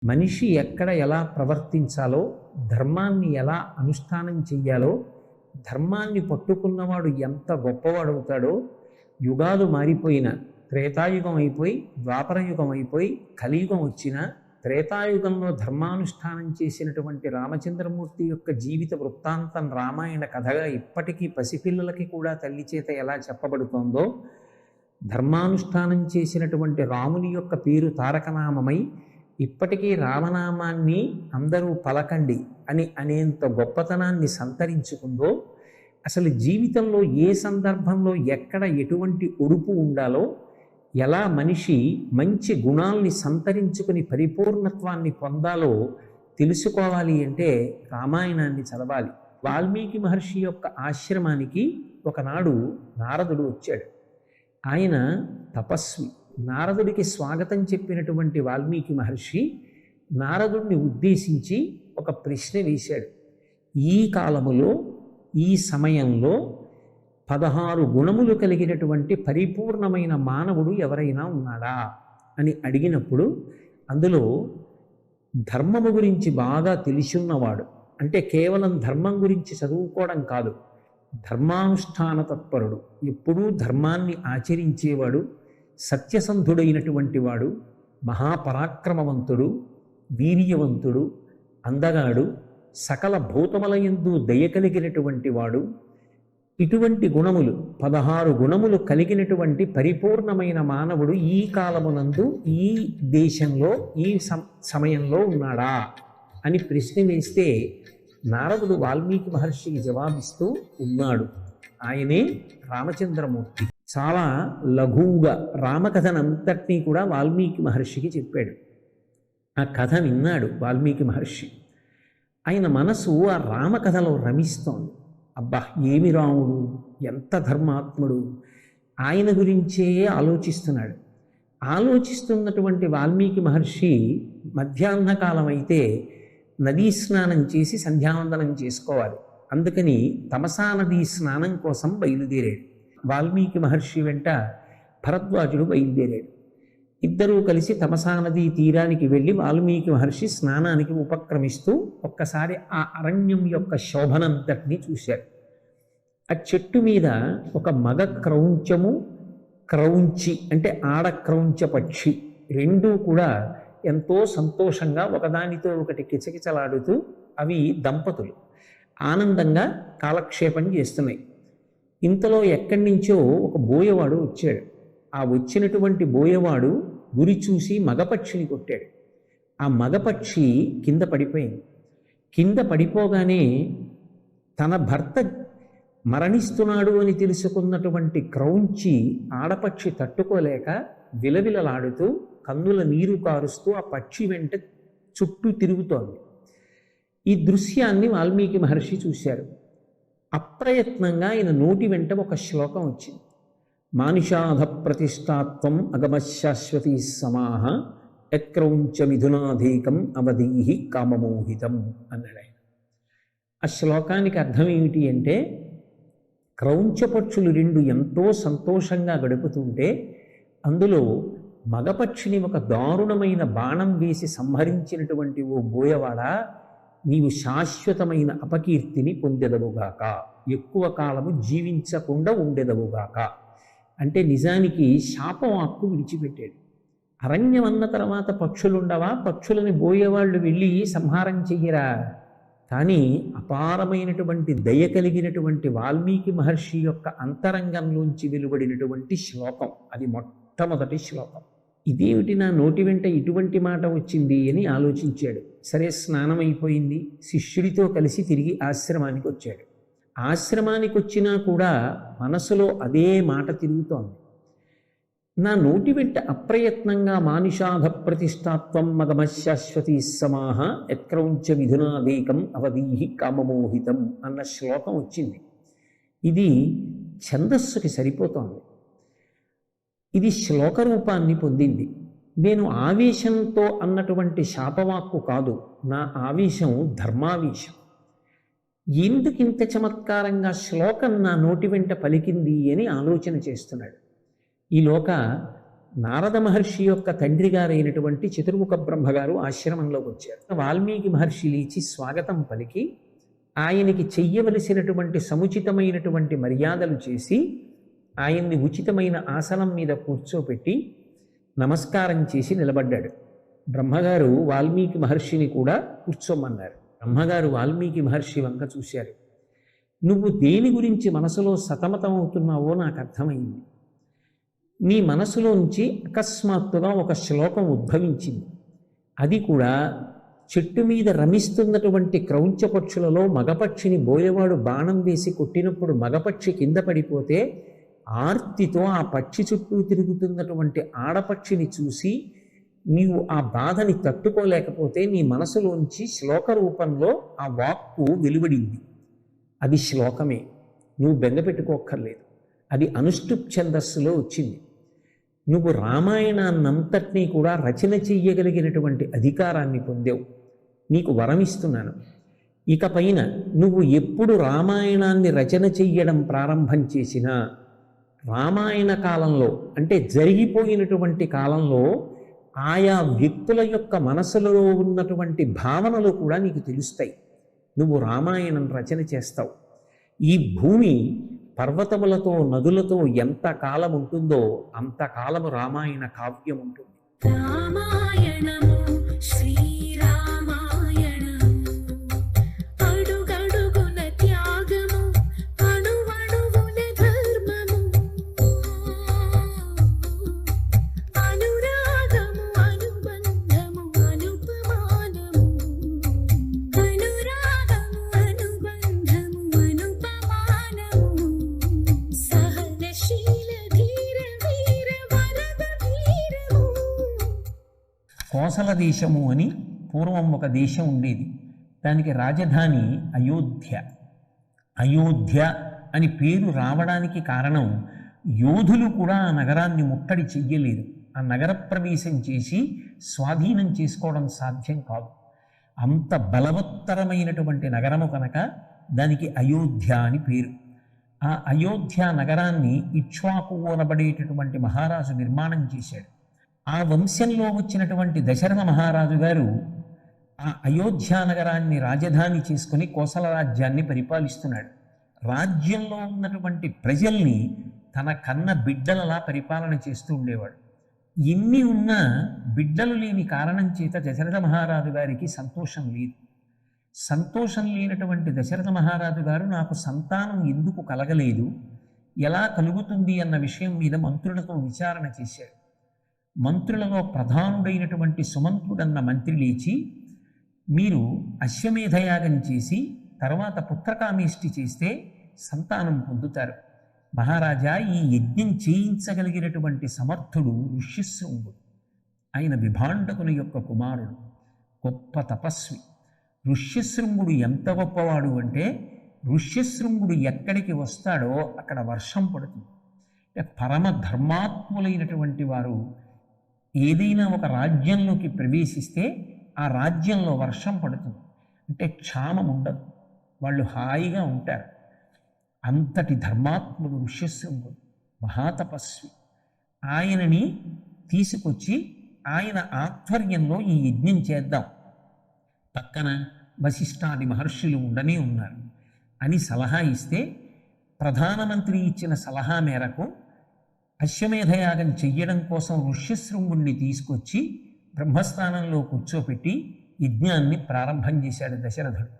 మనిషి ఎక్కడ ఎలా ప్రవర్తించాలో, ధర్మాన్ని ఎలా అనుష్ఠానం చెయ్యాలో, ధర్మాన్ని పట్టుకున్నవాడు ఎంత గొప్పవాడవుతాడో, యుగాలు మారిపోయిన త్రేతాయుగం అయిపోయి ద్వాపరయుగం అయిపోయి కలియుగం వచ్చిన త్రేతాయుగంలో ధర్మానుష్ఠానం చేసినటువంటి రామచంద్రమూర్తి యొక్క జీవిత వృత్తాంతం రామాయణ కథగా ఇప్పటికీ పసిపిల్లలకి కూడా తల్లి చేత ఎలా చెప్పబడుతోందో, ధర్మానుష్ఠానం చేసినటువంటి రాముని యొక్క పేరు తారకనామమై ఇప్పటికీ రామనామాన్ని అందరూ పలకండి అని అనేంత గొప్పతనాన్ని సంతరించుకుందో, అసలు జీవితంలో ఏ సందర్భంలో ఎక్కడ ఎటువంటి ఒడుపు ఉండాలో, ఎలా మనిషి మంచి గుణాల్ని సంతరించుకుని పరిపూర్ణత్వాన్ని పొందాలో తెలుసుకోవాలి అంటే రామాయణాన్ని చదవాలి. వాల్మీకి మహర్షి యొక్క ఆశ్రమానికి ఒకనాడు నారదుడు వచ్చాడు. ఆయన తపస్వి. నారదుడికి స్వాగతం చెప్పినటువంటి వాల్మీకి మహర్షి నారదుడిని ఉద్దేశించి ఒక ప్రశ్న వేశాడు. ఈ కాలములో ఈ సమయంలో 16 గుణములు కలిగినటువంటి పరిపూర్ణమైన మానవుడు ఎవరైనా ఉన్నాడా అని అడిగినప్పుడు, అందులో ధర్మము గురించి బాగా తెలిసున్నవాడు, అంటే కేవలం ధర్మం గురించి చదువుకోవడం కాదు, ధర్మానుష్ఠాన తత్పరుడు, ఎప్పుడూ ధర్మాన్ని ఆచరించేవాడు, సత్యసంధుడైనటువంటి వాడు, మహాపరాక్రమవంతుడు, వీర్యవంతుడు, అందగాడు, సకల భూతములయందు దయ కలిగినటువంటి వాడు, ఇటువంటి గుణములు 16 గుణములు కలిగినటువంటి పరిపూర్ణమైన మానవుడు ఈ కాలమునందు ఈ దేశంలో ఈ సమయంలో ఉన్నాడా అని ప్రశ్న వేస్తే, నారదుడు వాల్మీకి మహర్షికి జవాబిస్తూ ఉన్నాడు. ఆయనే రామచంద్రమూర్తి. చాలా లఘువుగా రామకథనంతటినీ కూడా వాల్మీకి మహర్షికి చెప్పాడు. ఆ కథ విన్నాడు వాల్మీకి మహర్షి. ఆయన మనసు ఆ రామకథలో రమిస్తోంది. అబ్బా, ఏమి రాముడు, ఎంత ధర్మాత్ముడు, ఆయన గురించే ఆలోచిస్తున్నాడు. ఆలోచిస్తున్నటువంటి వాల్మీకి మహర్షి మధ్యాహ్నకాలం అయితే నదీ స్నానం చేసి సంధ్యావందనం చేసుకోవాలి. అందుకని తమసా నదీ స్నానం కోసం బయలుదేరాడు. వాల్మీకి మహర్షి వెంట భరద్వాజుడు బయలుదేరాడు. ఇద్దరూ కలిసి తమసా నదీ తీరానికి వెళ్ళి వాల్మీకి మహర్షి స్నానానికి ఉపక్రమిస్తూ ఒక్కసారి ఆ అరణ్యం యొక్క శోభనంతటినీ చూశారు. ఆ చెట్టు మీద ఒక మగ క్రౌంచము, క్రౌంచి అంటే ఆడ క్రౌంచ పక్షి రెండూ కూడా ఎంతో సంతోషంగా ఒకదానితో ఒకటి కిచకిచలాడుతూ అవి దంపతులు ఆనందంగా కాలక్షేపం చేస్తున్నాయి. ఇంతలో ఎక్కడి నుంచో ఒక బోయవాడు వచ్చాడు. ఆ వచ్చినటువంటి బోయవాడు గురి చూసి మగపక్షిని కొట్టాడు. ఆ మగపక్షి కింద పడిపోయింది. కింద పడిపోగానే తన భర్త మరణిస్తున్నాడు అని తెలుసుకున్నటువంటి క్రౌంచి ఆడపక్షి తట్టుకోలేక విలవిలలాడుతూ కన్నుల నీరు కారుస్తూ ఆ పక్షి వెంట చుట్టూ తిరుగుతోంది. ఈ దృశ్యాన్ని వాల్మీకి మహర్షి చూశారు. అప్రయత్నంగా ఆయన నోటి వెంట ఒక శ్లోకం వచ్చింది. మానుషాధ ప్రతిష్టాత్వం అగమశాశ్వతీ సమాహ యక్రౌంచ మిథునాధీకం అవధీహి కామమోహితం అన్నాడు ఆయన. ఆ శ్లోకానికి అర్థం ఏమిటి అంటే, క్రౌంచపక్షులు రెండు ఎంతో సంతోషంగా గడుపుతుంటే అందులో మగపక్షిని ఒక దారుణమైన బాణం వేసి సంహరించినటువంటి ఓ బోయవాడ, నీవు శాశ్వతమైన అపకీర్తిని పొందెదవుగాక, ఎక్కువ కాలము జీవించకుండా ఉండెదవుగాక అంటే నిజానికి శాపం హక్కు విడిచిపెట్టాడు. అరణ్యం అన్న తర్వాత పక్షులుండవా? పక్షులని బోయేవాళ్ళు వెళ్ళి సంహారం చెయ్యరా? కానీ అపారమైనటువంటి దయ కలిగినటువంటి వాల్మీకి మహర్షి యొక్క అంతరంగంలోంచి వెలువడినటువంటి శ్లోకం అది మొట్టమొదటి శ్లోకం. ఇదేమిటి నా నోటి వెంట ఇటువంటి మాట వచ్చింది అని ఆలోచించాడు. సరే, స్నానం అయిపోయింది. శిష్యుడితో కలిసి తిరిగి ఆశ్రమానికి వచ్చాడు. ఆశ్రమానికి వచ్చినా కూడా మనసులో అదే మాట తిరుగుతోంది. నా నోటి వెంట అప్రయత్నంగా మానుషాధ ప్రతిష్టాత్వం మగమశాశ్వతీ సమాహ యక్రౌంచ మిథునాధీకం అవధీహి కామమోహితం అన్న శ్లోకం వచ్చింది. ఇది ఛందస్సుకి సరిపోతోంది. ఇది శ్లోక రూపాన్ని పొందింది. నేను ఆవేశంతో అన్నటువంటి శాపవాక్కు కాదు, నా ఆవేశం ధర్మావేశం. ఎందుకింత చమత్కారంగా శ్లోకం నా నోటి వెంట పలికింది అని ఆలోచన చేస్తున్నాడు. ఈలోక నారద మహర్షి యొక్క తండ్రి గారైనటువంటి చతుర్ముఖ బ్రహ్మగారు ఆశ్రమంలోకి వచ్చారు. వాల్మీకి మహర్షి లేచి స్వాగతం పలికి ఆయనకి చెయ్యవలసినటువంటి సముచితమైనటువంటి మర్యాదలు చేసి ఆయన్ని ఉచితమైన ఆసనం మీద కూర్చోపెట్టి నమస్కారం చేసి నిలబడ్డాడు. బ్రహ్మగారు వాల్మీకి మహర్షిని కూడా కూర్చోమన్నారు. బ్రహ్మగారు వాల్మీకి మహర్షి వంక చూశారు. నువ్వు దేని గురించి మనసులో సతమతం అవుతున్నావో నాకు అర్థమైంది. నీ మనసులోంచి అకస్మాత్తుగా ఒక శ్లోకం ఉద్భవించింది. అది కూడా చెట్టు మీద రమిస్తున్నటువంటి క్రౌంచ పక్షులలో మగపక్షిని బోయవాడు బాణం వేసి కొట్టినప్పుడు మగపక్షి కింద పడిపోతే ఆర్తితో ఆ పక్షి చుట్టూ తిరుగుతున్నటువంటి ఆడపక్షిని చూసి నీవు ఆ బాధని తట్టుకోలేకపోతే నీ మనసులోంచి శ్లోక రూపంలో ఆ వాక్కు వెలువడింది. అది శ్లోకమే, నువ్వు బెంగపెట్టుకోక్కర్లేదు. అది అనుష్టుప్ ఛందస్సులో వచ్చింది. నువ్వు రామాయణాన్నంతటినీ కూడా రచన చెయ్యగలిగినటువంటి అధికారాన్ని పొందావు. నీకు వరమిస్తున్నాను. ఇకపైన నువ్వు ఎప్పుడు రామాయణాన్ని రచన చెయ్యడం ప్రారంభం చేసినా రామాయణ కాలంలో అంటే జరిగిపోయినటువంటి కాలంలో ఆయా వ్యక్తుల యొక్క మనసులలో ఉన్నటువంటి భావనలు కూడా నీకు తెలుస్తాయి. నువ్వు రామాయణం రచన చేస్తావు. ఈ భూమి పర్వతములతో నదులతో ఎంత కాలం ఉంటుందో అంతకాలము రామాయణ కావ్యం ఉంటుంది. రామాయణము శ్రీరామాయణము అడుగడుగున త్యాగము అణువణువున ధర్మము అనురాగము అనుబంధము అనుపమానము అనురాగము అనుబంధము అనుపమానము సహనశీల ధీర వీర వరద వీరము. కోసల దేశము అని పూర్వం ఒక దేశం ఉండేది. దానికి రాజధాని అయోధ్య. అయోధ్య అని పేరు రావడానికి కారణం యోధులు కూడా ఆ నగరాన్ని ముట్టడి చెయ్యలేదు. ఆ నగర ప్రవేశం చేసి స్వాధీనం చేసుకోవడం సాధ్యం కాదు. అంత బలవత్తరమైనటువంటి నగరము కనుక దానికి అయోధ్య అని పేరు. ఆ అయోధ్య నగరాన్ని ఇక్ష్వాకు అనబడేటటువంటి మహారాజు నిర్మాణం చేశాడు. ఆ వంశంలో వచ్చినటువంటి దశరథ మహారాజు గారు ఆ అయోధ్య నగరాన్ని రాజధాని చేసుకుని కోసల రాజ్యాన్ని పరిపాలిస్తున్నాడు. రాజ్యంలో ఉన్నటువంటి ప్రజల్ని తన కన్న బిడ్డలలా పరిపాలన చేస్తూ ఉండేవాడు. ఎన్ని ఉన్నా బిడ్డలు లేని కారణం చేత దశరథ మహారాజు గారికి సంతోషం లేదు. సంతోషం లేనటువంటి దశరథ మహారాజు గారు నాకు సంతానం ఎందుకు కలగలేదు, ఎలా కలుగుతుంది అన్న విషయం మీద మంత్రులతో విచారణ చేశాడు. మంత్రులలో ప్రధానుడైనటువంటి సుమంత్రుడన్న మంత్రి లేచి, మీరు అశ్వమేధయాగం చేసి తర్వాత పుత్రకామేష్టి చేస్తే సంతానం పొందుతారు. మహారాజా, ఈ యజ్ఞం చేయించగలిగినటువంటి సమర్థుడు ఋష్యశృంగుడు. ఆయన విభాండకుని యొక్క కుమారుడు, గొప్ప తపస్వి. ఋష్యశృంగుడు ఎంత గొప్పవాడు అంటే ఋష్యశృంగుడు ఎక్కడికి వస్తాడో అక్కడ వర్షం పడుతుంది. అంటే పరమ ధర్మాత్ములైనటువంటి వారు ఏదైనా ఒక రాజ్యంలోకి ప్రవేశిస్తే ఆ రాజ్యంలో వర్షం పడుతుంది. అంటే క్షామం ఉండదు, వాళ్ళు హాయిగా ఉంటారు. అంతటి ధర్మాత్ముడు ఋష్యశృంగుడు, మహాతపస్వి. ఆయనని తీసుకొచ్చి ఆయన ఆధ్వర్యంలో ఈ యజ్ఞం చేద్దాం, పక్కన వశిష్ఠాది మహర్షులు ఉండనే ఉన్నారు అని సలహా ఇస్తే, ప్రధానమంత్రి ఇచ్చిన సలహా మేరకు అశ్వమేధయాగం చెయ్యడం కోసం ఋష్యశృంగుణ్ణి తీసుకొచ్చి బ్రహ్మస్థానంలో కూర్చోపెట్టి యజ్ఞాన్ని ప్రారంభం చేశాడు దశరథుడు.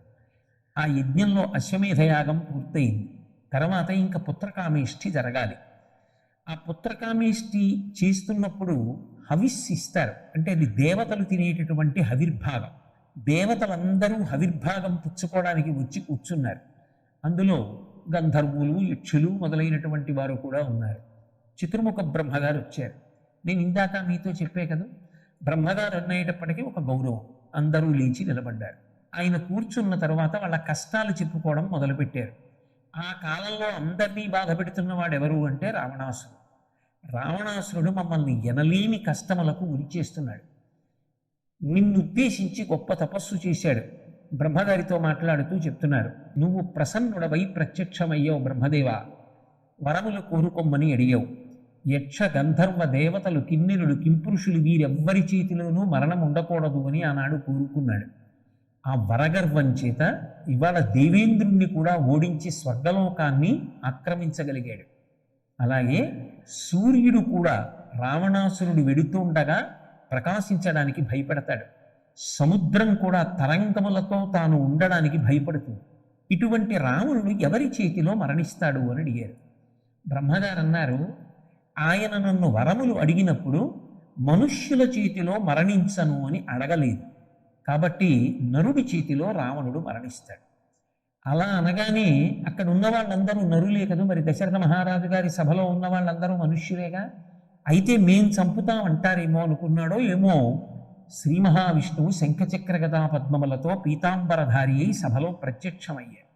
ఆ యజ్ఞంలో అశ్వమేధయాగం పూర్తయింది. తర్వాత ఇంకా పుత్రకామేష్టి జరగాలి. ఆ పుత్రకామేష్టి చేస్తున్నప్పుడు హవిస్సిస్తారు. అంటే అది దేవతలు తినేటటువంటి హవిర్భాగం. దేవతలందరూ హవిర్భాగం పుచ్చుకోవడానికి వచ్చి కూర్చున్నారు. అందులో గంధర్వులు, యక్షులు మొదలైనటువంటి వారు కూడా ఉన్నారు. చతుర్ముఖ బ్రహ్మగారు వచ్చారు. నేను ఇందాక మీతో చెప్పే కదా, బ్రహ్మగారు అనేటప్పటికీ ఒక గౌరవం. అందరూ లేచి నిలబడ్డారు. ఆయన కూర్చున్న తర్వాత వాళ్ళ కష్టాలు చెప్పుకోవడం మొదలుపెట్టారు. ఆ కాలంలో అందరినీ బాధ పెడుతున్న వాడు ఎవరు అంటే రావణాసురుడు. రావణాసురుడు మమ్మల్ని ఎనలేని కష్టములకు ఉరి చేస్తున్నాడు. నిన్ను ఉద్దేశించి గొప్ప తపస్సు చేశాడు. బ్రహ్మగారితో మాట్లాడుతూ చెప్తున్నారు, నువ్వు ప్రసన్నుడవై ప్రత్యక్షమయ్యావు బ్రహ్మదేవ, వరములు కోరుకోమని అడిగావు. యక్ష గంధర్వ దేవతలు కిన్నెరులు కింపురుషులు వీరెవ్వరి చేతిలోనూ మరణం ఉండకూడదు అని ఆనాడు కోరుకున్నాడు. ఆ వరగర్వం చేత ఇవాళ దేవేంద్రుణ్ణి కూడా ఓడించి స్వర్గలోకాన్ని ఆక్రమించగలిగాడు. అలాగే సూర్యుడు కూడా రావణాసురుడు వెడుతుండగా ప్రకాశించడానికి భయపడతాడు. సముద్రం కూడా తరంగములతో తాను ఉండడానికి భయపడుతుంది. ఇటువంటి రావణుడు ఎవరి చేతిలో మరణిస్తాడు అని అడిగారు. బ్రహ్మగారు అన్నారు, ఆయన నన్ను వరములు అడిగినప్పుడు మనుష్యుల చేతిలో మరణించను అని అడగలేదు, కాబట్టి నరుడి చేతిలో రావణుడు మరణిస్తాడు. అలా అనగానే అక్కడ ఉన్న వాళ్ళందరూ నరులే కదా, మరి దశరథ మహారాజు గారి సభలో ఉన్న వాళ్ళందరూ మనుష్యులేగా, అయితే మేం చంపుతాం అంటారేమో అనుకున్నాడో ఏమో. శ్రీ మహావిష్ణువు శంఖచక్ర గదా పద్మములతో పీతాంబరధారి అయి సభలో ప్రత్యక్షమయ్యారు.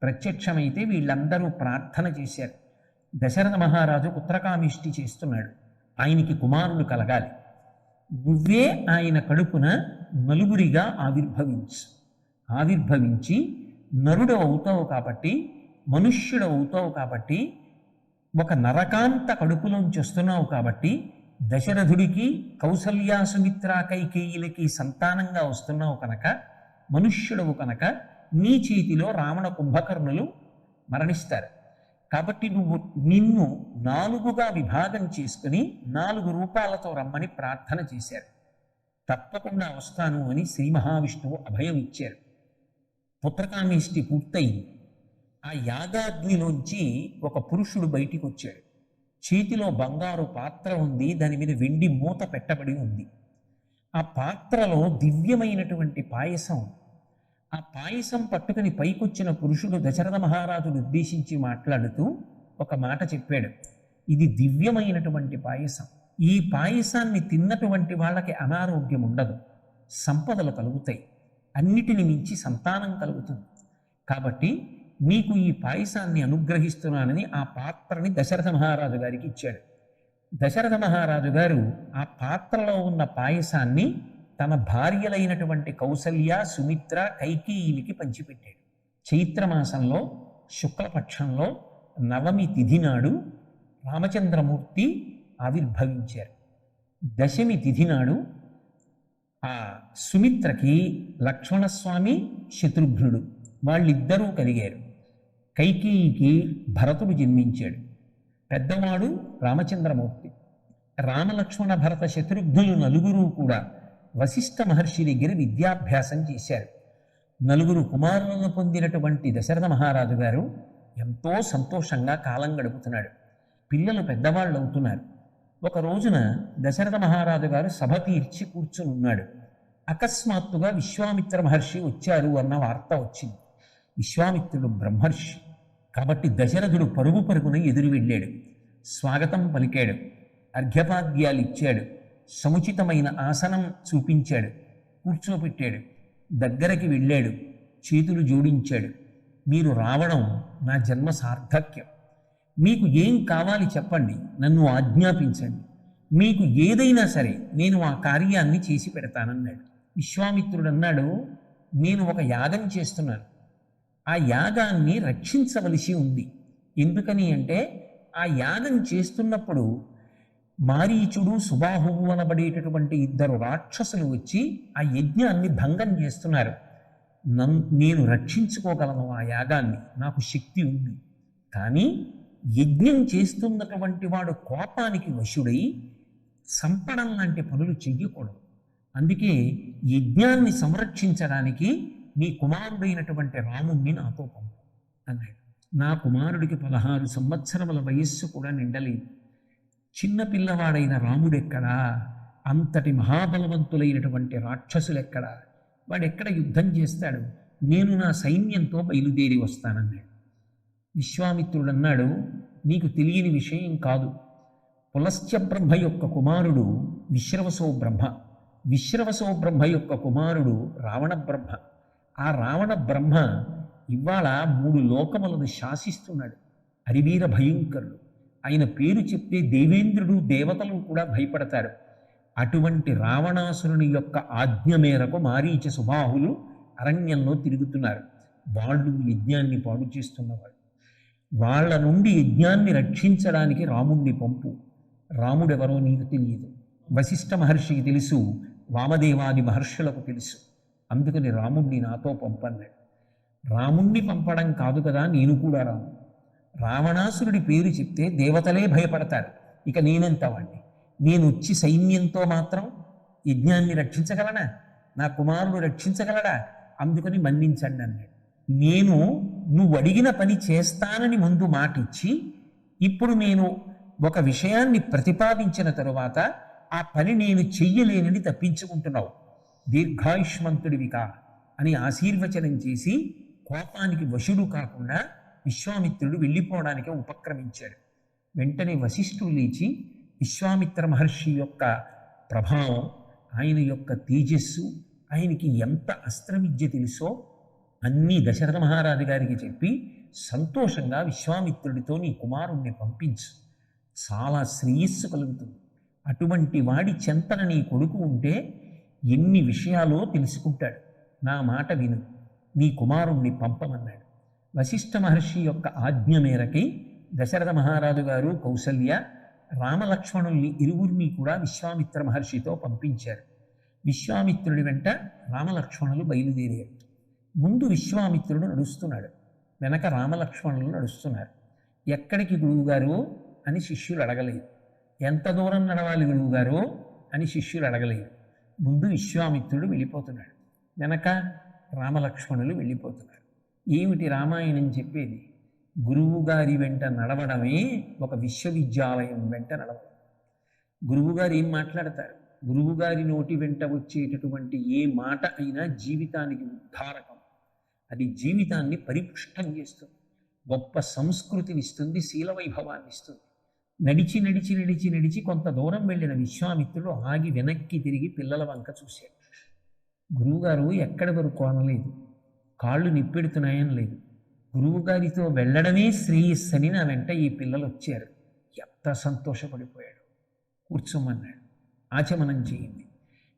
ప్రత్యక్షమైతే వీళ్ళందరూ ప్రార్థన చేశారు. దశరథ మహారాజు పుత్రకామిష్టి చేస్తున్నాడు, ఆయనకి కుమారులు కలగాలి, నువ్వే ఆయన కడుపున నలుగురిగా ఆవిర్భవించి నరుడు అవుతావు కాబట్టి, మనుష్యుడు అవుతావు కాబట్టి, ఒక నరకాంత కడుపులోంచి వస్తున్నావు కాబట్టి, దశరథుడికి కౌసల్యా సుమిత్ర కైకేయిలకి సంతానంగా వస్తున్నావు కనుక, మనుష్యుడవు కనుక నీ చేతిలో రావణ కుంభకర్ణులు మరణిస్తారు. కాబట్టి నిన్ను 4గా విభాగం చేసుకుని 4 రూపాలతో రమ్మని ప్రార్థన చేశారు. తప్పకుండా వస్తాను అని శ్రీ మహావిష్ణువు అభయం ఇచ్చారు. పుత్రకామేష్టి పూర్తయింది. ఆ యాగాగ్నిలోంచి ఒక పురుషుడు బయటికి వచ్చాడు. చేతిలో బంగారు పాత్ర ఉంది, దాని మీద వెండి మూత పెట్టబడి ఉంది. ఆ పాత్రలో దివ్యమైనటువంటి పాయసం. ఆ పాయసం పట్టుకుని పైకొచ్చిన పురుషుడు దశరథ మహారాజును ఉద్దేశించి మాట్లాడుతూ ఒక మాట చెప్పాడు, ఇది దివ్యమైనటువంటి పాయసం. ఈ పాయసాన్ని తిన్నటువంటి వాళ్ళకి అనారోగ్యం ఉండదు, సంపదలు కలుగుతాయి, అన్నిటిని మించి సంతానం కలుగుతుంది. కాబట్టి నీకు ఈ పాయసాన్ని అనుగ్రహిస్తున్నానని ఆ పాత్రని దశరథ మహారాజు గారికి ఇచ్చాడు. దశరథ మహారాజు గారు ఆ పాత్రలో ఉన్న పాయసాన్ని తన భార్యలైనటువంటి కౌసల్య, సుమిత్ర, కైకేయిలకి పంచిపెట్టాడు. చైత్రమాసంలో శుక్లపక్షంలో నవమి తిథి నాడు రామచంద్రమూర్తి ఆవిర్భవించారు. దశమి తిథి నాడు ఆ సుమిత్రకి లక్ష్మణస్వామి, శత్రుఘ్నుడు వాళ్ళిద్దరూ కలిగారు. కైకేయికి భరతుడు జన్మించాడు. పెద్దవాడు రామచంద్రమూర్తి. రామలక్ష్మణ భరత శత్రుఘ్నులు నలుగురు కూడా వశిష్ఠ మహర్షి దగ్గర విద్యాభ్యాసం చేశారు. 4 కుమారులను పొందినటువంటి దశరథ మహారాజు గారు ఎంతో సంతోషంగా కాలం గడుపుతున్నాడు. పిల్లలు పెద్దవాళ్ళు అవుతున్నారు. ఒక రోజున దశరథ మహారాజు గారు సభ తీర్చి కూర్చుని ఉన్నాడు. అకస్మాత్తుగా విశ్వామిత్ర మహర్షి వచ్చారు అన్న వార్త వచ్చింది. విశ్వామిత్రుడు బ్రహ్మర్షి కాబట్టి దశరథుడు పరుగున ఎదురు వెళ్ళాడు. స్వాగతం పలికాడు, అర్ఘ్యపాద్యాలు ఇచ్చాడు, సముచితమైన ఆసనం చూపించాడు, కూర్చోపెట్టాడు. దగ్గరికి వెళ్ళాడు, చేతులు జోడించాడు. మీరు రావడం నా జన్మ సార్థక్యం. మీకు ఏం కావాలి చెప్పండి, నన్ను ఆజ్ఞాపించండి, మీకు ఏదైనా సరే నేను ఆ కార్యాన్ని చేసి పెడతానన్నాడు. విశ్వామిత్రుడు అన్నాడు, నేను ఒక యాగం చేస్తున్నాను, ఆ యాగాన్ని రక్షించవలసి ఉంది. ఎందుకని అంటే ఆ యాగం చేస్తున్నప్పుడు మారీచుడు, సుబాహువు అనబడేటటువంటి 2 రాక్షసులు వచ్చి ఆ యజ్ఞాన్ని భంగం చేస్తున్నారు. నేను రక్షించుకోగలను ఆ యాగాన్ని, నాకు శక్తి ఉంది. కానీ యజ్ఞం చేస్తున్నటువంటి వాడు కోపానికి వశుడై సంపడం లాంటి పనులు చెయ్యకూడదు. అందుకే యజ్ఞాన్ని సంరక్షించడానికి నీ కుమారుడైనటువంటి రాముణ్ణి నాతో పంపు అన్నాడు. నా కుమారుడికి 16 సంవత్సరముల వయస్సు కూడా నిండలేదు. చిన్న పిల్లవాడైన రాముడెక్కడా, అంతటి మహాబలవంతులైనటువంటి రాక్షసులెక్కడా, వాడెక్కడ యుద్ధం చేస్తాడు, నేను నా సైన్యంతో బయలుదేరి వస్తానన్నాడు. విశ్వామిత్రుడు అన్నాడు, నీకు తెలియని విషయం కాదు, పులస్త్య బ్రహ్మ యొక్క కుమారుడు విశ్రవసో బ్రహ్మ, విశ్రవసో బ్రహ్మ యొక్క కుమారుడు రావణ బ్రహ్మ. ఆ రావణ బ్రహ్మ ఇవాళ 3 లోకములను శాసిస్తున్నాడు. హరివీర భయంకరుడు. ఆయన పేరు చెప్తే దేవేంద్రుడు, దేవతలు కూడా భయపడతారు. అటువంటి రావణాసురుని యొక్క ఆజ్ఞ మేరకు మారీచ, సుబాహులు అరణ్యంలో తిరుగుతున్నారు. వాళ్ళు యజ్ఞాన్ని పాడు చేస్తున్నవాళ్ళు. వాళ్ళ నుండి యజ్ఞాన్ని రక్షించడానికి రాముణ్ణి పంపు. రాముడెవరో నీకు తెలియదు, వశిష్ఠ మహర్షికి తెలుసు, వామదేవాది మహర్షులకు తెలుసు, అందుకని రాముణ్ణి నాతో పంపన్నాడు. రాముణ్ణి పంపడం కాదు కదా, నేను కూడా రాను. రావణాసురుడి పేరు చెప్తే దేవతలే భయపడతారు, ఇక నేనెంత వాణ్ణి? నేను వచ్చి సైన్యంతో మాత్రం యజ్ఞాన్ని రక్షించగలనా? నా కుమారుడు రక్షించగలడా? అందుకని మన్నించండి అన్నాడు. నేను నువ్వు అడిగిన పని చేస్తానని ముందు మాటిచ్చి, ఇప్పుడు నేను ఒక విషయాన్ని ప్రతిపాదించిన తరువాత ఆ పని నేను చెయ్యలేనని తప్పించుకుంటున్నావు, దీర్ఘాయుష్మంతుడివికా అని ఆశీర్వచనం చేసి కోపానికి వశుడు కాకుండా విశ్వామిత్రుడు వెళ్ళిపోవడానికి ఉపక్రమించాడు. వెంటనే వశిష్ఠుడు లేచి విశ్వామిత్ర మహర్షి యొక్క ప్రభావం, ఆయన యొక్క తేజస్సు, ఆయనకి ఎంత అస్త్రవిద్య తెలుసో అన్నీ దశరథ మహారాజు గారికి చెప్పి సంతోషంగా విశ్వామిత్రుడితో నీ కుమారుణ్ణి పంపించు, చాలా శ్రేయస్సు కలుగుతుంది. అటువంటి వాడి చెంతన నీ కొడుకు ఉంటే ఎన్ని విషయాలో తెలుసుకుంటాడు. నా మాట విను, నీ కుమారుణ్ణి పంపమన్నాడు. వశిష్ఠ మహర్షి యొక్క ఆజ్ఞ మేరకి దశరథ మహారాజు గారు కౌసల్య రామలక్ష్మణుల్ని ఇరువురిని కూడా విశ్వామిత్ర మహర్షితో పంపించారు. విశ్వామిత్రుడి వెంట రామలక్ష్మణులు బయలుదేరారు. ముందు విశ్వామిత్రుడు నడుస్తున్నాడు, వెనక రామలక్ష్మణులు నడుస్తున్నారు. ఎక్కడికి గురువుగారు అని శిష్యులు అడగలేదు. ఎంత దూరం నడవాలి గురువుగారు అని శిష్యులు అడగలేదు. ముందు విశ్వామిత్రుడు వెళ్ళిపోతున్నాడు, వెనక రామలక్ష్మణులు వెళ్ళిపోతున్నారు. ఏమిటి రామాయణం చెప్పేది? గురువుగారి వెంట నడవడమే ఒక విశ్వవిద్యాలయం వెంట నడవడం. గురువుగారు ఏం మాట్లాడతారు? గురువుగారి నోటి వెంట వచ్చేటటువంటి ఏ మాట అయినా జీవితానికి ఉద్ధారకం. అది జీవితాన్ని పరిపుష్టం చేస్తుంది, గొప్ప సంస్కృతిని ఇస్తుంది, శీల వైభవాన్ని ఇస్తుంది. నడిచి నడిచి నడిచి నడిచి కొంత దూరం వెళ్ళిన విశ్వామిత్రుడు ఆగి వెనక్కి తిరిగి పిల్లల వంక చూశాడు. గురువుగారు ఎక్కడి వరకు అనలేదు, కాళ్ళు నిప్పెడుతున్నాయని లేదు. గురువుగారితో వెళ్ళడమే శ్రేయస్సని నా వెంట ఈ పిల్లలు వచ్చారు. ఎంత సంతోషపడిపోయాడు. కూర్చోమన్నాడు. ఆచమనం చేయండి.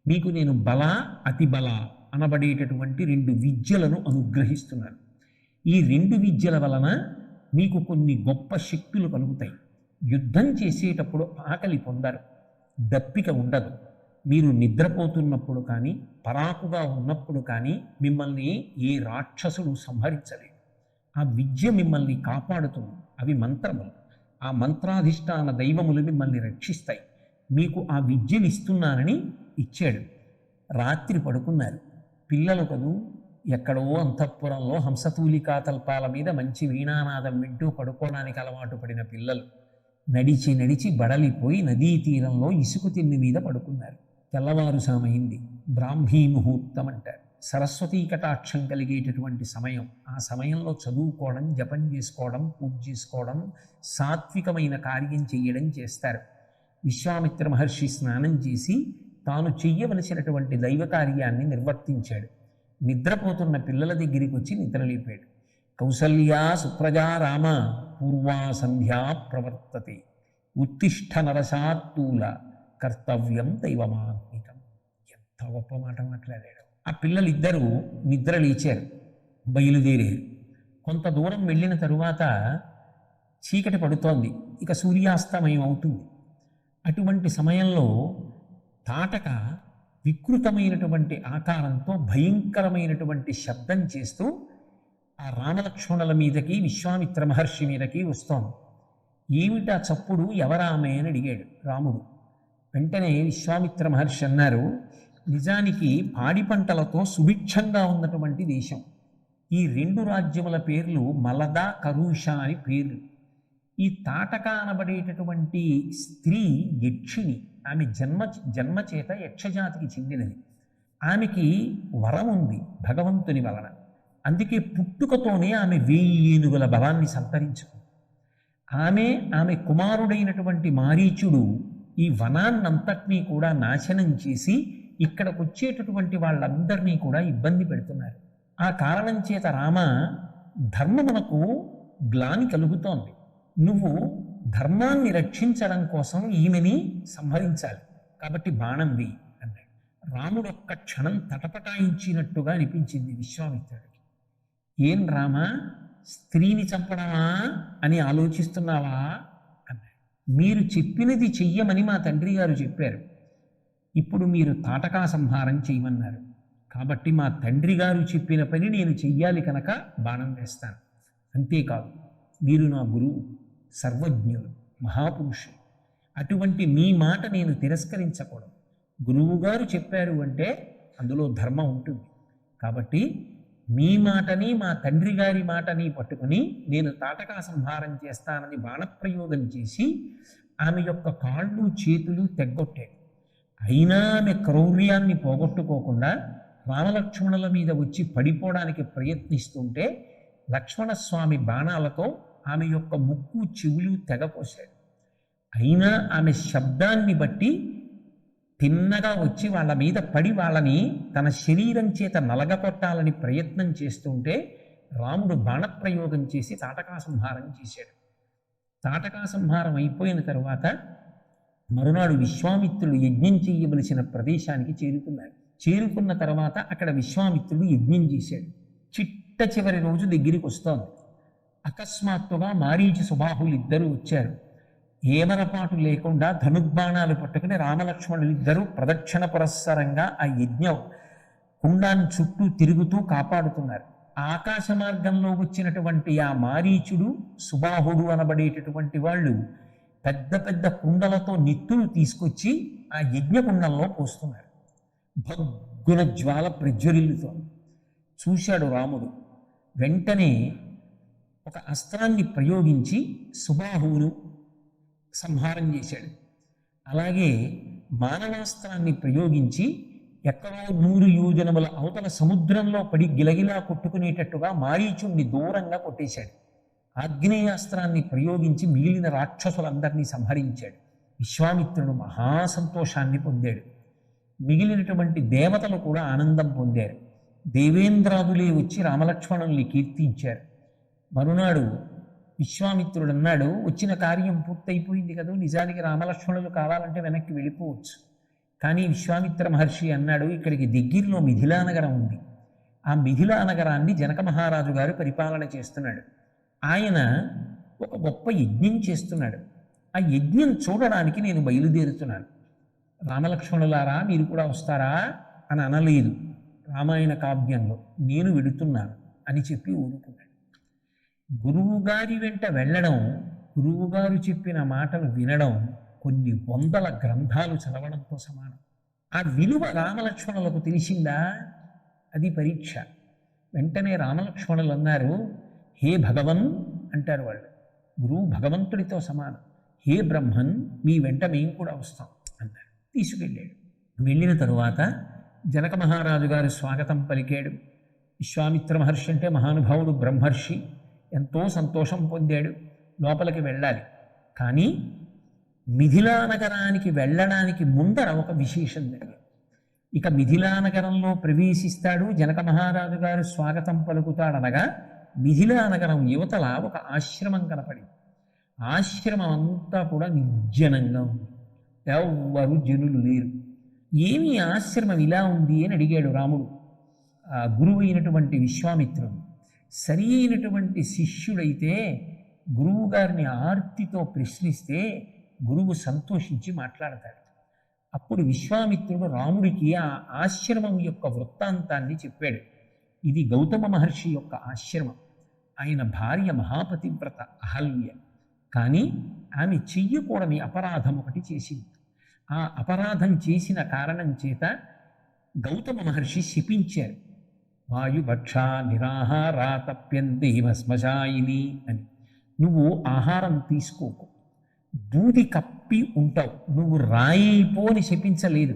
మీకు నేను బల అతి బల అనబడేటటువంటి 2 విద్యలను అనుగ్రహిస్తున్నాను. ఈ 2 విద్యల వలన మీకు కొన్ని గొప్ప శక్తులు కలుగుతాయి. యుద్ధం చేసేటప్పుడు ఆకలి పొందరు, దప్పిక ఉండదు. మీరు నిద్రపోతున్నప్పుడు కానీ పరాకుగా ఉన్నప్పుడు కానీ మిమ్మల్ని ఏ రాక్షసుడు సంహరించలేడు. ఆ విద్య మిమ్మల్ని కాపాడుతుంది. అవి మంత్రములు. ఆ మంత్రాధిష్టాన దైవములు మిమ్మల్ని రక్షిస్తాయి. మీకు ఆ విద్యను ఇస్తున్నానని ఇచ్చాడు. రాత్రి పడుకున్నారు. పిల్లలు కదూ, ఎక్కడో అంతఃపురంలో హంసతూలికా తల్పాల మీద మంచి వీణానాదం వింటూ పడుకోవడానికి అలవాటు పడిన పిల్లలు నడిచి నడిచి బడలిపోయి నదీ తీరంలో ఇసుక తిన్ని మీద పడుకున్నారు. తెల్లవారుసామైంది. బ్రాహ్మీ ముహూర్తం అంటారు. సరస్వతీ కటాక్షం కలిగేటటువంటి సమయం. ఆ సమయంలో చదువుకోవడం, జపం చేసుకోవడం, పూజ చేసుకోవడం, సాత్వికమైన కార్యం చెయ్యడం చేస్తారు. విశ్వామిత్ర మహర్షి స్నానం చేసి తాను చెయ్యవలసినటువంటి దైవ కార్యాన్ని నిర్వర్తించాడు. నిద్రపోతున్న పిల్లల దగ్గరికి వచ్చి నిద్రలేపాడు. కౌసల్యా సుప్రజా రామ పూర్వా సంధ్యా ప్రవర్తతే ఉత్తిష్ఠ నరసాత్తూల కర్తవ్యం దైవమాత్మికం. ఎంత గొప్ప మాట మాట్లాడాడు. ఆ పిల్లలిద్దరూ నిద్ర లేచారు, బయలుదేరారు. కొంత దూరం వెళ్ళిన తరువాత చీకటి పడుతోంది, ఇక సూర్యాస్తమయం అవుతుంది. అటువంటి సమయంలో తాటక వికృతమైనటువంటి ఆకారంతో భయంకరమైనటువంటి శబ్దం చేస్తూ ఆ రామలక్ష్మణుల మీదకి విశ్వామిత్ర మహర్షి మీదకి వస్తోంది. ఏమిటా చప్పుడు, ఎవరామె అని అడిగాడు రాముడు. వెంటనే విశ్వామిత్ర మహర్షి అన్నారు, నిజానికి పాడి పంటలతో సుభిక్షంగా ఉన్నటువంటి దేశం. ఈ 2 రాజ్యముల పేర్లు మలద, కరూష అని పేర్లు. ఈ తాటక అనబడేటటువంటి స్త్రీ యక్షిణి. ఆమె జన్మ చేత యక్షజాతికి చెందినది. ఆమెకి వరం ఉంది భగవంతుని వలన. అందుకే పుట్టుకతోనే ఆమె 1000 ఏనుగుల బలాన్ని సంతరించుకుంది. ఆమె కుమారుడైనటువంటి మారీచుడు ఈ వనాన్నంతటినీ కూడా నాశనం చేసి ఇక్కడికి వచ్చేటటువంటి వాళ్ళందరినీ కూడా ఇబ్బంది పెడుతున్నారు. ఆ కారణం చేత రామ, ధర్మమునకు గ్లాని కలుగుతోంది. నువ్వు ధర్మాన్ని రక్షించడం కోసం ఈమెని సంహరించాలి, కాబట్టి బాణం వేయి అన్నాడు. రాముడు ఒక్క క్షణం తటపటాయించినట్టుగా అనిపించింది విశ్వామిత్రుడికి. ఏం రామ, స్త్రీని చంపడమా అని ఆలోచిస్తున్నావా అన్నాడు. మీరు చెప్పినది చెయ్యమని మా తండ్రి గారు చెప్పారు. ఇప్పుడు మీరు తాటకా సంహారం చేయమన్నారు. కాబట్టి మా తండ్రి గారు చెప్పిన పని నేను చెయ్యాలి కనుక బాణం వేస్తాను. అంతేకాదు, మీరు నా గురువు, సర్వజ్ఞులు, మహాపురుషులు. అటువంటి మీ మాట నేను తిరస్కరించకూడదు. గురువుగారు చెప్పారు అంటే అందులో ధర్మం ఉంటుంది. కాబట్టి మీ మాటని మా తండ్రి గారి మాటని పట్టుకుని నేను తాటకా సంహారం చేస్తానని బాణప్రయోగం చేసి ఆమె యొక్క కాళ్ళు చేతులు తెగ్గొట్టాడు. అయినా ఆమె క్రౌర్యాన్ని పోగొట్టుకోకుండా రామలక్ష్మణుల మీద వచ్చి పడిపోవడానికి ప్రయత్నిస్తుంటే లక్ష్మణస్వామి బాణాలతో ఆమె యొక్క ముక్కు చెవులు తెగపోశాడు. అయినా ఆమె శబ్దాన్ని బట్టి తిన్నగా వచ్చి వాళ్ళ మీద పడి వాళ్ళని తన శరీరం చేత నలగకొట్టాలని ప్రయత్నం చేస్తుంటే రాముడు బాణప్రయోగం చేసి తాటకా సంహారం చేశాడు. తాటకా సంహారం అయిపోయిన తరువాత మరునాడు విశ్వామిత్రుడు యజ్ఞం చేయవలసిన ప్రదేశానికి చేరుకున్నాడు. చేరుకున్న తర్వాత అక్కడ విశ్వామిత్రుడు యజ్ఞం చేశాడు. చిట్ట చివరి రోజు దగ్గరికి వస్తోంది. అకస్మాత్తుగా మారీచి సుబాహులు ఇద్దరూ వచ్చారు. ఏమరపాటు లేకుండా ధనుర్బాణాలు పట్టుకుని రామలక్ష్మణులు ఇద్దరూ ప్రదక్షిణ పురస్సరంగా ఆ యజ్ఞం కుండాన్ని చుట్టూ తిరుగుతూ కాపాడుతున్నారు. ఆకాశ మార్గంలో వచ్చినటువంటి ఆ మారీచుడు సుబాహుడు అనబడేటటువంటి వాళ్ళు పెద్ద పెద్ద కుండలతో నెత్తులు తీసుకొచ్చి ఆ యజ్ఞకుండంలో పోస్తున్నారు. భగ్గున జ్వాల ప్రజ్వరిల్లుతో చూశాడు రాముడు. వెంటనే ఒక అస్త్రాన్ని ప్రయోగించి సుబాహువును సంహారం చేశాడు. అలాగే మానవాస్త్రాన్ని ప్రయోగించి ఎక్కడో 100 యోజనముల అవతల సముద్రంలో పడి గిలగిలా కొట్టుకునేటట్టుగా మారీచుణ్ణి దూరంగా కొట్టేశాడు. ఆగ్నేయాస్త్రాన్ని ప్రయోగించి మిగిలిన రాక్షసులందరినీ సంహరించాడు. విశ్వామిత్రుడు మహాసంతోషాన్ని పొందాడు. మిగిలినటువంటి దేవతలు కూడా ఆనందం పొందారు. దేవేంద్రాదులే వచ్చి రామలక్ష్మణుల్ని కీర్తించారు. మరునాడు విశ్వామిత్రుడు అన్నాడు, వచ్చిన కార్యం పూర్తయిపోయింది కదా, నిజానికి రామలక్ష్మణులు కావాలంటే వెనక్కి వెళ్ళిపోవచ్చు. కానీ విశ్వామిత్ర మహర్షి అన్నాడు, ఇక్కడికి దగ్గరలో మిథిలా నగరం ఉంది. ఆ మిథిలా నగరాన్ని జనక మహారాజు గారు పరిపాలన చేస్తున్నాడు. ఆయన ఒక గొప్ప యజ్ఞం చేస్తున్నాడు. ఆ యజ్ఞం చూడడానికి నేను బయలుదేరుతున్నాను. రామలక్ష్మణులారా మీరు కూడా వస్తారా అని అనలేదు రామాయణ కావ్యంలో. నేను వెడుతున్నాను అని చెప్పి ఊరుకున్నాడు. గురువుగారి వెంట వెళ్ళడం, గురువుగారు చెప్పిన మాటలు వినడం కొన్ని వందల గ్రంథాలు చదవడంతో సమానం. ఆ విలువ రామలక్ష్మణులకు తెలిసిందా? అది పరీక్ష. వెంటనే రామలక్ష్మణులు అన్నారు, హే భగవన్ అంటారు వాళ్ళు. గురువు భగవంతుడితో సమానం. హే బ్రహ్మన్ మీ వెంట మేము కూడా వస్తాం అన్నాడు. తీసుకెళ్ళాడు. వెళ్ళిన తరువాత జనక మహారాజు గారు స్వాగతం పలికాడు. విశ్వామిత్ర మహర్షి అంటే మహానుభావుడు, బ్రహ్మర్షి, ఎంతో సంతోషం పొందాడు. లోపలికి వెళ్ళాలి. కానీ మిథిలా నగరానికి వెళ్ళడానికి ముందర ఒక విశేషం జరిగింది. ఇక మిథిలా నగరంలో ప్రవేశిస్తాడు, జనక మహారాజు గారు స్వాగతం పలుకుతాడనగా మిథిలా నగరం యువతల ఒక ఆశ్రమం కనపడింది. ఆశ్రమం అంతా కూడా నిర్జనంగా ఉంది. ఎవ్వరు జనులు లేరు. ఏమి ఆశ్రమం ఇలా ఉంది అని అడిగాడు రాముడు ఆ గురువు అయినటువంటి విశ్వామిత్రుడు. సరి అయినటువంటి శిష్యుడైతే గురువు గారిని ఆర్తితో ప్రశ్నిస్తే గురువు సంతోషించి మాట్లాడతాడు. అప్పుడు విశ్వామిత్రుడు రాముడికి ఆ ఆశ్రమం యొక్క వృత్తాంతాన్ని చెప్పాడు. ఇది గౌతమ మహర్షి యొక్క ఆశ్రమం. ఆయన భార్య మహాపతివ్రత అహల్య. కానీ ఆమె చెయ్యకూడని అపరాధం ఒకటి చేసింది. ఆ అపరాధం చేసిన కారణం చేత గౌతమ మహర్షి శపించారు. వాయుభక్ష నిరాహారా తప్యంతే భస్మశాయిని అని. నువ్వు ఆహారం తీసుకోకు, బూది కప్పి ఉంటావు, నువ్వు రాయిపోని శపించలేదు.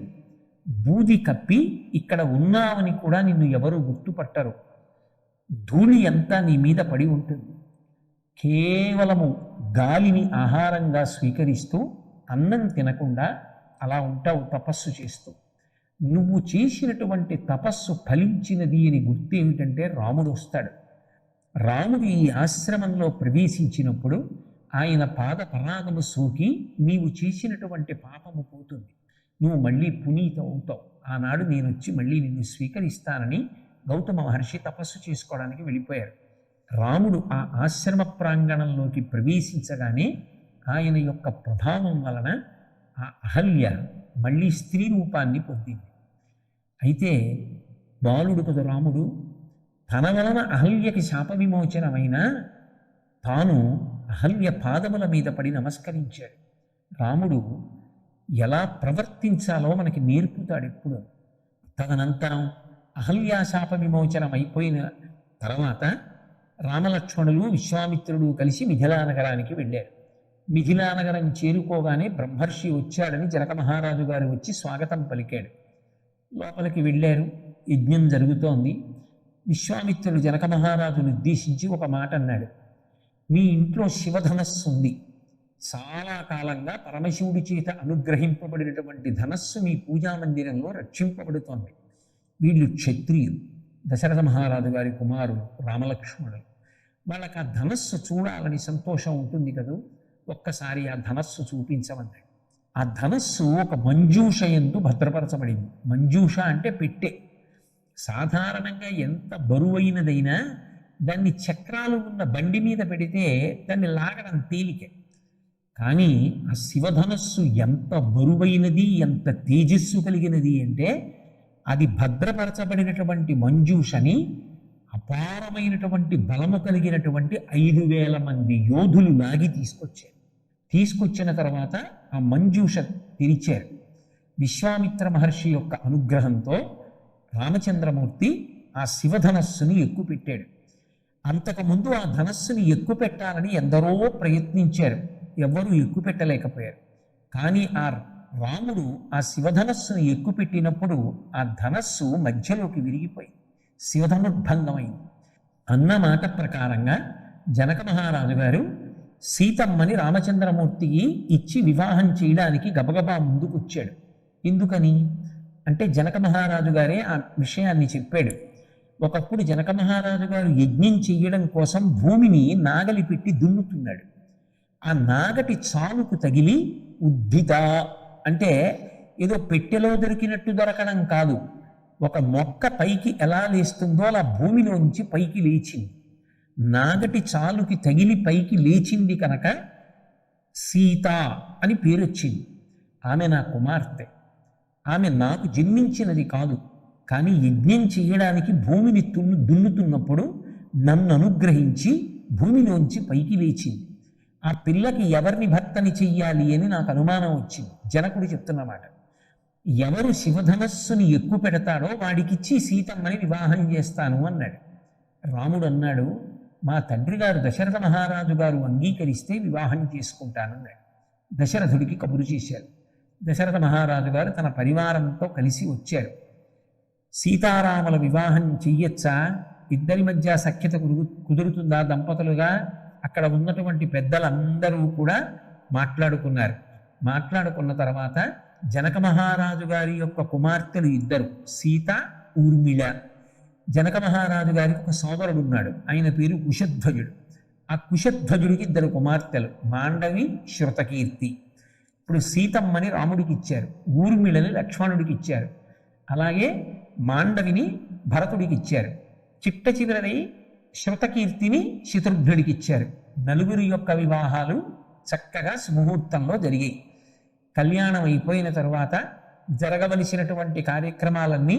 బూది కప్పి ఇక్కడ ఉన్నావని కూడా నిన్ను ఎవరు గుర్తుపట్టరు. ధూళి అంతా నీ మీద పడి ఉంటుంది. కేవలము గాలిని ఆహారంగా స్వీకరిస్తూ అన్నం తినకుండా అలా ఉంటావు తపస్సు చేస్తూ. నువ్వు చేసినటువంటి తపస్సు ఫలించినది అని గుర్తు ఏమిటంటే రాముడు వస్తాడు. రాముడు ఈ ఆశ్రమంలో ప్రవేశించినప్పుడు ఆయన పాద పరాగము సోకి నీవు చేసినటువంటి పాపము పోతుంది, నువ్వు మళ్ళీ పునీత అవుతావు. ఆనాడు నేను వచ్చి మళ్ళీ నిన్ను స్వీకరిస్తానని గౌతమ మహర్షి తపస్సు చేసుకోవడానికి వెళ్ళిపోయారు. రాముడు ఆ ఆశ్రమ ప్రాంగణంలోకి ప్రవేశించగానే ఆయన యొక్క ప్రభావం వలన ఆ అహల్య మళ్ళీ స్త్రీ రూపాన్ని పొందింది. అయితే బాలుడు కదా రాముడు, తన వలన అహల్యకి శాప విమోచనమైన తాను అహల్య పాదముల మీద పడి నమస్కరించాడు. రాముడు ఎలా ప్రవర్తించాలో మనకి నేర్పుతాడు ఎప్పుడు. తదనంతరం అహల్యాశాప విమోచనం అయిపోయిన తర్వాత రామలక్ష్మణులు విశ్వామిత్రుడు కలిసి మిథిలా నగరానికి వెళ్ళారు. మిథిలా నగరం చేరుకోగానే బ్రహ్మర్షి వచ్చాడని జనక మహారాజు గారు వచ్చి స్వాగతం పలికాడు. లోపలికి వెళ్ళారు. యజ్ఞం జరుగుతోంది. విశ్వామిత్రుడు జనక మహారాజును ఉద్దేశించి ఒక మాట అన్నాడు. మీ ఇంట్లో శివధనస్సు ఉంది. చాలా కాలంగా పరమశివుడి చేత అనుగ్రహింపబడినటువంటి ధనస్సు మీ పూజా మందిరంలో రక్షింపబడుతోంది. వీళ్ళు క్షత్రియులు, దశరథ మహారాజు గారి కుమారులు రామలక్ష్మణులు. వాళ్ళకి ఆ ధనస్సు చూడాలని సంతోషం ఉంటుంది కదూ, ఒక్కసారి ఆ ధనస్సు చూపించమన్నాడు. ఆ ధనస్సు ఒక మంజూష యందు భద్రపరచబడింది. మంజూష అంటే పెట్టె. సాధారణంగా ఎంత బరువైనదైనా దాన్ని చక్రాలు ఉన్న బండి మీద పెడితే దాన్ని లాగడం తేలికే. కానీ ఆ శివధనస్సు ఎంత బరువైనది, ఎంత తేజస్సు కలిగినది అంటే అది భద్రపరచబడినటువంటి మంజూషని అపారమైనటువంటి బలము కలిగినటువంటి 5,000 మంది యోధులు లాగి తీసుకొచ్చారు. తీసుకొచ్చిన తర్వాత ఆ మంజూష తెరిచారు. విశ్వామిత్ర మహర్షి యొక్క అనుగ్రహంతో రామచంద్రమూర్తి ఆ శివధనస్సుని ఎక్కుపెట్టాడు. అంతకుముందు ఆ ధనస్సుని ఎక్కుపెట్టాలని ఎందరో ప్రయత్నించారు, ఎవ్వరూ ఎక్కుపెట్టలేకపోయారు. కానీ ఆ రాముడు ఆ శివధనస్సును ఎక్కుపెట్టినప్పుడు ఆ ధనస్సు మధ్యలోకి విరిగిపోయింది, శివధనుర్భంగమైంది. అన్న మాట ప్రకారంగా జనక మహారాజు గారు సీతమ్మని రామచంద్రమూర్తికి ఇచ్చి వివాహం చేయడానికి గబగబా ముందుకొచ్చాడు. ఎందుకని అంటే జనక మహారాజు గారే ఆ విషయాన్ని చెప్పాడు. ఒకప్పుడు జనక మహారాజు గారు యజ్ఞం చెయ్యడం కోసం భూమిని నాగలి పెట్టి దున్నుతున్నాడు. ఆ నాగటి చాలుకు తగిలి ఉద్ధిత అంటే ఏదో పెట్టెలో దొరికినట్టు దొరకడం కాదు, ఒక మొక్క పైకి ఎలా లేస్తుందో అలా భూమిలోంచి పైకి లేచింది. నాగటి చాలుకి తగిలి పైకి లేచింది కనుక సీత అని పేరు వచ్చింది. ఆమె నా కుమార్తె. ఆమె నాకు జన్మించినది కాదు, కానీ యజ్ఞం చేయడానికి భూమిని దున్నుతున్నప్పుడు నన్ను అనుగ్రహించి భూమిలోంచి పైకి లేచింది. ఆ పిల్లకి ఎవరిని భర్తని చెయ్యాలి అని నాకు అనుమానం వచ్చింది. జనకుడు చెప్తున్నమాట, ఎవరు శివధనస్సుని ఎక్కువ పెడతాడో వాడికిచ్చి సీతమ్మని వివాహం చేస్తాను అన్నాడు. రాముడు అన్నాడు, మా తండ్రి గారు దశరథ మహారాజు గారు అంగీకరిస్తే వివాహం చేసుకుంటానన్నాడు. దశరథుడికి కబురు చేశారు. దశరథ మహారాజు గారు తన పరివారంతో కలిసి వచ్చారు. సీతారాముల వివాహం చెయ్యొచ్చా, ఇద్దరి మధ్య సఖ్యత కుదురుతుందా దంపతులుగా? అక్కడ ఉన్నటువంటి పెద్దలందరూ కూడా మాట్లాడుకున్నారు. మాట్లాడుకున్న తర్వాత జనక మహారాజు గారి యొక్క కుమార్తెలు ఇద్దరు, సీత, ఊర్మిళ. జనక మహారాజు గారికి ఒక సోదరుడు ఉన్నాడు, ఆయన పేరు కుశధ్వజుడు. ఆ కుశధ్వజుడికి 2 కుమార్తెలు, మాండవి, శృతకీర్తి. ఇప్పుడు సీతమ్మని రాముడికి ఇచ్చారు, ఊర్మిళని లక్ష్మణుడికి ఇచ్చారు, అలాగే మాండవిని భరతుడికి ఇచ్చారు. చిట్ట చివరి శృతకీర్తిని శత్రుఘ్నుడికి ఇచ్చారు. 4 యొక్క వివాహాలు చక్కగా సుముహూర్తంలో జరిగాయి. కళ్యాణం అయిపోయిన తర్వాత జరగవలసినటువంటి కార్యక్రమాలన్నీ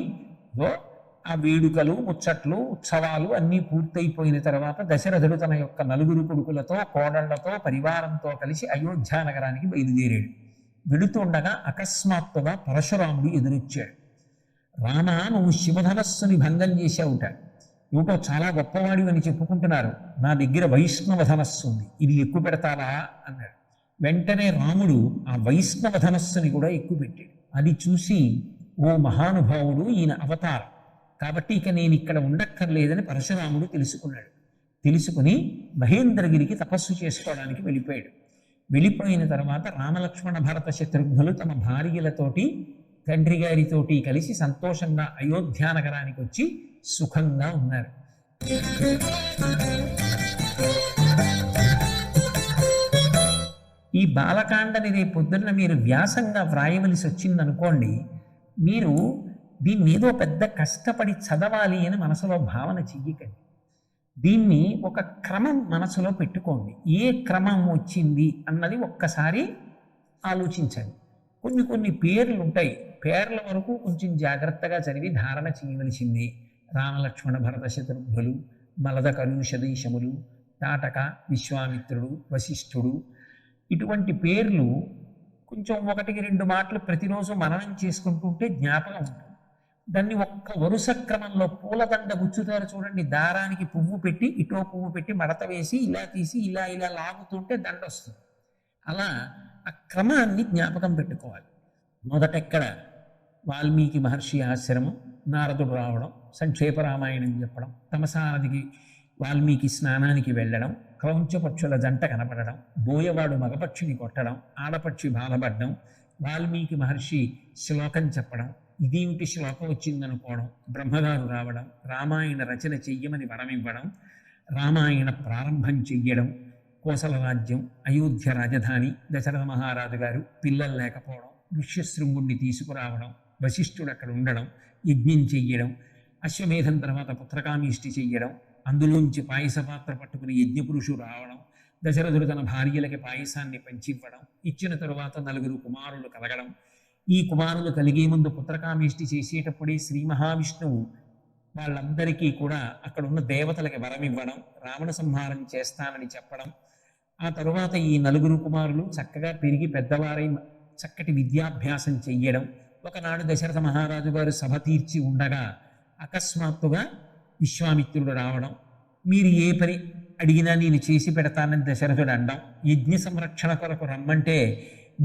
ఆ వేడుకలు, ముచ్చట్లు, ఉత్సవాలు అన్నీ పూర్తయిపోయిన తర్వాత దశరథుడు తన యొక్క 4 కొడుకులతో, కోడళ్లతో, పరివారంతో కలిసి అయోధ్య నగరానికి బయలుదేరాడు. వెడుతుండగా అకస్మాత్తుగా పరశురాముడు ఎదురొచ్చాడు. రామ, నువ్వు శివధనస్సుని భంగం చేశావుట, నువ్వు చాలా గొప్పవాడి అని చెప్పుకుంటున్నారు, నా దగ్గర వైష్ణవ ధనస్సు ఉంది, ఇది ఎక్కువ పెడతావా అన్నాడు. వెంటనే రాముడు ఆ వైష్ణవ ధనస్సుని కూడా ఎక్కువ పెట్టాడు. అది చూసి, ఓ మహానుభావుడు, ఈయన అవతారం కాబట్టి ఇక నేను ఇక్కడ ఉండక్కర్లేదని పరశురాముడు తెలుసుకున్నాడు. తెలుసుకుని మహేంద్రగిరికి తపస్సు చేసుకోవడానికి వెళ్ళిపోయాడు. వెళ్ళిపోయిన తర్వాత రామలక్ష్మణ భరత శత్రుఘ్నులు తమ భార్యలతోటి, తండ్రి గారితోటి కలిసి సంతోషంగా అయోధ్య నగరానికి వచ్చి సుఖంగా ఉన్నారు. ఈ బాలకాండని రేపు పొద్దున్న మీరు వ్యాసంగా వ్రాయవలసి వచ్చిందనుకోండి, మీరు దీన్ని ఏదో పెద్ద కష్టపడి చదవాలి అని మనసులో భావన చెయ్యకండి. దీన్ని ఒక క్రమం మనసులో పెట్టుకోండి. ఏ క్రమం వచ్చింది అన్నది ఒక్కసారి ఆలోచించండి. కొన్ని కొన్ని పేర్లు ఉంటాయి. పేర్ల వరకు కొంచెం జాగ్రత్తగా చదివి ధారణ చేయవలసింది. రామలక్ష్మణ భరత శత్రుఘ్నులు, మలద కలుషదీశములు, తాటక, విశ్వామిత్రుడు, వశిష్ఠుడు, ఇటువంటి పేర్లు కొంచెం 1-2 మాటలు ప్రతిరోజు మననం చేసుకుంటుంటే జ్ఞాపకం ఉంటుంది. దాన్ని ఒక్క వరుస క్రమంలో పూలదండ గుచ్చుతారు చూడండి, దారానికి పువ్వు పెట్టి ఇటో పువ్వు పెట్టి మడత వేసి ఇలా తీసి ఇలా ఇలా లాగుతుంటే దండ వస్తుంది. అలా ఆ క్రమాన్ని జ్ఞాపకం పెట్టుకోవాలి. మొదటెక్కడ వాల్మీకి మహర్షి ఆశ్రమం, నారదుడు రావడం, సంక్షేప రామాయణం చెప్పడం, తమసానదికి వాల్మీకి స్నానానికి వెళ్ళడం, క్రౌంచపక్షుల జంట కనపడడం, బోయవాడు మగపక్షిని కొట్టడం, ఆడపక్షి బాధపడడం, వాల్మీకి మహర్షి శ్లోకం చెప్పడం, ఇదేమిటి శ్లోకం వచ్చిందనుకోవడం, బ్రహ్మగారు రావడం, రామాయణ రచన చెయ్యమని వరమివ్వడం, రామాయణ ప్రారంభం చెయ్యడం, కోసల రాజ్యం, అయోధ్య రాజధాని, దశరథ మహారాజు గారు పిల్లలు లేకపోవడం, ఋష్యశృంగుణ్ణి తీసుకురావడం, వశిష్ఠుడు అక్కడ ఉండడం, యజ్ఞం చెయ్యడం, అశ్వమేధం తర్వాత పుత్రకామీష్టి చెయ్యడం, అందులోంచి పాయస పాత్ర పట్టుకుని యజ్ఞపురుషుడు రావడం, దశరథుడు తన భార్యలకి పాయసాన్ని పంచివ్వడం, ఇచ్చిన తరువాత 4 కుమారులు కలగడం, ఈ కుమారులు కలిగే ముందు పుత్రకామేష్టి చేసేటప్పుడే శ్రీ మహావిష్ణువు వాళ్ళందరికీ కూడా అక్కడ ఉన్న దేవతలకి వరమివ్వడం, రావణ సంహారం చేస్తానని చెప్పడం, ఆ తరువాత ఈ 4 కుమారులు చక్కగా పెరిగి పెద్దవారై చక్కటి విద్యాభ్యాసం చెయ్యడం. ఒకనాడు దశరథ మహారాజు గారు సభ తీర్చి ఉండగా అకస్మాత్తుగా విశ్వామిత్రుడు రావడం, మీరు ఏ పని అడిగినా నేను చేసి పెడతానని దశరథుడు అనడం, యజ్ఞ సంరక్షణ కొరకు రమ్మంటే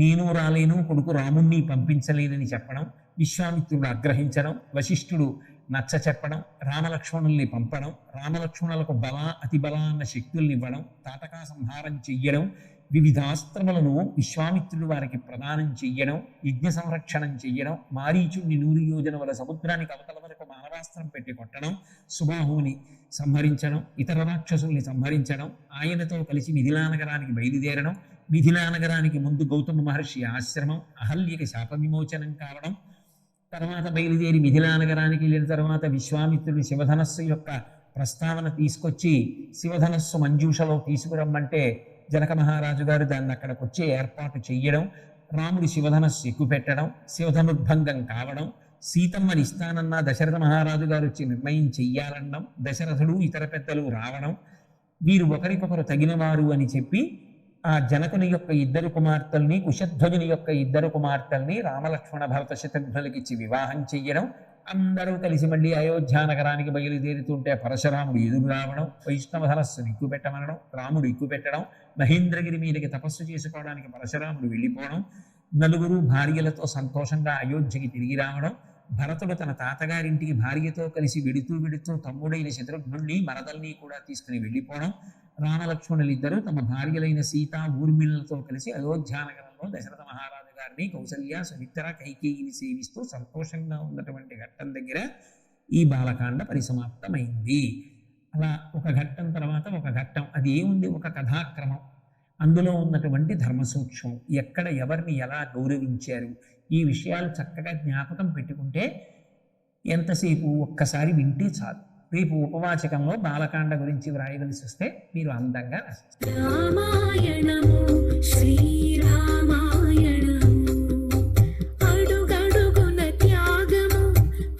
నేను రాలేను, కొడుకు రాముణ్ణి పంపించలేనని చెప్పడం, విశ్వామిత్రుడు ఆగ్రహించడం, వశిష్ఠుడు నచ్చ చెప్పడం, రామలక్ష్మణుల్ని పంపడం, రామలక్ష్మణులకు బల అతి బల అన్న శక్తుల్ని ఇవ్వడం, తాటకా సంహారం చెయ్యడం, వివిధాస్త్రములను విశ్వామిత్రుడు వారికి ప్రదానం చెయ్యడం, యజ్ఞ సంరక్షణం చెయ్యడం, మారీచుణ్ణి 100 యోజనముల సముద్రానికి అవతల వరకు మానవాస్త్రం పెట్టి కొట్టడం, సుబాహువుని సంహరించడం, ఇతర రాక్షసుల్ని సంహరించడం, ఆయనతో కలిసి మిథిలా నగరానికి బయలుదేరడం, మిథిలా నగరానికి ముందు గౌతమ మహర్షి ఆశ్రమం, అహల్యకి శాప విమోచనం కావడం, తర్వాత బయలుదేరి మిథిలా నగరానికి వెళ్ళిన తర్వాత విశ్వామిత్రుడి శివధనస్సు యొక్క ప్రస్తావన తీసుకొచ్చి శివధనస్సు మంజూషలో తీసుకురమ్మంటే జనక మహారాజు గారు దాన్ని అక్కడికి వచ్చే ఏర్పాటు చెయ్యడం, రాముడి శివధనస్సు ఎక్కుపెట్టడం, శివధనుర్భంగం కావడం, సీతమ్మని ఇస్తానన్న దశరథ మహారాజు గారు వచ్చి నిర్ణయం చెయ్యాలనడం, దశరథుడు ఇతర పెద్దలు రావడం, వీరు ఒకరికొకరు తగినవారు అని చెప్పి ఆ జనకుని యొక్క 2 కుమార్తెల్ని, కుశధ్వజుని యొక్క 2 కుమార్తెల్ని రామలక్ష్మణ భరత శత్రుఘ్నులకి ఇచ్చి వివాహం చెయ్యడం, అందరూ కలిసి మళ్ళీ అయోధ్య నగరానికి బయలుదేరుతుంటే పరశురాముడు ఎదురు రావడం, వైష్ణవ ధనస్సును ఎక్కుపెట్టమనడం, రాముడు ఎక్కుపెట్టడం, మహేంద్రగిరి మీదకి తపస్సు చేసుకోవడానికి పరశురాముడు వెళ్ళిపోవడం, 4 భార్యలతో సంతోషంగా అయోధ్యకి తిరిగి రావడం, భరతుడు తన తాతగారింటికి భార్యతో కలిసి వెడుతూ తమ్ముడైన శత్రుఘ్నుణ్ణి మరదల్ని కూడా తీసుకుని వెళ్ళిపోవడం, రామలక్ష్మణులిద్దరూ తమ భార్యలైన సీత ఊర్మిళలతో కలిసి అయోధ్యానగరంలో దశరథ మహారాజు గారిని, కౌసల్య, సుమిత్ర, కైకేయిని సేవిస్తూ సంతోషంగా ఉన్నటువంటి ఘట్టం దగ్గర ఈ బాలకాండ పరిసమాప్తమైంది. అలా ఒక ఘట్టం తర్వాత ఒక ఘట్టం, అది ఏముంది, ఒక కథాక్రమం, అందులో ఉన్నటువంటి ధర్మసూక్ష్మం, ఎక్కడ ఎవరిని ఎలా గౌరవించారు, ఈ విషయాలు చక్కగా జ్ఞాపకం పెట్టుకుంటే ఎంతసేపు ఒక్కసారి వింటే చాలు. రేపు ఉపవాచకంలో బాలకాండ గురించి వ్రాయవలసి వస్తే మీరు అందంగా రాస్తారు. రామాయణము శ్రీరామాయణము అడుగడుగున త్యాగము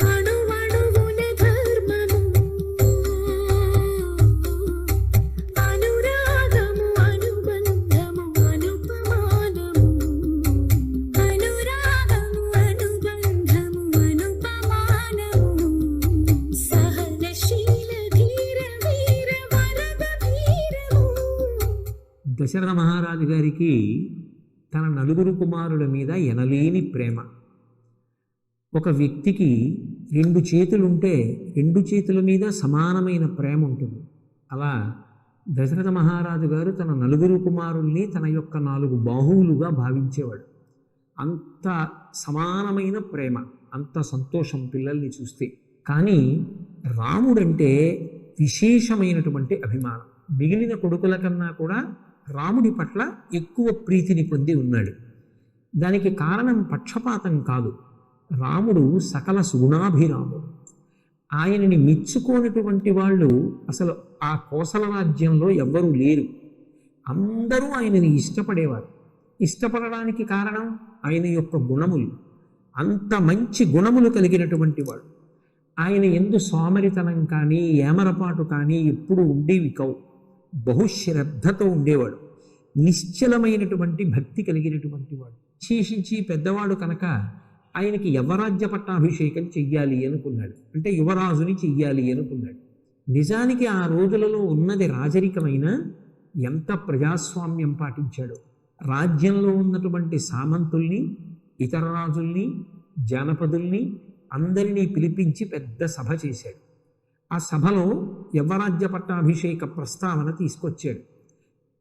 అణువణువున ధర్మము అనురాగము అనుబంధము అనుపమానము అనురాగము అనుబంధము అనుపమానము సహనశీల ధీర వీర వరద వీరము. దశరథ మహారాజు గారికి తన 4 కుమారుల మీద ఎనలేని ప్రేమ. ఒక వ్యక్తికి 2 చేతులుంటే 2 చేతుల మీద సమానమైన ప్రేమ ఉంటుంది. అలా దశరథ మహారాజు గారు తన 4 కుమారుల్ని తన యొక్క 4 బాహువులుగా భావించేవాడు. అంత సమానమైన ప్రేమ, అంత సంతోషం పిల్లల్ని చూస్తే. కానీ రాముడంటే విశేషమైనటువంటి అభిమానం. మిగిలిన కొడుకుల కన్నా కూడా రాముడి పట్ల ఎక్కువ ప్రీతిని పొంది ఉన్నాడు. దానికి కారణం పక్షపాతం కాదు. రాముడు సకల సుగుణాభిరాముడు. ఆయనని మెచ్చుకోనటువంటి వాళ్ళు అసలు ఆ కోసల రాజ్యంలో ఎవ్వరూ లేరు. అందరూ ఆయనని ఇష్టపడేవారు. ఇష్టపడడానికి కారణం ఆయన యొక్క గుణములు. అంత మంచి గుణములు కలిగినటువంటి వాడు. ఆయన యందు సోమరితనం కానీ ఏమరపాటు కానీ ఎప్పుడు ఉండేవి కావు. బహుశ్రద్ధతో ఉండేవాడు. నిశ్చలమైనటువంటి భక్తి కలిగినటువంటి వాడు. విశేషించి పెద్దవాడు కనుక ఆయనకి యవరాజ్య పట్టాభిషేకం చెయ్యాలి అనుకున్నాడు. అంటే యువరాజుని చెయ్యాలి అనుకున్నాడు. నిజానికి ఆ రోజులలో ఉన్నది రాజరికమైన ఎంత ప్రజాస్వామ్యం పాటించాడో. రాజ్యంలో ఉన్నటువంటి సామంతుల్ని, ఇతర రాజుల్ని, జానపదుల్ని అందరినీ పిలిపించి పెద్ద సభ చేశాడు. ఆ సభలో యవ్వరాజ్య పట్టాభిషేక ప్రస్తావన తీసుకొచ్చాడు.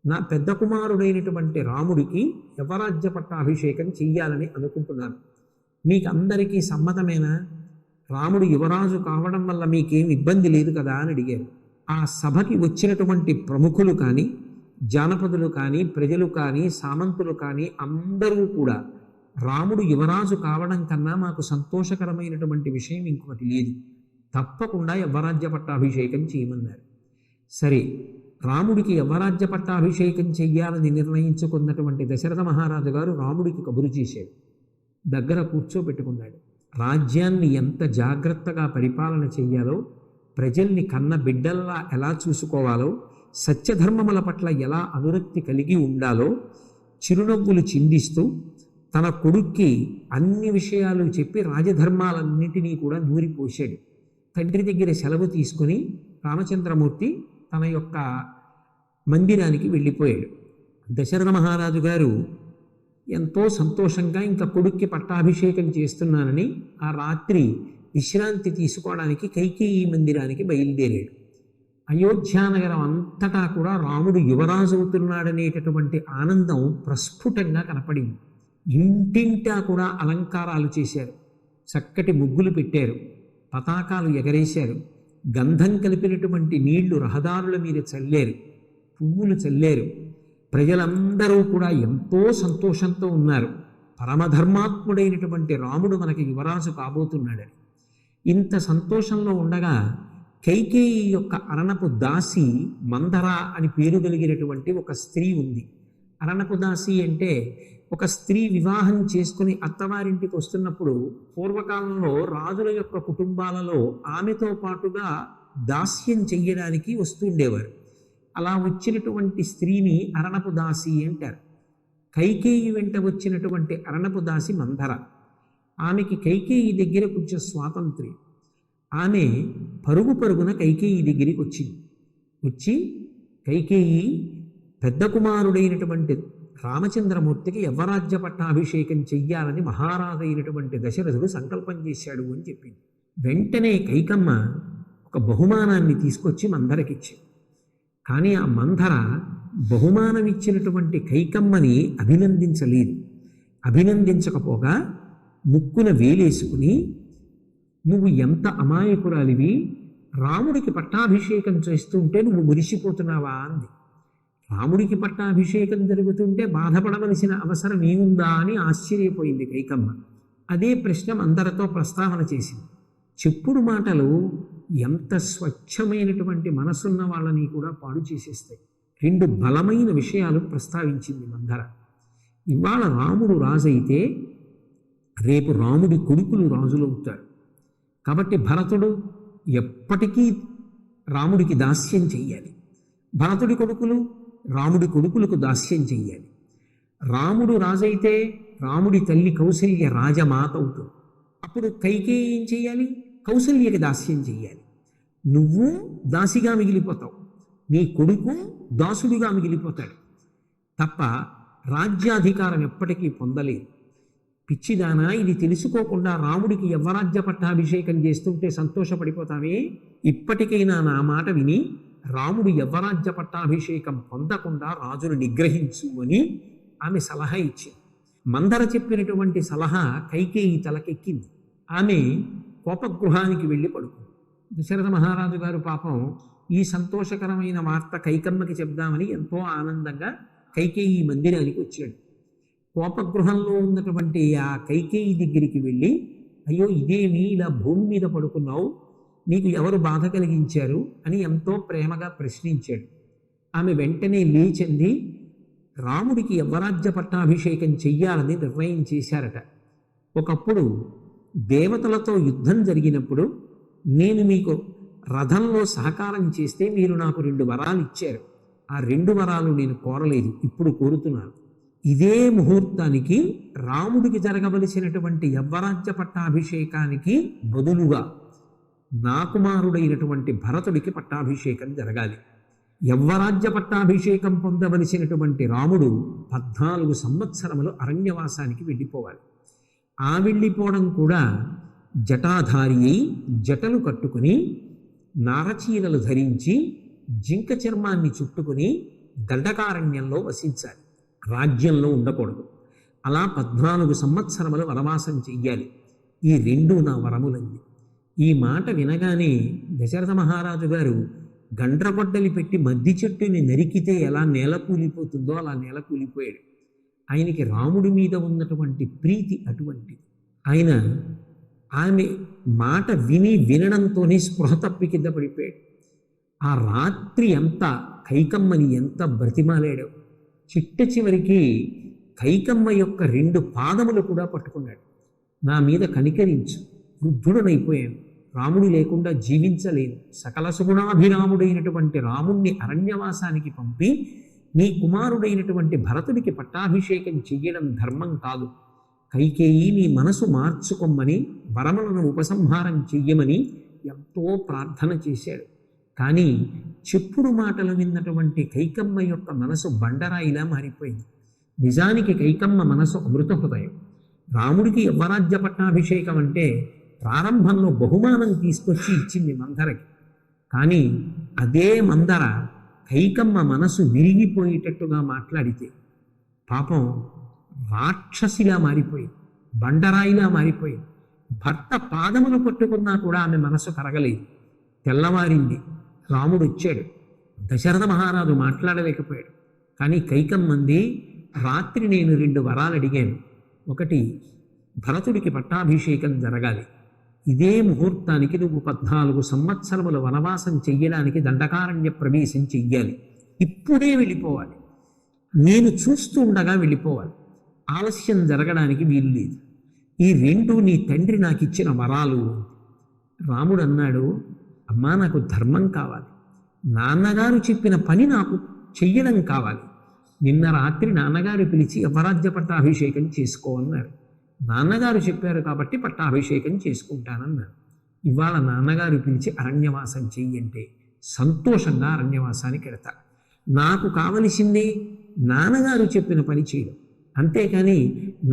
నా పెద్ద కుమారుడైనటువంటి రాముడికి యవ్వరాజ్య పట్టాభిషేకం చెయ్యాలని అనుకుంటున్నాను. మీకు అందరికీ సమ్మతమేనా? రాముడు యువరాజు కావడం వల్ల మీకేం ఇబ్బంది లేదు కదా అని అడిగారు. ఆ సభకి వచ్చినటువంటి ప్రముఖులు కానీ, జానపదులు కానీ, ప్రజలు కానీ, సామంతులు కానీ అందరూ కూడా రాముడు యువరాజు కావడం కన్నా మాకు సంతోషకరమైనటువంటి విషయం ఇంకొకటి లేదు, తప్పకుండా యవ్వరాజ్య పట్టాభిషేకం చేయమన్నారు. సరే, రాముడికి యవ్వరాజ్య పట్టాభిషేకం చెయ్యాలని నిర్ణయించుకున్నటువంటి దశరథ మహారాజు గారు రాముడికి కబురు చేశాడు. దగ్గర కూర్చోబెట్టుకున్నాడు. రాజ్యాన్ని ఎంత జాగ్రత్తగా పరిపాలన చెయ్యాలో, ప్రజల్ని కన్న బిడ్డల్లా ఎలా చూసుకోవాలో, సత్యధర్మముల పట్ల ఎలా అనురక్తి కలిగి ఉండాలో చిరునవ్వులు చిందిస్తూ తన కొడుక్కి అన్ని విషయాలు చెప్పి రాజధర్మాలన్నింటినీ కూడా నూరిపోశాడు. తండ్రి దగ్గర సెలవు తీసుకుని రామచంద్రమూర్తి తన యొక్క మందిరానికి వెళ్ళిపోయాడు. దశరథ మహారాజు గారు ఎంతో సంతోషంగా ఇంకా కొడుక్కి పట్టాభిషేకం చేస్తున్నానని ఆ రాత్రి విశ్రాంతి తీసుకోవడానికి కైకేయి మందిరానికి బయలుదేరాడు. అయోధ్యానగరం అంతటా కూడా రాముడు యువరాజు అవుతున్నాడనేటటువంటి ఆనందం ప్రస్ఫుటంగా కనపడింది. ఇంటింటా కూడా అలంకారాలు చేశారు, చక్కటి ముగ్గులు పెట్టారు, పతాకాలు ఎగరేశారు, గంధం కలిపినటువంటి నీళ్లు రహదారుల మీద చల్లారు, పువ్వులు చల్లారు. ప్రజలందరూ కూడా ఎంతో సంతోషంతో ఉన్నారు. పరమధర్మాత్ముడైనటువంటి రాముడు మనకి యువరాజు కాబోతున్నాడని. ఇంత సంతోషంలో ఉండగా కైకేయి యొక్క అరణపు దాసి మందర అని పేరు కలిగినటువంటి ఒక స్త్రీ ఉంది. అరణపు దాసి అంటే ఒక స్త్రీ వివాహం చేసుకుని అత్తవారింటికి వస్తున్నప్పుడు పూర్వకాలంలో రాజుల యొక్క కుటుంబాలలో ఆమెతో పాటుగా దాస్యం చెయ్యడానికి వస్తూ ఉండేవారు. అలా వచ్చినటువంటి స్త్రీని అరణపు దాసి అంటారు. కైకేయి వెంట వచ్చినటువంటి అరణపు దాసి మందర. ఆమెకి కైకేయి దగ్గర కొంచెం స్వాతంత్ర్యం. ఆమె పరుగు పరుగున కైకేయి దగ్గరికి వచ్చింది. వచ్చి కైకేయి పెద్ద కుమారుడైనటువంటి రామచంద్రమూర్తికి యవ్వరాజ్య పట్టాభిషేకం చెయ్యాలని మహారాజు అయినటువంటి దశరథుడు సంకల్పం చేశాడు అని చెప్పింది. వెంటనే కైకమ్మ ఒక బహుమానాన్ని తీసుకొచ్చి మందరకిచ్చింది. కానీ ఆ మందర బహుమానం ఇచ్చినటువంటి కైకమ్మని అభినందించలేదు. అభినందించకపోగా ముక్కున వేలేసుకుని, నువ్వు ఎంత అమాయకురాలివి, రాముడికి పట్టాభిషేకం చేస్తుంటే నువ్వు మురిసిపోతున్నావా అంది. రాముడికి పట్టాభిషేకం జరుగుతుంటే బాధపడవలసిన అవసరం ఏముందా అని ఆశ్చర్యపోయింది కైకమ్మ. అదే ప్రశ్న అందరితో ప్రస్తావన చేసింది. చెప్పుడు మాటలు ఎంత స్వచ్ఛమైనటువంటి మనసున్న వాళ్ళని కూడా పాడు చేసేస్తాయి. రెండు బలమైన విషయాలు ప్రస్తావించింది మందర. ఇవాళ రాముడు రాజు అయితే రేపు రాముడి కొడుకులు రాజులు అవుతారు. కాబట్టి భరతుడు ఎప్పటికీ రాముడికి దాస్యం చెయ్యాలి. భరతుడి కొడుకులు రాముడి కొడుకులకు దాస్యం చెయ్యాలి. రాముడు రాజైతే రాముడి తల్లి కౌసల్య రాజమాత అవుతుంది. అప్పుడు కైకేయి ఏం చెయ్యాలి? కౌసల్యకి దాస్యం చెయ్యాలి. నువ్వు దాసిగా మిగిలిపోతావు, నీ కొడుకు దాసుడిగా మిగిలిపోతాడు తప్ప రాజ్యాధికారం ఎప్పటికీ పొందలేదు. పిచ్చిదానా, ఇది తెలుసుకోకుండా రాముడికి యవ్వరాజ్య పట్టాభిషేకం చేస్తుంటే సంతోషపడిపోతావే? ఇప్పటికైనా నా మాట విని రాముడు యవ్వరాజ్య పట్టాభిషేకం పొందకుండా రాజును నిగ్రహించు అని ఆమె సలహా ఇచ్చింది. మందర చెప్పినటువంటి సలహా కైకేయి తలకెక్కింది. ఆమె కోపగృహానికి వెళ్ళి పడుకుంది. దశరథ మహారాజు గారు పాపం ఈ సంతోషకరమైన వార్త కైకమ్మకి చెప్దామని ఎంతో ఆనందంగా కైకేయి మందిరానికి వచ్చాడు. కోపగృహంలో ఉన్నటువంటి ఆ కైకేయి దగ్గరికి వెళ్ళి, అయ్యో ఇదేమి ఇలా భూమి మీద పడుకున్నావు, నీకు ఎవరు బాధ కలిగించారు అని ఎంతో ప్రేమగా ప్రశ్నించాడు. ఆమె వెంటనే లేచింది. రాముడికి యవ్వరాజ్య పట్టాభిషేకం చెయ్యాలని నిర్ణయం చేశారట. ఒకప్పుడు దేవతలతో యుద్ధం జరిగినప్పుడు నేను మీకు రథంలో సహకారం చేస్తే మీరు నాకు 2 వరాలు ఇచ్చారు. ఆ 2 వరాలు నేను కోరలేదు, ఇప్పుడు కోరుతున్నాను. ఇదే ముహూర్తానికి రాముడికి జరగవలసినటువంటి యవ్వరాజ్య పట్టాభిషేకానికి బదులుగా నా కుమారుడైనటువంటి భరతుడికి పట్టాభిషేకం జరగాలి. యవ్వరాజ్య పట్టాభిషేకం పొందవలసినటువంటి రాముడు 14 సంవత్సరములు అరణ్యవాసానికి వెళ్ళిపోవాలి. ఆ వెళ్ళిపోవడం కూడా జటాధారి అయి జటలు కట్టుకుని నారచీరలు ధరించి జింక చర్మాన్ని చుట్టుకుని దండకారణ్యంలో వసించాలి. రాజ్యంలో ఉండకూడదు. అలా 14 సంవత్సరములు వనవాసం చెయ్యాలి. ఈ 2 నా వరములంది. ఈ మాట వినగానే దశరథ మహారాజు గారు గండ్రగొడ్డలి పెట్టి మద్ది చెట్టుని నరికితే ఎలా నేల కూలిపోతుందో అలా నేల కూలిపోయాడు. ఆయనకి రాముడి మీద ఉన్నటువంటి ప్రీతి అటువంటిది. ఆయన ఆమె మాట వినడంతోనే స్పృహ తప్పి కింద పడిపోయాడు. ఆ రాత్రి ఎంత కైకమ్మని ఎంత బ్రతిమాలాడో. చిట్ట చివరికి కైకమ్మ యొక్క 2 పాదములు కూడా పట్టుకున్నాడు. నా మీద కనికరించు, వృద్ధుడనైపోయాను, రాముడు లేకుండా జీవించలేను. సకల సుగుణాభిరాముడైనటువంటి రాముణ్ణి అరణ్యవాసానికి పంపి నీ కుమారుడైనటువంటి భరతుడికి పట్టాభిషేకం చెయ్యడం ధర్మం కాదు. కైకేయి నీ మనసు మార్చుకొమ్మని, వరములను ఉపసంహారం చెయ్యమని ఎంతో ప్రార్థన చేశాడు. కానీ చెప్పుడు మాటలు విన్నటువంటి కైకమ్మ యొక్క మనసు బండరాయిలా మారిపోయింది. నిజానికి కైకమ్మ మనసు అమృత హృదయం. రాముడికి యవ్వరాజ్య పట్టాభిషేకం అంటే ప్రారంభంలో బహుమానం తీసుకొచ్చి ఇచ్చింది మందరకి. కానీ అదే మందర కైకమ్మ మనసు విరిగిపోయేటట్టుగా మాట్లాడితే పాపం రాక్షసిలా మారిపోయింది, బండరాయిలా మారిపోయింది. భర్త పాదములు పట్టుకున్నా కూడా ఆమె మనసు కరగలేదు. తెల్లవారింది, రాముడు వచ్చాడు. దశరథ మహారాజు మాట్లాడలేకపోయాడు. కానీ కైకమ్మంది, రాత్రి నేను 2 వరాలు అడిగాను. ఒకటి, భరతుడికి పట్టాభిషేకం జరగాలి. ఇదే ముహూర్తానికి నువ్వు 14 సంవత్సరముల వనవాసం చెయ్యడానికి దండకారణ్య ప్రవేశం చెయ్యాలి. ఇప్పుడే వెళ్ళిపోవాలి. నేను చూస్తూ ఉండగా వెళ్ళిపోవాలి. ఆలస్యం జరగడానికి వీలు లేదు. ఈ 2 నీ తండ్రి నాకు ఇచ్చిన వరాలు. రాముడు అన్నాడు, అమ్మా నాకు ధర్మం కావాలి, నాన్నగారు చెప్పిన పని నాకు చెయ్యడం కావాలి. నిన్న రాత్రి నాన్నగారు పిలిచి యవ్వరాజ్య పట్టాభిషేకం చేసుకో అన్నారు. నాన్నగారు చెప్పారు కాబట్టి పట్టాభిషేకం చేసుకుంటానన్నారు. ఇవాళ నాన్నగారు పిలిచి అరణ్యవాసం చెయ్యంటే సంతోషంగా అరణ్యవాసానికి వెళతా. నాకు కావలసింది నాన్నగారు చెప్పిన పని చేయడం, అంతేకాని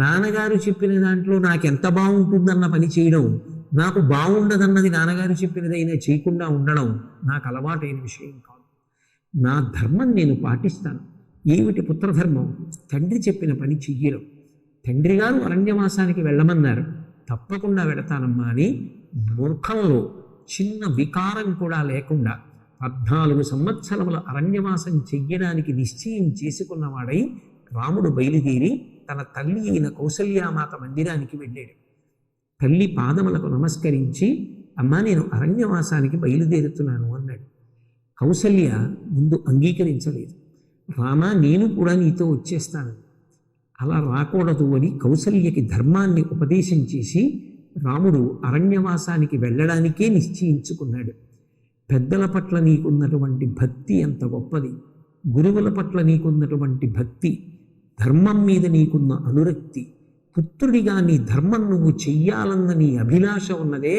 నాన్నగారు చెప్పిన దాంట్లో నాకు ఎంత బాగుంటుందన్న పని చేయడం, నాకు బాగుండదన్నది నాన్నగారు చెప్పినదైనా చేయకుండా ఉండడం నాకు అలవాటైన విషయం కాదు. నా ధర్మం నేను పాటిస్తాను. ఏమిటి పుత్రధర్మం? తండ్రి చెప్పిన పని చెయ్యడం. తండ్రి గారు అరణ్యవాసానికి వెళ్ళమన్నారు, తప్పకుండా వెళతానమ్మా అని మూర్ఖంలో చిన్న వికారం కూడా లేకుండా 14 సంవత్సరముల అరణ్యవాసం చెయ్యడానికి నిశ్చయం చేసుకున్నవాడై రాముడు బయలుదేరి తన తల్లి అయిన కౌసల్యామాత మందిరానికి వెళ్ళాడు. తల్లి పాదములకు నమస్కరించి, అమ్మా నేను అరణ్యవాసానికి బయలుదేరుతున్నాను అన్నాడు. కౌసల్య ముందు అంగీకరించలేదు. రామా నేను కూడా నీతో వచ్చేస్తాను. అలా రాకూడదు అని కౌసల్యకి ధర్మాన్ని ఉపదేశం చేసి రాముడు అరణ్యవాసానికి వెళ్ళడానికే నిశ్చయించుకున్నాడు. పెద్దల పట్ల నీకున్నటువంటి భక్తి ఎంత గొప్పది, గురువుల పట్ల నీకున్నటువంటి భక్తి, ధర్మం మీద నీకున్న అనురక్తి, పుత్రుడిగా నీ ధర్మం నువ్వు చెయ్యాలన్న నీ అభిలాష ఉన్నదే,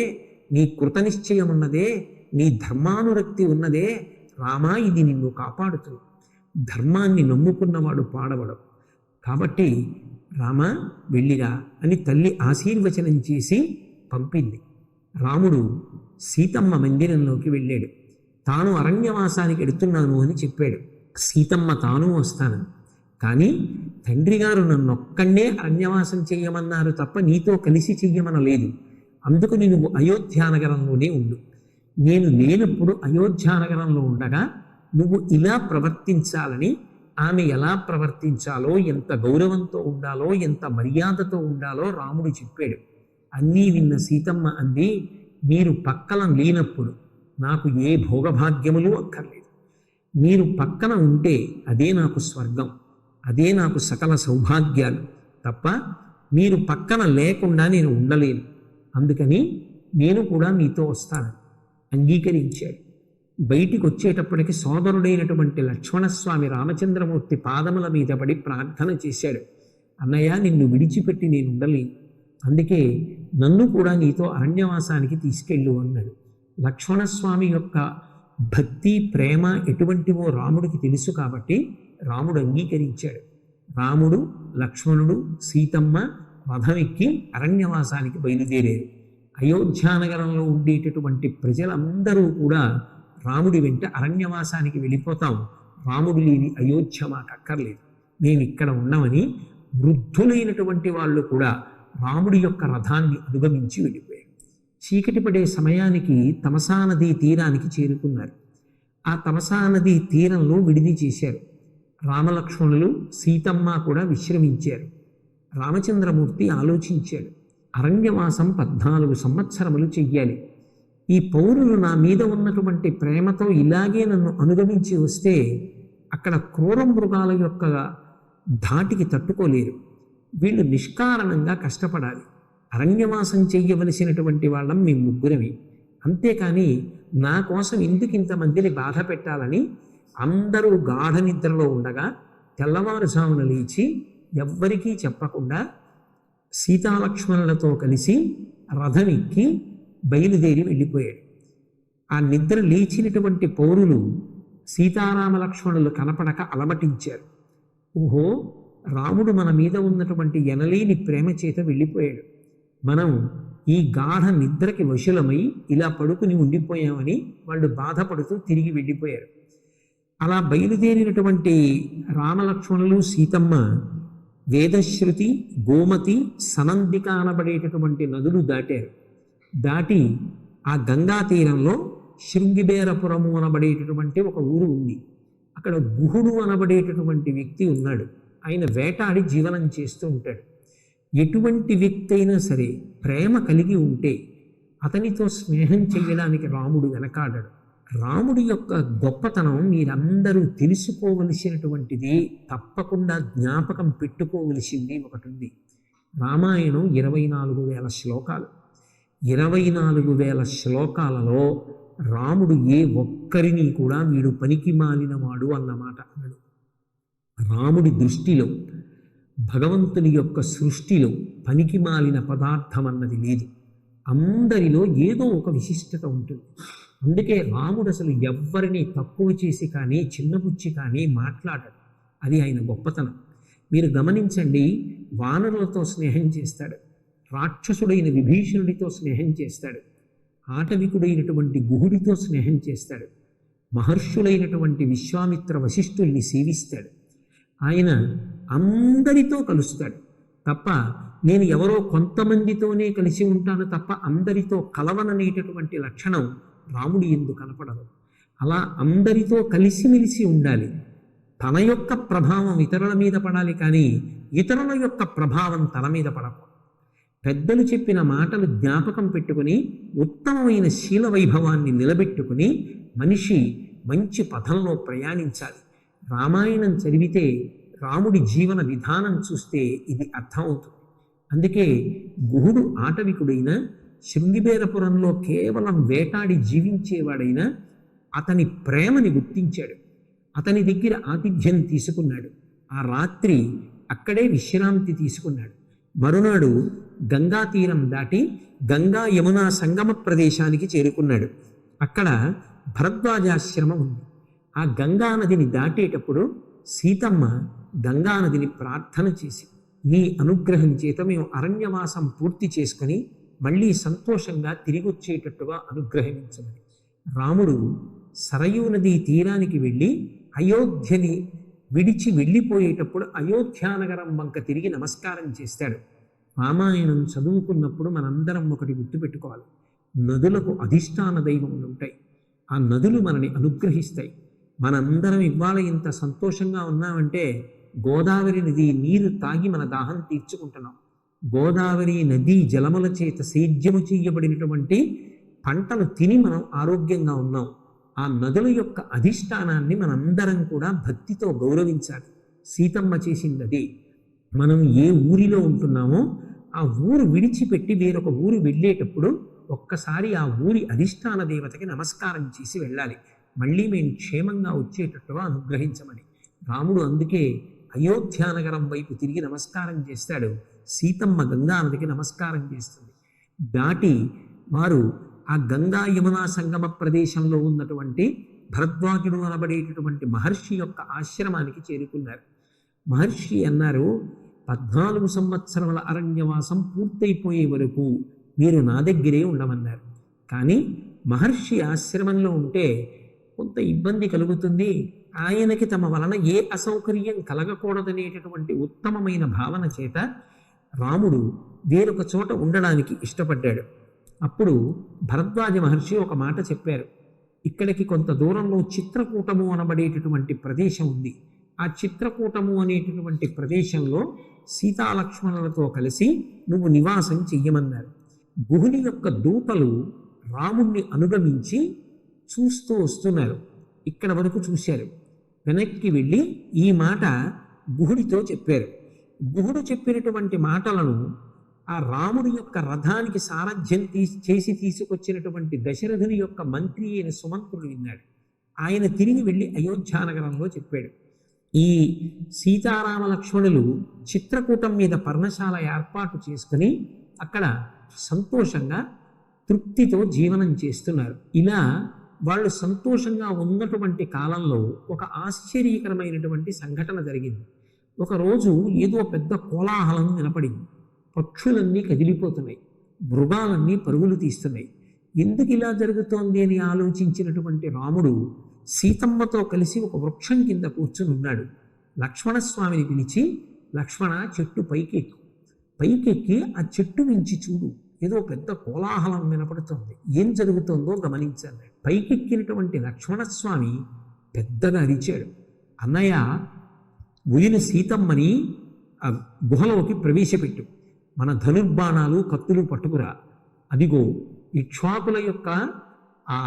నీ కృతనిశ్చయం ఉన్నదే, నీ ధర్మానురక్తి ఉన్నదే, రామా ఇది నిన్ను కాపాడుతుంది. ధర్మాన్ని నమ్ముకున్నవాడు పాడవడం. కాబట్టి రామ వెళ్ళిరా అని తల్లి ఆశీర్వచనం చేసి పంపింది. రాముడు సీతమ్మ మందిరంలోకి వెళ్ళాడు. తాను అరణ్యవాసానికి వెడుతున్నాను అని చెప్పాడు. సీతమ్మ తాను వస్తానని. కానీ తండ్రి గారు నన్నొక్కడే అరణ్యవాసం చెయ్యమన్నారు తప్ప నీతో కలిసి చెయ్యమనలేదు. అందుకు నువ్వు అయోధ్యానగరంలోనే ఉండు. నేను లేనప్పుడు అయోధ్యానగరంలో ఉండగా నువ్వు ఇలా ప్రవర్తించాలని, ఆమె ఎలా ప్రవర్తించాలో, ఎంత గౌరవంతో ఉండాలో, ఎంత మర్యాదతో ఉండాలో రాముడు చెప్పాడు. అన్నీ విన్న సీతమ్మ అంది, మీరు పక్కన లేనప్పుడు నాకు ఏ భోగభాగ్యములు అక్కర్లేదు. మీరు పక్కన ఉంటే అదే నాకు స్వర్గం, అదే నాకు సకల సౌభాగ్యాలు తప్ప మీరు పక్కన లేకుండా నేను ఉండలేను. అందుకని నేను కూడా మీతో వస్తాను అంగీకరించాడు. బయటికి వచ్చేటప్పటికి సోదరుడైనటువంటి లక్ష్మణస్వామి రామచంద్రమూర్తి పాదముల మీద పడి ప్రార్థన చేశాడు. అన్నయ్య, నిన్ను విడిచిపెట్టి నేను ఉండలేను, అందుకే నన్ను కూడా నీతో అరణ్యవాసానికి తీసుకెళ్ళు అన్నాడు. లక్ష్మణస్వామి యొక్క భక్తి ప్రేమ ఎటువంటివో రాముడికి తెలుసు కాబట్టి రాముడు అంగీకరించాడు. రాముడు, లక్ష్మణుడు, సీతమ్మ రథం ఎక్కి అరణ్యవాసానికి బయలుదేరారు. అయోధ్యానగరంలో ఉండేటటువంటి ప్రజలందరూ కూడా రాముడి వెంట అరణ్యవాసానికి వెళ్ళిపోతాం, రాముడు లేని అయోధ్య మాకు అక్కర్లేదు, మేము ఇక్కడ ఉన్నామని వృద్ధులైనటువంటి వాళ్ళు కూడా రాముడి యొక్క రథాన్ని అనుగమించి వెళ్ళిపోయారు. చీకటి పడే సమయానికి తమసా నదీ తీరానికి చేరుకున్నారు. ఆ తమసా నదీ తీరంలో విడిది చేశారు. రామలక్ష్మణులు, సీతమ్మ కూడా విశ్రమించారు. రామచంద్రమూర్తి ఆలోచించాడు, అరణ్యవాసం 14 సంవత్సరములు చెయ్యాలి. ఈ పౌరులు నా మీద ఉన్నటువంటి ప్రేమతో ఇలాగే నన్ను అనుగమించి వస్తే అక్కడ క్రూర మృగాల యొక్క ధాటికి తట్టుకోలేరు. వీళ్ళు నిష్కారణంగా కష్టపడాలి. అరణ్యవాసం చెయ్యవలసినటువంటి వాళ్ళం మేము ముగ్గురమే, అంతేకాని నా కోసం ఎందుకు ఇంతమందిని బాధ పెట్టాలని అందరూ గాఢ నిద్రలో ఉండగా తెల్లవారుజామున లేచి ఎవ్వరికీ చెప్పకుండా సీతాలక్ష్మణులతో కలిసి రథం ఎక్కి బయలుదేరి వెళ్ళిపోయాడు. ఆ నిద్ర లేచినటువంటి పౌరులు సీతారామ లక్ష్మణులు కనపడక అలమటించారు. ఓహో, రాముడు మన మీద ఉన్నటువంటి ఎనలేని ప్రేమ చేత వెళ్ళిపోయాడు, మనం ఈ గాఢ నిద్రకి వశులమై ఇలా పడుకుని ఉండిపోయామని వాళ్ళు బాధపడుతూ తిరిగి వెళ్ళిపోయారు. అలా బయలుదేరినటువంటి రామలక్ష్మణులు, సీతమ్మ వేదశ్రుతి, గోమతి, సనందిక అనబడేటటువంటి నదులు దాటారు. దాటి ఆ గంగా తీరంలో శృంగిబేరపురము అనబడేటటువంటి ఒక ఊరు ఉంది. అక్కడ గుహుడు అనబడేటటువంటి వ్యక్తి ఉన్నాడు. ఆయన వేటాడి జీవనం చేస్తూ ఉంటాడు. ఎటువంటి వ్యక్తి అయినా సరే ప్రేమ కలిగి ఉంటే అతనితో స్నేహం చేయడానికి రాముడు వెనకాడడు. రాముడి యొక్క గొప్పతనం మీరందరూ తెలుసుకోవలసినటువంటిది, తప్పకుండా జ్ఞాపకం పెట్టుకోవలసింది ఒకటి ఉంది. రామాయణం 24,000 శ్లోకాలు. 24,000 శ్లోకాలలో రాముడు ఏ ఒక్కరిని కూడా వీడు పనికి మాలినవాడు అన్నమాట అన్నాడు. రాముడి దృష్టిలో, భగవంతుని యొక్క సృష్టిలో పనికి మాలిన పదార్థం అన్నది లేదు. అందరిలో ఏదో ఒక విశిష్టత ఉంటుంది. అందుకే రాముడు అసలు ఎవ్వరిని తక్కువ చేసి కానీ చిన్నపుచ్చి కానీ మాట్లాడడు. అది ఆయన గొప్పతనం. మీరు గమనించండి, వానరులతో స్నేహం చేస్తాడు, రాక్షసుడైన విభీషణుడితో స్నేహం చేస్తాడు, ఆటవికుడైనటువంటి గుహుడితో స్నేహం చేస్తాడు, మహర్షులైనటువంటి విశ్వామిత్ర వశిష్ఠుల్ని సేవిస్తాడు. ఆయన అందరితో కలుస్తాడు తప్ప నేను ఎవరో కొంతమందితోనే కలిసి ఉంటాను తప్ప అందరితో కలవననేటటువంటి లక్షణం రాముడి యందు కనపడదు. అలా అందరితో కలిసిమెలిసి ఉండాలి. తన యొక్క ప్రభావం ఇతరుల మీద పడాలి, కానీ ఇతరుల యొక్క ప్రభావం తన మీద పడకూడదు. పెద్దలు చెప్పిన మాటలు జ్ఞాపకం పెట్టుకుని ఉత్తమమైన శీల వైభవాన్ని నిలబెట్టుకుని మనిషి మంచి పథంలో ప్రయాణించాలి. రామాయణం చదివితే రాముడి జీవన విధానం చూస్తే ఇది అర్థమవుతుంది. అందుకే గుహుడు ఆటవికుడైన, శృంగిబేరపురంలో కేవలం వేటాడి జీవించేవాడైనా అతని ప్రేమని గుర్తించాడు. అతని దగ్గర ఆతిథ్యం తీసుకున్నాడు. ఆ రాత్రి అక్కడే విశ్రాంతి తీసుకున్నాడు. మరునాడు గంగా తీరం దాటి గంగా యమునా సంగమ ప్రదేశానికి చేరుకున్నాడు. అక్కడ భరద్వాజాశ్రమం ఉంది. ఆ గంగా నదిని దాటేటప్పుడు సీతమ్మ గంగా నదిని ప్రార్థన చేసి, నీ అనుగ్రహం చేత మేము అరణ్యవాసం పూర్తి చేసుకొని మళ్ళీ సంతోషంగా తిరిగి వచ్చేటట్టుగా అనుగ్రహించమని. రాముడు సరయూ నదీ తీరానికి వెళ్ళి అయోధ్యని విడిచి వెళ్ళిపోయేటప్పుడు అయోధ్యానగరం వంక తిరిగి నమస్కారం చేస్తాడు. రామాయణం చదువుకున్నప్పుడు మనందరం ఒకటి గుర్తుపెట్టుకోవాలి, నదులకు అధిష్టాన దైవములు ఉంటాయి. ఆ నదులు మనని అనుగ్రహిస్తాయి. మనందరం ఇవాళ ఇంత సంతోషంగా ఉన్నామంటే గోదావరి నది నీరు తాగి మన దాహం తీర్చుకుంటున్నాం. గోదావరి నదీ జలముల చేత సేద్యము చేయబడినటువంటి పంటలు తిని మనం ఆరోగ్యంగా ఉన్నాం. ఆ నదుల యొక్క అధిష్టానాన్ని మనందరం కూడా భక్తితో గౌరవించాలి. సీతమ్మ చేసింది అదే. మనం ఏ ఊరిలో ఉంటున్నామో ఆ ఊరు విడిచిపెట్టి వేరొక ఊరు వెళ్ళేటప్పుడు ఒక్కసారి ఆ ఊరి అధిష్టాన దేవతకి నమస్కారం చేసి వెళ్ళాలి. మళ్ళీ మేము క్షేమంగా వచ్చేటట్టుగా అనుగ్రహించమని. రాముడు అందుకే అయోధ్యానగరం వైపు తిరిగి నమస్కారం చేస్తాడు. సీతమ్మ గంగా నదికి నమస్కారం చేస్తుంది. దాటి వారు ఆ గంగా యమునా సంగమ ప్రదేశంలో ఉన్నటువంటి భరద్వాజుడు అనబడేటటువంటి మహర్షి యొక్క ఆశ్రమానికి చేరుకున్నారు. మహర్షి అన్నారు, 14 సంవత్సరముల అరణ్యవాసం పూర్తయిపోయే వరకు మీరు నా దగ్గరే ఉండమన్నారు. కానీ మహర్షి ఆశ్రమంలో ఉంటే కొంత ఇబ్బంది కలుగుతుంది, ఆయనకి తమ వలన ఏ అసౌకర్యం కలగకూడదనేటటువంటి ఉత్తమమైన భావన చేత రాముడు వేరొక చోట ఉండడానికి ఇష్టపడ్డాడు. అప్పుడు భరద్వాజ మహర్షి ఒక మాట చెప్పారు. ఇక్కడికి కొంత దూరంలో చిత్రకూటము అనబడేటటువంటి ప్రదేశం ఉంది. ఆ చిత్రకూటము అనేటటువంటి ప్రదేశంలో సీతాలక్ష్మణులతో కలిసి నువ్వు నివాసం చెయ్యమన్నారు. గుహుని యొక్క దూతలు రాముణ్ణి అనుగమించి చూస్తూ వస్తున్నారు. ఇక్కడ వరకు చూశారు. వెనక్కి వెళ్ళి ఈ మాట గుహుడితో చెప్పారు. గుహుడు చెప్పినటువంటి మాటలను ఆ రాముడి యొక్క రథానికి సారథ్యం చేసి తీసుకొచ్చినటువంటి దశరథుని యొక్క మంత్రి అయిన సుమంత్రుడు విన్నాడు. ఆయన తిరిగి వెళ్ళి అయోధ్యానగరంలో చెప్పాడు. ఈ సీతారామ లక్ష్మణులు చిత్రకూటం మీద పర్ణశాల ఏర్పాటు చేసుకుని అక్కడ సంతోషంగా తృప్తితో జీవనం చేస్తున్నారు. ఇలా వాళ్ళు సంతోషంగా ఉన్నటువంటి కాలంలో ఒక ఆశ్చర్యకరమైనటువంటి సంఘటన జరిగింది. ఒకరోజు ఏదో పెద్ద కోలాహలం వినపడింది. పక్షులన్నీ కదిలిపోతున్నాయి, మృగాలన్నీ పరుగులు తీస్తున్నాయి. ఎందుకు ఇలా జరుగుతోంది అని ఆలోచించినటువంటి రాముడు సీతమ్మతో కలిసి ఒక వృక్షం కింద కూర్చుని ఉన్నాడు. లక్ష్మణస్వామిని పిలిచి, లక్ష్మణ చెట్టు పైకెక్కి ఆ చెట్టు నుంచి చూడు, ఏదో పెద్ద కోలాహలం వినపడుతోంది, ఏం జరుగుతోందో గమనించాలి. పైకెక్కినటువంటి లక్ష్మణస్వామి పెద్దగా అరిచాడు, అన్నయ్య ఉయిన సీతమ్మని ఆ గుహలోకి ప్రవేశపెట్టు, మన ధనుర్బాణాలు కత్తులు పట్టుకురా. అదిగో ఇక్ష్వాకుల యొక్క ఆ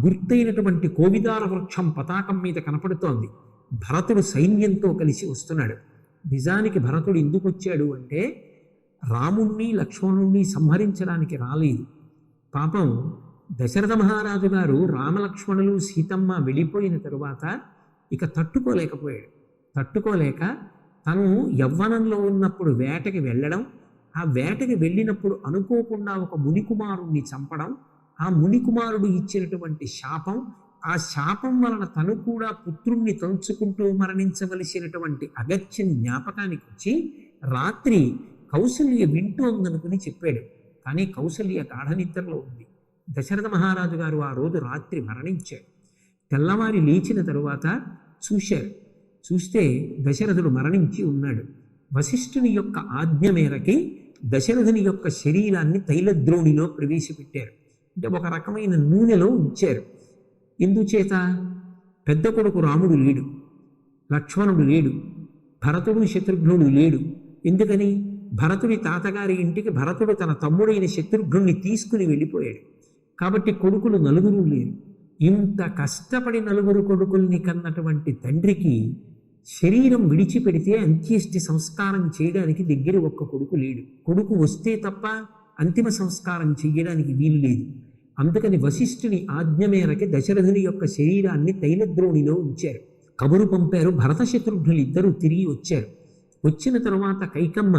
గుర్తైనటువంటి కోవిదార వృక్షం పతాకం మీద కనపడుతోంది. భరతుడు సైన్యంతో కలిసి వస్తున్నాడు. నిజానికి భరతుడు ఎందుకు వచ్చాడు అంటే రాముణ్ణి లక్ష్మణుణ్ణి సంహరించడానికి రాలేదు. పాపం దశరథ మహారాజు గారు రామలక్ష్మణులు సీతమ్మ వెళ్ళిపోయిన తరువాత ఇక తట్టుకోలేక తను యవ్వనంలో ఉన్నప్పుడు వేటకి వెళ్ళడం, ఆ వేటకి వెళ్ళినప్పుడు అనుకోకుండా ఒక మునికుమారుణ్ణి చంపడం, ఆ మునికుమారుడు ఇచ్చినటువంటి శాపం, ఆ శాపం వలన తను కూడా పుత్రుణ్ణి తలుచుకుంటూ మరణించవలసినటువంటి అగత్యం జ్ఞాపకానికి వచ్చి రాత్రి కౌసల్య వింటోందనుకుని చెప్పాడు. కానీ కౌసల్య గాఢనిద్రలో ఉంది. దశరథ మహారాజు గారు ఆ రోజు రాత్రి మరణించాడు. తెల్లవారి లేచిన తరువాత చూస్తే దశరథుడు మరణించి ఉన్నాడు. వశిష్ఠుని యొక్క ఆజ్ఞ మేరకి దశరథుని యొక్క శరీరాన్ని తైలద్రోణిలో ప్రవేశపెట్టారు. అంటే ఒక రకమైన నూనెలో ఉంచారు. ఎందుచేత పెద్ద కొడుకు రాముడు లేడు, లక్ష్మణుడు లేడు, భరతుడు శత్రుఘ్నుడు లేడు. ఎందుకని? భరతుడి తాతగారి ఇంటికి భరతుడు తన తమ్ముడైన శత్రుఘ్నుడిని తీసుకుని వెళ్ళిపోయాడు. కాబట్టి కొడుకులు నలుగురు లేరు. ఇంత కష్టపడి నలుగురు కొడుకుల్ని కన్నటువంటి తండ్రికి శరీరం విడిచిపెడితే అంత్యేష్టి సంస్కారం చేయడానికి దగ్గర ఒక్క కొడుకు లేడు. కొడుకు వస్తే తప్ప అంతిమ సంస్కారం చేయడానికి వీలు లేదు. అందుకని వశిష్ఠుని ఆజ్ఞ మేరకి దశరథుని యొక్క శరీరాన్ని తైలద్రోణిలో ఉంచారు. కబురు పంపారు. భరత శత్రుఘ్నులు ఇద్దరూ తిరిగి వచ్చారు. వచ్చిన తరువాత కైకమ్మ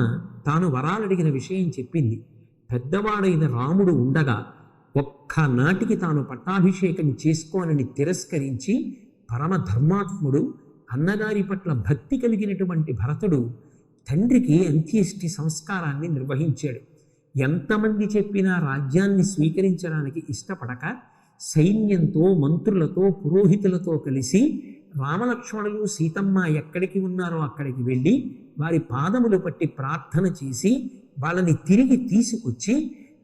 తాను వరాలడిగిన విషయం చెప్పింది. పెద్దవాడైన రాముడు ఉండగా ఒక్కనాటికి తాను పట్టాభిషేకం చేసుకోనని తిరస్కరించి పరమ ధర్మాత్ముడు, అన్నగారి పట్ల భక్తి కలిగినటువంటి భరతుడు తండ్రికి అంత్యేష్టి సంస్కారాన్ని నిర్వహించాడు. ఎంతమంది చెప్పినా రాజ్యాన్ని స్వీకరించడానికి ఇష్టపడక సైన్యంతో, మంత్రులతో, పురోహితులతో కలిసి రామలక్ష్మణులు సీతమ్మ ఎక్కడికి ఉన్నారో అక్కడికి వెళ్ళి వారి పాదములు పట్టి ప్రార్థన చేసి వాళ్ళని తిరిగి తీసుకొచ్చి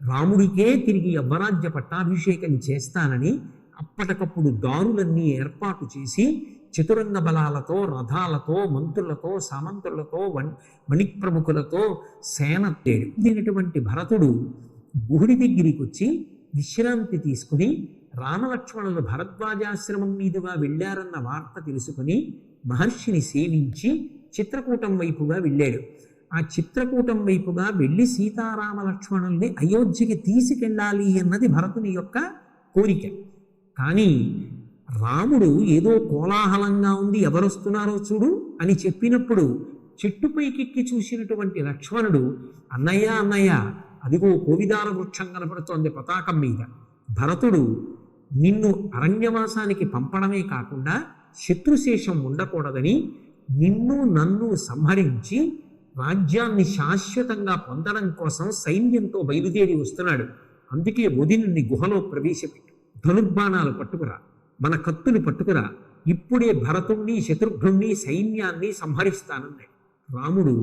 రాముడికే తిరిగి యవ్వరాజ్య పట్టాభిషేకం చేస్తానని అప్పటికప్పుడు దారులన్నీ ఏర్పాటు చేసి చతురంగ బలాలతో, రథాలతో, మంత్రులతో, సామంతులతో, మణిప్రముఖులతో సేన తేడినటువంటి భరతుడు గుహుడి దగ్గరికి వచ్చి విశ్రాంతి తీసుకుని రామలక్ష్మణులు భరద్వాజాశ్రమం మీదుగా వెళ్ళారన్న వార్త తెలుసుకుని మహర్షిని సేవించి చిత్రకూటం వైపుగా వెళ్ళాడు. ఆ చిత్రకూటం వైపుగా వెళ్ళి సీతారామ లక్ష్మణుల్ని అయోధ్యకి తీసుకెళ్ళాలి అన్నది భరతుని యొక్క కోరిక. కానీ రాముడు ఏదో కోలాహలంగా ఉంది, ఎవరొస్తున్నారో చూడు అని చెప్పినప్పుడు చెట్టుపైకెక్కి చూసినటువంటి లక్ష్మణుడు, అన్నయ్య అన్నయ్య అదిగో కోవిదార వృక్షం కనపడుతోంది పతాకం మీద. భరతుడు నిన్ను అరణ్యవాసానికి పంపడమే కాకుండా శత్రుశేషం ఉండకూడదని నిన్ను నన్ను సంహరించి రాజ్యాన్ని శాశ్వతంగా పొందడం కోసం సైన్యంతో బయలుదేరి వస్తున్నాడు. అందుకే వదినుని గుహలో ప్రవేశపెట్టు, ధనుర్బాణాలు పట్టుకురా, మన కత్తులు పట్టుకురా, ఇప్పుడే భరతుణ్ణి శత్రుఘ్నుణ్ణి సైన్యాన్ని సంహరిస్తానన్నాడు. రాముడు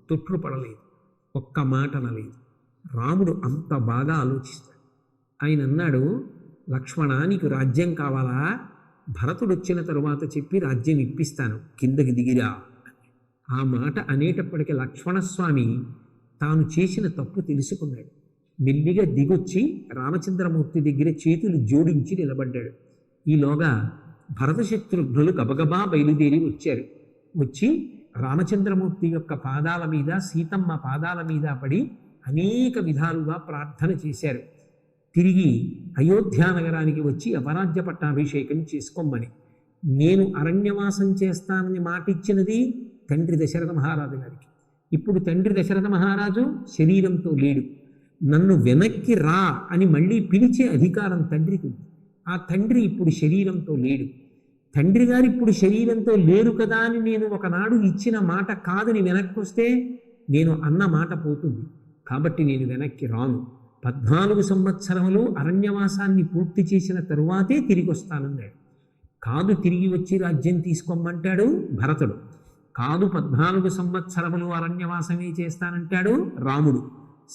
తొట్లుపడలేదు, ఒక్క మాట అనలేదు. రాముడు అంత బాగా ఆలోచిస్తాడు. ఆయన అన్నాడు, లక్ష్మణ నీకు రాజ్యం కావాలా? భరతుడు వచ్చిన తరువాత చెప్పి రాజ్యం ఇప్పిస్తాను, కిందకి దిగిరా. ఆ మాట అనేటప్పటికీ లక్ష్మణస్వామి తాను చేసిన తప్పు తెలుసుకున్నాడు. మెల్లిగా దిగొచ్చి రామచంద్రమూర్తి దగ్గర చేతులు జోడించి నిలబడ్డాడు. ఈలోగా భరతశత్రుఘ్నులు గబగబా బయలుదేరి వచ్చారు. వచ్చి రామచంద్రమూర్తి యొక్క పాదాల మీద, సీతమ్మ పాదాల మీద పడి అనేక విధాలుగా ప్రార్థన చేశారు. తిరిగి అయోధ్యానగరానికి వచ్చి అవరాజ్య పట్టాభిషేకం చేసుకోమని. నేను అరణ్యవాసం చేస్తానని మాట ఇచ్చినది తండ్రి దశరథ మహారాజు గారికి. ఇప్పుడు తండ్రి దశరథ మహారాజు శరీరంతో లేడు. నన్ను వెనక్కి రా అని మళ్ళీ పిలిచే అధికారం తండ్రికి ఉంది. ఆ తండ్రి ఇప్పుడు శరీరంతో లేడు. తండ్రి గారు ఇప్పుడు శరీరంతో లేరు కదా అని నేను ఒకనాడు ఇచ్చిన మాట కాదని వెనక్కి వస్తే నేను అన్న మాట పోతుంది. కాబట్టి నేను వెనక్కి రాను. 14 సంవత్సరములు అరణ్యవాసాన్ని పూర్తి చేసిన తరువాతే తిరిగి వస్తానన్నాడు. కాదు తిరిగి వచ్చి రాజ్యం తీసుకోమంటాడు భరతుడు. కాదు 14 సంవత్సరములు అరణ్యవాసమే చేస్తానంటాడు రాముడు.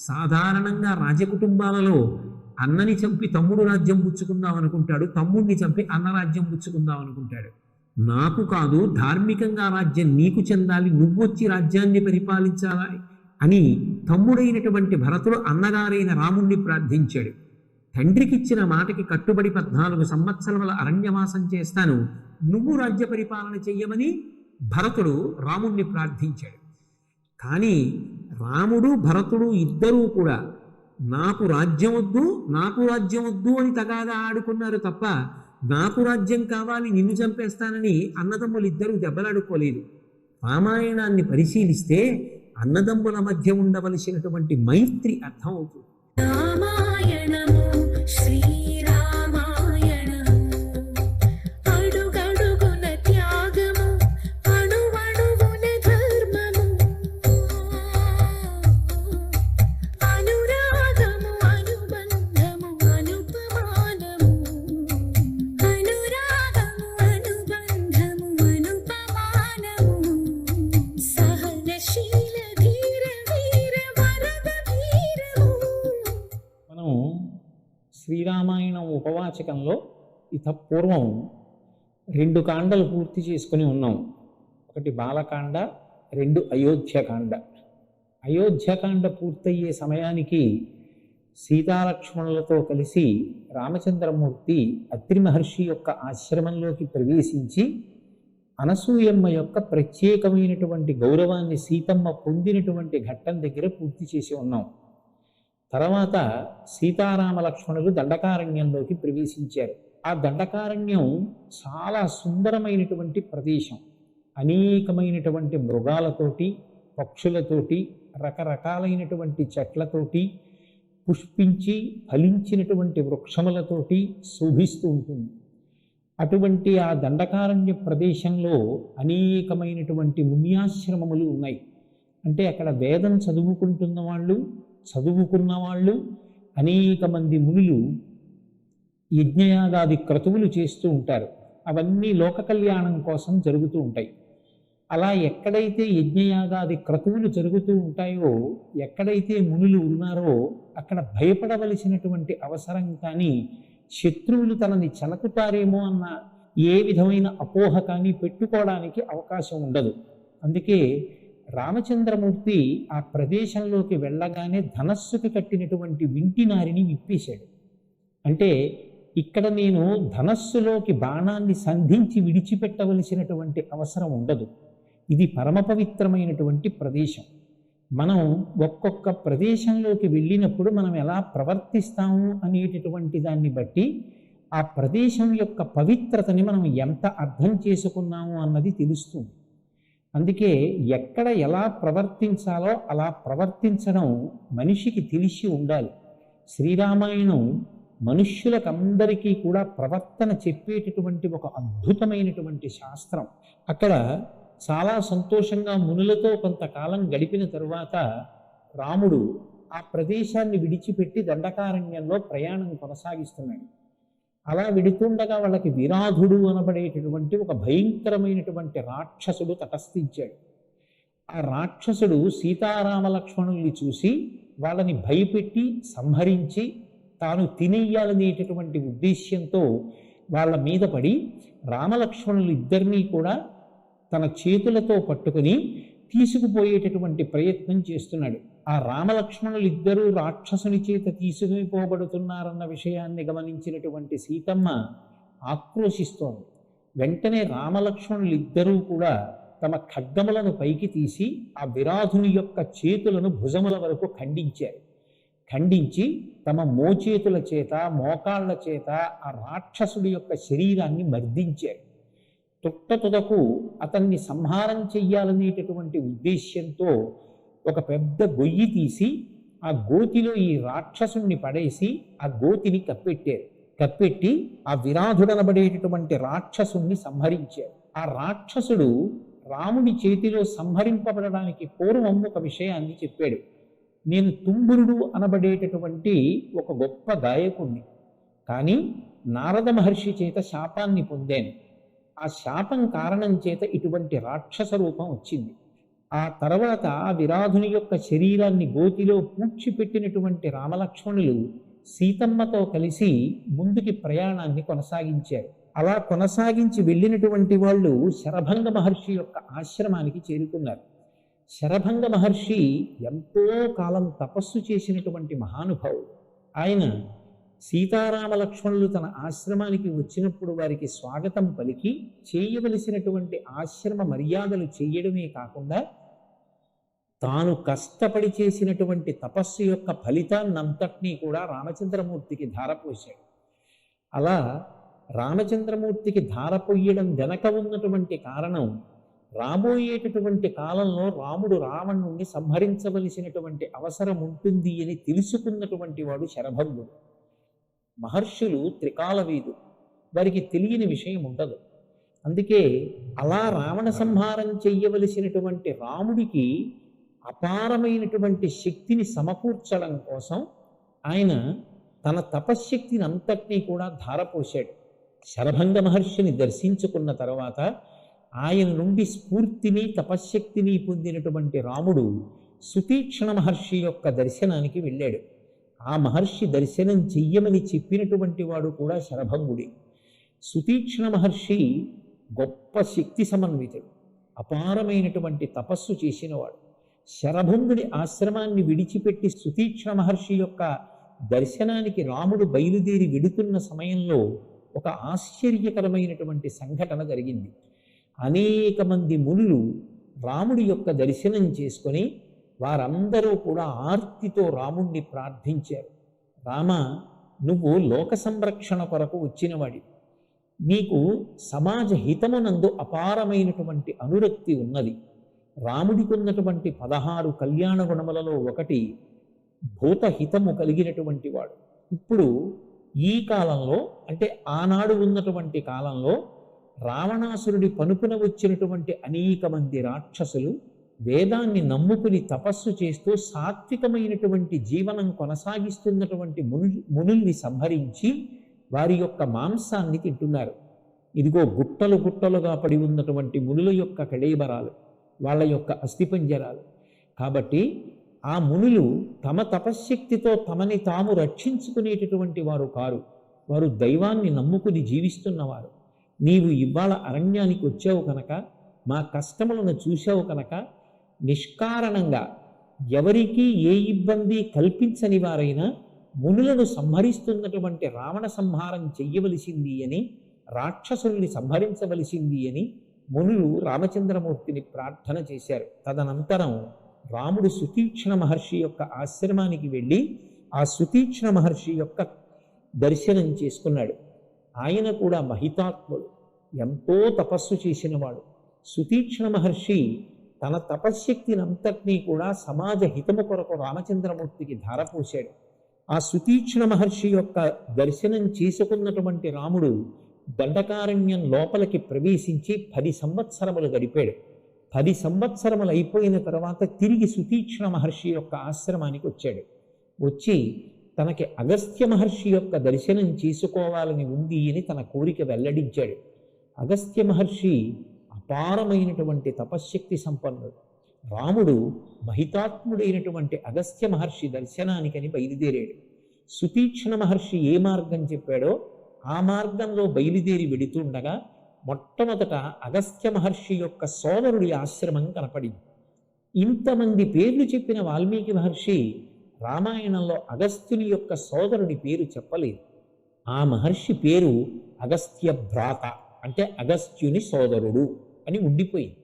సాధారణంగా రాజకుటుంబాలలో అన్నని చంపి తమ్ముడు రాజ్యం పుచ్చుకుందాం అనుకుంటాడు, తమ్ముడిని చంపి అన్న రాజ్యం పుచ్చుకుందాం అనుకుంటాడు. నాకు కాదు, ధార్మికంగా రాజ్యం నీకు చెందాలి, నువ్వొచ్చి రాజ్యాన్ని పరిపాలించాలి అని తమ్ముడైనటువంటి భరతుడు అన్నగారైన రాముణ్ణి ప్రార్థించాడు. తండ్రికిచ్చిన మాటకి కట్టుబడి 14 సంవత్సరముల అరణ్యవాసం చేస్తాను, నువ్వు రాజ్య పరిపాలన చెయ్యమని భరతుడు రాముణ్ణి ప్రార్థించాడు. కానీ రాముడు భరతుడు ఇద్దరూ కూడా నాకు రాజ్యం వద్దు అని తగాదా ఆడుకున్నారు తప్ప నాకు రాజ్యం కావాలి నిన్ను చంపేస్తానని అన్నదమ్ములు ఇద్దరూ దెబ్బలాడుకోలేదు. రామాయణాన్ని పరిశీలిస్తే అన్నదమ్ముల మధ్య ఉండవలసినటువంటి మైత్రి అర్థమవుతుంది. రామాయణము శ్రీరామాయణము అడుగడుగున త్యాగము అణువణువున ధర్మము అనురాగము అనుబంధము అనుపమానము అనురాగము అనుబంధము అనుపమానము సహనశీల ధీర వీర వరద వీరము. మనం శ్రీరామాయణం ఉపవాచకంలో పూర్వం 2 కాండలు పూర్తి చేసుకుని ఉన్నాం. ఒకటి బాలకాండ, 2 అయోధ్యకాండ. అయోధ్యకాండ పూర్తయ్యే సమయానికి సీతాలక్ష్మణులతో కలిసి రామచంద్రమూర్తి అత్రి మహర్షి యొక్క ఆశ్రమంలోకి ప్రవేశించి అనసూయమ్మ యొక్క ప్రత్యేకమైనటువంటి గౌరవాన్ని సీతమ్మ పొందినటువంటి ఘట్టం దగ్గర పూర్తి చేసి ఉన్నాం. తర్వాత సీతారామ లక్ష్మణులు దండకారణ్యంలోకి ప్రవేశించారు. ఆ దండకారణ్యం చాలా సుందరమైనటువంటి ప్రదేశం. అనేకమైనటువంటి మృగాలతోటి, పక్షులతోటి, రకరకాలైనటువంటి చెట్లతోటి, పుష్పించి ఫలించినటువంటి వృక్షములతోటి శోభిస్తూ ఉంటుంది. అటువంటి ఆ దండకారణ్య ప్రదేశంలో అనేకమైనటువంటి మున్యాశ్రమములు ఉన్నాయి. అంటే అక్కడ వేదం చదువుకున్న వాళ్ళు అనేక మంది మునులు యజ్ఞయాగాది క్రతువులు చేస్తూ ఉంటారు. అవన్నీ లోక కళ్యాణం కోసం జరుగుతూ ఉంటాయి. అలా ఎక్కడైతే యజ్ఞయాగాది క్రతువులు జరుగుతూ ఉంటాయో, ఎక్కడైతే మునులు ఉన్నారో అక్కడ భయపడవలసినటువంటి అవసరం కానీ, శత్రువులు తనని చెలకుతారేమో అన్న ఏ విధమైన అపోహ కానీ పెట్టుకోవడానికి అవకాశం ఉండదు. అందుకే రామచంద్రమూర్తి ఆ ప్రదేశంలోకి వెళ్ళగానే ధనస్సుకి కట్టినటువంటి వింటినారిని విప్పేశాడు. అంటే ఇక్కడ నేను ధనస్సులోకి బాణాన్ని సంధించి విడిచిపెట్టవలసినటువంటి అవసరం ఉండదు. ఇది పరమ పవిత్రమైనటువంటి ప్రదేశం. మనం ఒక్కొక్క ప్రదేశంలోకి వెళ్ళినప్పుడు మనం ఎలా ప్రవర్తిస్తాము అనేటటువంటి దాన్ని బట్టి ఆ ప్రదేశం యొక్క పవిత్రతని మనం ఎంత అర్థం చేసుకున్నాము అన్నది తెలుస్తుంది. అందుకే ఎక్కడ ఎలా ప్రవర్తించాలో అలా ప్రవర్తించడం మనిషికి తెలిసి ఉండాలి. శ్రీరామాయణం మనుష్యులకందరికీ కూడా ప్రవర్తన చెప్పేటటువంటి ఒక అద్భుతమైనటువంటి శాస్త్రం. అక్కడ చాలా సంతోషంగా మునులతో కొంతకాలం గడిపిన తరువాత రాముడు ఆ ప్రదేశాన్ని విడిచిపెట్టి దండకారణ్యంలో ప్రయాణం కొనసాగిస్తున్నాడు. అలా విడుతుండగా వాళ్ళకి విరాధుడు అనబడేటటువంటి ఒక భయంకరమైనటువంటి రాక్షసుడు తటస్థించాడు. ఆ రాక్షసుడు సీతారామ లక్ష్మణుల్ని చూసి వాళ్ళని భయపెట్టి సంహరించి తాను తినేయాలనేటటువంటి ఉద్దేశ్యంతో వాళ్ళ మీద పడి రామలక్ష్మణులు ఇద్దరినీ కూడా తన చేతులతో పట్టుకుని తీసుకుపోయేటటువంటి ప్రయత్నం చేస్తున్నాడు. ఆ రామలక్ష్మణులు ఇద్దరూ రాక్షసుని చేత తీసుకుపోబడుతున్నారన్న విషయాన్ని గమనించినటువంటి సీతమ్మ ఆక్రోశిస్తోంది. వెంటనే రామలక్ష్మణులు ఇద్దరూ కూడా తమ ఖడ్గములను పైకి తీసి ఆ విరాధుని యొక్క చేతులను భుజముల వరకు ఖండించి తమ మోచేతుల చేత మోకాళ్ల చేత ఆ రాక్షసుడి యొక్క శరీరాన్ని మర్దించారు. తుదకు అతన్ని సంహారం చెయ్యాలనేటటువంటి ఉద్దేశ్యంతో ఒక పెద్ద గొయ్యి తీసి ఆ గోతిలో ఈ రాక్షసుణ్ణి పడేసి ఆ గోతిని కప్పెట్టి ఆ విరాధుడనబడేటటువంటి రాక్షసుణ్ణి సంహరించారు. ఆ రాక్షసుడు రాముడి చేతిలో సంహరింపబడడానికి పూర్వం ఒక విషయాన్ని చెప్పాడు. నేను తుంబురుడు అనబడేటటువంటి ఒక గొప్ప గాయకుణ్ణి, కానీ నారద మహర్షి చేత శాపాన్ని పొందాను. ఆ శాపం కారణం చేత ఇటువంటి రాక్షస రూపం వచ్చింది. ఆ తర్వాత ఆ విరాధుని యొక్క శరీరాన్ని గోతిలో పూడ్చిపెట్టినటువంటి రామలక్ష్మణులు సీతమ్మతో కలిసి ముందుకి ప్రయాణాన్ని కొనసాగించారు. అలా కొనసాగించి వెళ్ళినటువంటి వాళ్ళు శరభంగ మహర్షి యొక్క ఆశ్రమానికి చేరుకున్నారు. శరభంగ మహర్షి ఎంతో కాలం తపస్సు చేసినటువంటి మహానుభావుడు. ఆయన సీతారామ లక్ష్మణులు తన ఆశ్రమానికి వచ్చినప్పుడు వారికి స్వాగతం పలికి చేయవలసినటువంటి ఆశ్రమ మర్యాదలు చేయడమే కాకుండా తాను కష్టపడి చేసినటువంటి తపస్సు యొక్క ఫలితాన్నంతటినీ కూడా రామచంద్రమూర్తికి ధారపోశాడు. అలా రామచంద్రమూర్తికి ధారపోయడం వెనక ఉన్నటువంటి కారణం, రాబోయేటటువంటి కాలంలో రాముడు రావణుణ్ణి సంహరించవలసినటువంటి అవసరం ఉంటుంది అని తెలుసుకున్నటువంటి వాడు శరభంగుడు. మహర్షులు త్రికాలవేదు, వారికి తెలియని విషయం ఉండదు. అందుకే అలా రావణ సంహారం చెయ్యవలసినటువంటి రాముడికి అపారమైనటువంటి శక్తిని సమకూర్చడం కోసం ఆయన తన తపశ్శక్తిని అంతటినీ కూడా ధారపోశాడు. శరభంగ మహర్షిని దర్శించుకున్న తర్వాత ఆయన నుండి స్ఫూర్తిని తపశ్శక్తిని పొందినటువంటి రాముడు సుతీక్ష్ణ మహర్షి యొక్క దర్శనానికి వెళ్ళాడు. ఆ మహర్షి దర్శనం చెయ్యమని చెప్పినటువంటి వాడు కూడా శరభంగుడే. సుతీక్ష్ణ మహర్షి గొప్ప శక్తి సమన్వితుడు, అపారమైనటువంటి తపస్సు చేసినవాడు. శరభంగుడి ఆశ్రమాన్ని విడిచిపెట్టి సుతీక్ష్ణ మహర్షి యొక్క దర్శనానికి రాముడు బయలుదేరి వెడుతున్న సమయంలో ఒక ఆశ్చర్యకరమైనటువంటి సంఘటన జరిగింది. అనేక మంది మునులు రాముడి యొక్క దర్శనం చేసుకొని వారందరూ కూడా ఆర్తితో రాముణ్ణి ప్రార్థించారు. రామ, నువ్వు లోక సంరక్షణ కొరకు వచ్చినవాడి, నీకు సమాజ హితమునందు అపారమైనటువంటి అనురక్తి ఉన్నది. రాముడికి ఉన్నటువంటి 16 కళ్యాణ గుణములలో ఒకటి భూతహితము కలిగినటువంటి వాడు. ఇప్పుడు ఈ కాలంలో, అంటే ఆనాడు ఉన్నటువంటి కాలంలో రావణాసురుడి పనుపున వచ్చినటువంటి అనేక మంది రాక్షసులు వేదాన్ని నమ్ముకుని తపస్సు చేస్తూ సాత్వికమైనటువంటి జీవనం కొనసాగిస్తున్నటువంటి మునుల్ని సంహరించి వారి యొక్క మాంసాన్ని తింటున్నారు. ఇదిగో గుట్టలు గుట్టలుగా పడి ఉన్నటువంటి మునుల యొక్క కళేబరాలు, వాళ్ళ యొక్క అస్థిపంజరాలు. కాబట్టి ఆ మునులు తమ తపశ్శక్తితో తమని తాము రక్షించుకునేటటువంటి వారు కారు, వారు దైవాన్ని నమ్ముకుని జీవిస్తున్నవారు. నీవు ఇవాళ అరణ్యానికి వచ్చావు కనుక, మా కష్టములను చూశావు కనుక, నిష్కారణంగా ఎవరికీ ఏ ఇబ్బంది కల్పించని వారైనా మునులను సంహరిస్తున్నటువంటి రావణ సంహారం చెయ్యవలసింది అని, రాక్షసుల్ని సంహరించవలసింది అని మునులు రామచంద్రమూర్తిని ప్రార్థన చేశారు. తదనంతరం రాముడు సుతీక్ష్ణ మహర్షి యొక్క ఆశ్రమానికి వెళ్ళి ఆ సుతీక్ష్ణ మహర్షి యొక్క దర్శనం చేసుకున్నాడు. ఆయన కూడా మహితాత్ముడు, ఎంతో తపస్సు చేసినవాడు. సుతీక్ష్ణ మహర్షి తన తపశ్శక్తిని అంతటినీ కూడా సమాజ హితము కొరకు రామచంద్రమూర్తికి ధారపోశాడు. ఆ సుతీక్ష్ణ మహర్షి యొక్క దర్శనం చేసుకున్నటువంటి రాముడు దండకారణ్యం లోపలికి ప్రవేశించి 10 సంవత్సరములు గడిపాడు. 10 సంవత్సరములు అయిపోయిన తర్వాత తిరిగి సుతీక్ష్ణ మహర్షి యొక్క ఆశ్రమానికి వచ్చాడు. వచ్చి తనకి అగస్త్య మహర్షి యొక్క దర్శనం చేసుకోవాలని ఉంది అని తన కోరిక వెల్లడించాడు. అగస్త్య మహర్షి అపారమైనటువంటి తపశ్శక్తి సంపన్నుడు. రాముడు మహితాత్ముడైనటువంటి అగస్త్య మహర్షి దర్శనానికని బయలుదేరాడు. సుతీక్ష్ణ మహర్షి ఏ మార్గం చెప్పాడో ఆ మార్గంలో బయలుదేరి వెడుతుండగా మొట్టమొదట అగస్త్య మహర్షి యొక్క సోదరుడి ఆశ్రమం కనపడింది. ఇంతమంది పేర్లు చెప్పిన వాల్మీకి మహర్షి రామాయణంలో అగస్త్యుని యొక్క సోదరుడి పేరు చెప్పలేదు. ఆ మహర్షి పేరు అగస్త్య భ్రాత, అంటే అగస్త్యుని సోదరుడు అని ఉండిపోయింది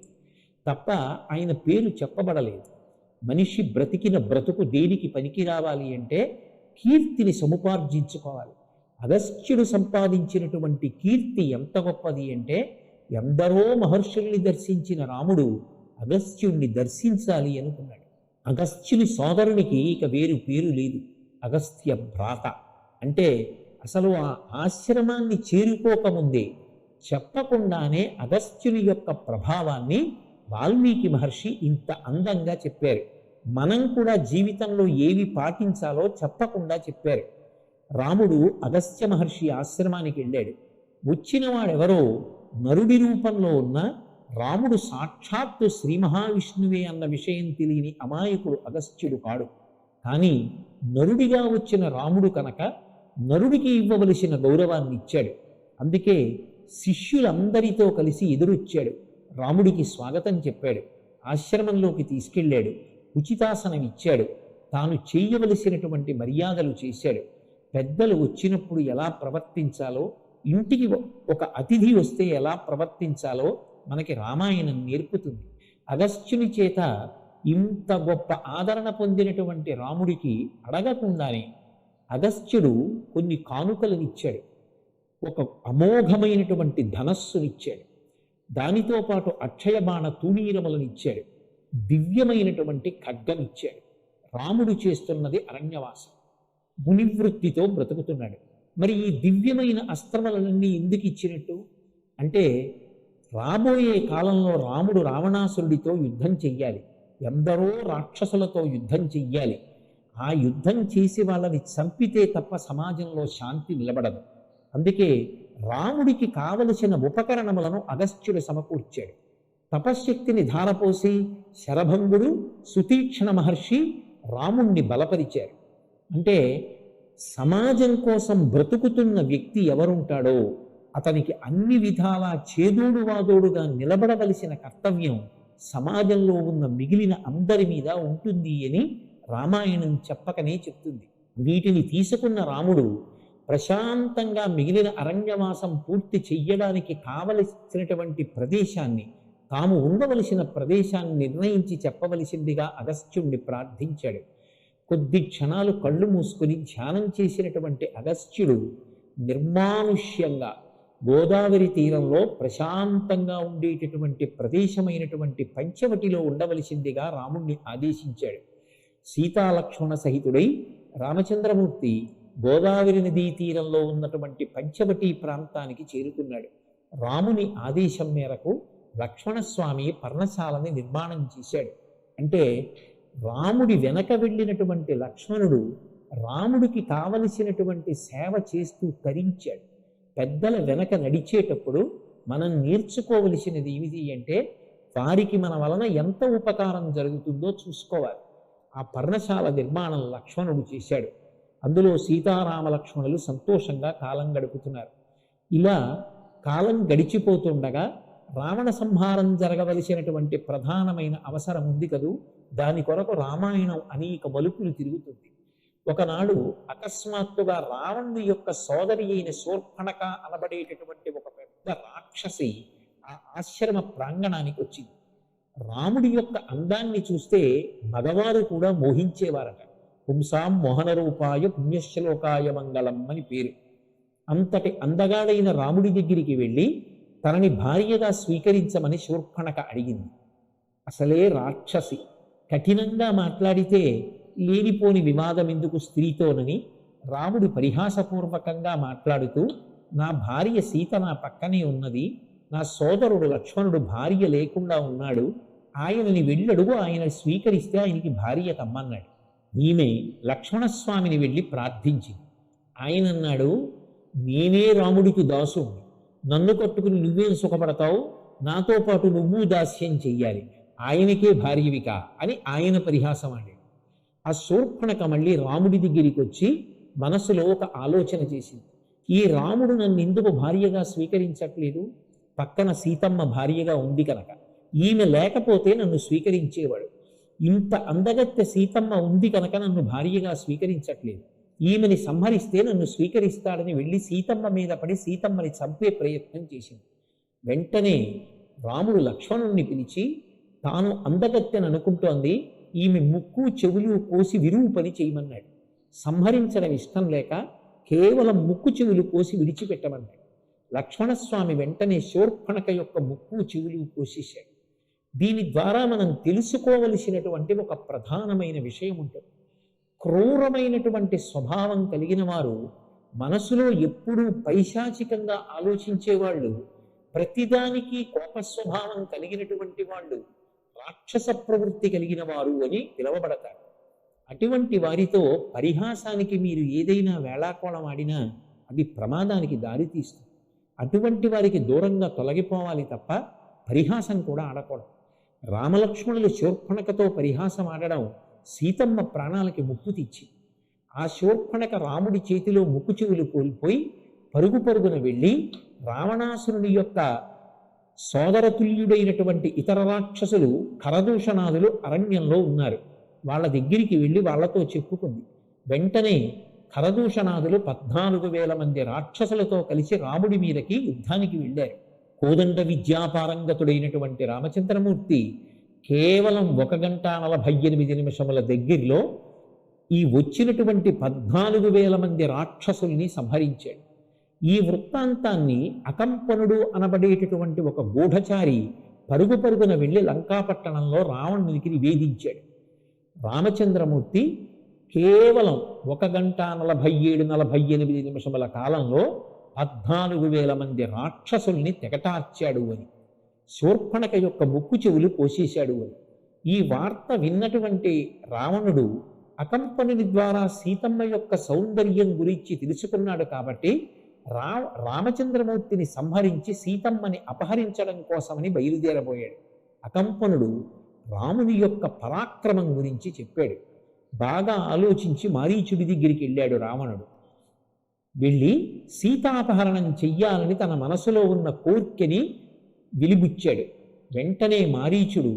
తప్ప ఆయన పేరు చెప్పబడలేదు. మనిషి బ్రతికిన బ్రతుకు దేనికి పనికి రావాలి అంటే కీర్తిని సముపార్జించుకోవాలి. అగస్త్యుడు సంపాదించినటువంటి కీర్తి ఎంత గొప్పది అంటే, ఎందరో మహర్షుల్ని దర్శించిన రాముడు అగస్త్యుణ్ణి దర్శించాలి అనుకున్నాడు. అగస్త్యుని సోదరునికి ఇక వేరు పేరు లేదు, అగస్త్య భ్రాత. అంటే అసలు ఆ ఆశ్రమాన్ని చేరుకోకముందే చెప్పకుండానే అగస్త్యుని యొక్క ప్రభావాన్ని వాల్మీకి మహర్షి ఇంత అందంగా చెప్పారు. మనం కూడా జీవితంలో ఏవి పాటించాలో చెప్పకుండా చెప్పారు. రాముడు అగస్త్య మహర్షి ఆశ్రమానికి వెళ్ళాడు. వచ్చిన వాడెవరో నరుడి రూపంలో ఉన్న రాముడు సాక్షాత్తు శ్రీ మహావిష్ణువే అన్న విషయం తెలియని అమాయకుడు అగస్త్యుడు కాడు. కానీ నరుడిగా వచ్చిన రాముడు కనుక నరుడికి ఇవ్వవలసిన గౌరవాన్ని ఇచ్చాడు. అందుకే శిష్యులందరితో కలిసి ఎదురొచ్చాడు. రాముడికి స్వాగతం చెప్పాడు, ఆశ్రమంలోకి తీసుకెళ్ళాడు, ఉచితాసనం ఇచ్చాడు, తాను చేయవలసినటువంటి మర్యాదలు చేశాడు. పెద్దలు వచ్చినప్పుడు ఎలా ప్రవర్తించాలో, ఇంటికి ఒక అతిథి వస్తే ఎలా ప్రవర్తించాలో మనకి రామాయణం నేర్పుతుంది. అగస్త్యుని చేత ఇంత గొప్ప ఆదరణ పొందినటువంటి రాముడికి అడగకుండానే అగస్త్యుడు కొన్ని కానుకలనిచ్చాడు. ఒక అమోఘమైనటువంటి ధనస్సునిచ్చాడు. దానితో పాటు అక్షయబాణ తూణీరములనిచ్చాడు. దివ్యమైనటువంటి ఖడ్గమిచ్చాడు. రాముడు చేస్తున్నది అరణ్యవాసం, మునివృత్తితో బ్రతుకుతున్నాడు. మరి ఈ దివ్యమైన అస్త్రములన్నీ ఎందుకు ఇచ్చినట్టు అంటే, రాబోయే కాలంలో రాముడు రావణాసురుడితో యుద్ధం చెయ్యాలి, ఎందరో రాక్షసులతో యుద్ధం చెయ్యాలి. ఆ యుద్ధం చేసి వాళ్ళని చంపితే తప్ప సమాజంలో శాంతి నిలబడదు. అందుకే రాముడికి కావలసిన ఉపకరణములను అగస్త్యుడు సమకూర్చాడు. తపశ్శక్తిని ధారపోసి శరభంగుడు, సుతీక్ష్ణ మహర్షి రాముణ్ణి బలపరిచారు. అంటే సమాజం కోసం బ్రతుకుతున్న వ్యక్తి ఎవరుంటాడో అతనికి అన్ని విధాలా చేదోడు వాదోడుగా నిలబడవలసిన కర్తవ్యం సమాజంలో ఉన్న మిగిలిన అందరి మీద ఉంటుంది అని రామాయణం చెప్పకనే చెప్తుంది. వీటిని తీసుకున్న రాముడు ప్రశాంతంగా మిగిలిన అరణ్యవాసం పూర్తి చెయ్యడానికి కావలసినటువంటి ప్రదేశాన్ని, తాము ఉండవలసిన ప్రదేశాన్ని నిర్ణయించి చెప్పవలసిందిగా అగస్త్యుణ్ణి ప్రార్థించాడు. కొద్ది క్షణాలు కళ్ళు మూసుకుని ధ్యానం చేసినటువంటి అగస్త్యుడు నిర్మానుష్యంగా గోదావరి తీరంలో ప్రశాంతంగా ఉండేటటువంటి ప్రదేశమైనటువంటి పంచవటిలో ఉండవలసిందిగా రాముణ్ణి ఆదేశించాడు. సీతాలక్ష్మణ సహితుడై రామచంద్రమూర్తి గోదావరి నదీ తీరంలో ఉన్నటువంటి పంచవటి ప్రాంతానికి చేరుకున్నాడు. రాముని ఆదేశం మేరకు లక్ష్మణస్వామి పర్ణశాలని నిర్మాణం చేశాడు. అంటే రాముడి వెనక వెళ్ళినటువంటి లక్ష్మణుడు రాముడికి కావలసినటువంటి సేవ చేస్తూ తరించాడు. పెద్దల వెనక నడిచేటప్పుడు మనం నేర్చుకోవలసినది ఏమిటి అంటే, వారికి మన వలన ఎంత ఉపకారం జరుగుతుందో చూసుకోవాలి. ఆ పర్ణశాల నిర్మాణం లక్ష్మణుడు చేశాడు. అందులో సీతారామ లక్ష్మణులు సంతోషంగా కాలం గడుపుతున్నారు. ఇలా కాలం గడిచిపోతుండగా రావణ సంహారం జరగవలసినటువంటి ప్రధానమైన అవసరం ఉంది కదూ, దాని కొరకు రామాయణం అనేక మలుపులు తిరుగుతుంది. ఒకనాడు అకస్మాత్తుగా రావణుని యొక్క సోదరి అయిన శూర్పణఖ అనబడేటటువంటి ఒక పెద్ద రాక్షసి ఆ ఆశ్రమ ప్రాంగణానికి వచ్చింది. రాముడి యొక్క అందాన్ని చూస్తే మగవారు కూడా మోహించేవారట. పుంసాం మోహన రూపాయ పుణ్యశ్లోకాయ మంగళం అని పేరు. అంతటి అందగాడైన రాముడి దగ్గరికి వెళ్ళి తనని భార్యగా స్వీకరించమని శూర్పణఖ అడిగింది. అసలే రాక్షసి, కఠినంగా మాట్లాడితే లేనిపోని వివాదం ఎందుకు స్త్రీతోనని రాముడు పరిహాసపూర్వకంగా మాట్లాడుతూ, నా భార్య సీత నా పక్కనే ఉన్నది, నా సోదరుడు లక్ష్మణుడు భార్య లేకుండా ఉన్నాడు, ఆయనని వెళ్ళడుగు, ఆయన స్వీకరిస్తే ఆయనకి భార్య కమ్మన్నాడు. ఈమె లక్ష్మణస్వామిని వెళ్ళి ప్రార్థించింది. ఆయన అన్నాడు, నేనే రాముడికి దాసుడు, నన్ను కట్టుకుని నువ్వేం సుఖపడతావు, నాతో పాటు నువ్వు దాస్యం చెయ్యాలి, ఆయనకే భార్యవిక అని ఆయన పరిహాసం ఆడాడు. ఆ శూర్పణఖ మళ్ళీ రాముడి దగ్గరికి వచ్చి మనసులో ఒక ఆలోచన చేసింది. ఈ రాముడు నన్ను ఎందుకు భార్యగా స్వీకరించట్లేదు? పక్కన సీతమ్మ భార్యగా ఉంది కనుక, ఈమె లేకపోతే నన్ను స్వీకరించేవాడు. ఇంత అందగత్తె సీతమ్మ ఉంది కనుక నన్ను భార్యగా స్వీకరించట్లేదు. ఈమెని సంహరిస్తే నన్ను స్వీకరిస్తాడని వెళ్ళి సీతమ్మ మీద పడి సీతమ్మని చంపే ప్రయత్నం చేసింది. వెంటనే రాముడు లక్ష్మణుణ్ణి పిలిచి, తాను అందగత్తెని అనుకుంటోంది, ఈమె ముక్కు చెవులు కోసి విరువు పని చేయమన్నాడు. సంహరించడం ఇష్టం లేక కేవలం ముక్కు చెవులు కోసి విడిచిపెట్టమన్నాడు. లక్ష్మణస్వామి వెంటనే శూర్పణఖ యొక్క ముక్కు చెవులు కోసేశాడు. దీని ద్వారా మనం తెలుసుకోవలసినటువంటి ఒక ప్రధానమైన విషయం ఉంటుంది. క్రూరమైనటువంటి స్వభావం కలిగిన వారు, మనసులో ఎప్పుడూ పైశాచికంగా ఆలోచించేవాళ్ళు, ప్రతిదానికి కోప స్వభావం కలిగినటువంటి వాళ్ళు రాక్షస ప్రవృత్తి కలిగిన వారు అని పిలువబడతారు. అటువంటి వారితో పరిహాసానికి మీరు ఏదైనా వేళాకోళం ఆడినా అది ప్రమాదానికి దారితీస్తుంది. అటువంటి వారికి దూరంగా తొలగిపోవాలి తప్ప పరిహాసం కూడా ఆడకూడదు. రామలక్ష్మణులు శూర్పణఖతో పరిహాసం ఆడడం సీతమ్మ ప్రాణాలకి ముప్పు తెచ్చి, ఆ శూర్పణఖ రాముడి చేతిలో ముక్కు చెవులు కోల్పోయి పరుగు పరుగున వెళ్ళి రావణాసురుని యొక్క సోదరతుల్యుడైనటువంటి ఇతర రాక్షసులు ఖరదూషణాదులు అరణ్యంలో ఉన్నారు, వాళ్ళ దగ్గరికి వెళ్ళి వాళ్లతో చెప్పుకుంది. వెంటనే ఖరదూషణాదులు 14,000 మంది రాక్షసులతో కలిసి రాముడి మీదకి యుద్ధానికి వెళ్ళారు. కోదండ విద్యాపారంగతుడైనటువంటి రామచంద్రమూర్తి కేవలం 1 గంట 48 నిమిషముల దగ్గరలో ఈ వచ్చినటువంటి 14,000 మంది రాక్షసుల్ని సంహరించాడు. ఈ వృత్తాంతాన్ని అకంపనుడు అనబడేటటువంటి ఒక గూఢచారి పరుగు పరుగున వెళ్ళి లంకాపట్టణంలో రావణునికి నివేదించాడు. రామచంద్రమూర్తి కేవలం 1 గంట 47-48 నిమిషముల కాలంలో 14,000 మంది రాక్షసుల్ని తెగటార్చాడు అని, శూర్పణఖ యొక్క ముక్కు చెవులు కోసేశాడు అని. ఈ వార్త విన్నటువంటి రావణుడు అకంపనుని ద్వారా సీతమ్మ యొక్క సౌందర్యం గురించి తెలుసుకున్నాడు కాబట్టి రామచంద్రమూర్తిని సంహరించి సీతమ్మని అపహరించడం కోసమని బయలుదేరబోయాడు. అకంపనుడు రాముని యొక్క పరాక్రమం గురించి చెప్పాడు. బాగా ఆలోచించి మారీచుడి దగ్గరికి వెళ్ళాడు రావణుడు. వెళ్ళి సీతాపహరణం చెయ్యాలని తన మనసులో ఉన్న కోర్కెని విలిబుచ్చాడు. వెంటనే మారీచుడు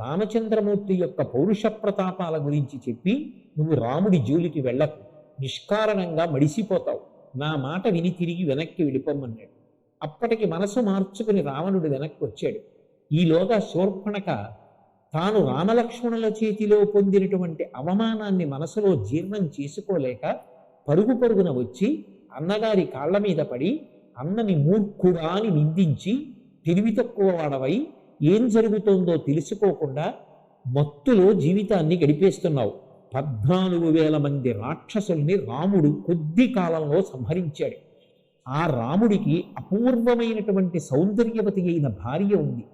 రామచంద్రమూర్తి యొక్క పౌరుష ప్రతాపాల గురించి చెప్పి, నువ్వు రాముడి జోలికి వెళ్ళకు, నిష్కారణంగా మడిసిపోతావు, నా మాట విని తిరిగి వెనక్కి వెళ్ళిపోమన్నాడు. అప్పటికి మనసు మార్చుకుని రావణుడు వెనక్కి వచ్చాడు. ఈలోగా శూర్పణఖ తాను రామలక్ష్మణుల చేతిలో పొందినటువంటి అవమానాన్ని మనసులో జీర్ణం చేసుకోలేక పరుగు పరుగున వచ్చి అన్నగారి కాళ్ల మీద పడి, అన్నని మూర్ఖుడా అని నిందించి, తెలివి తక్కువ వాడవై ఏం జరుగుతోందో తెలుసుకోకుండా మత్తులో జీవితాన్ని గడిపేస్తున్నావు. 14,000 మంది రాక్షసుల్ని రాముడు కొద్ది కాలంలో సంహరించాడు. ఆ రాముడికి అపూర్వమైనటువంటి సౌందర్యవతి అయిన భార్య ఉంది.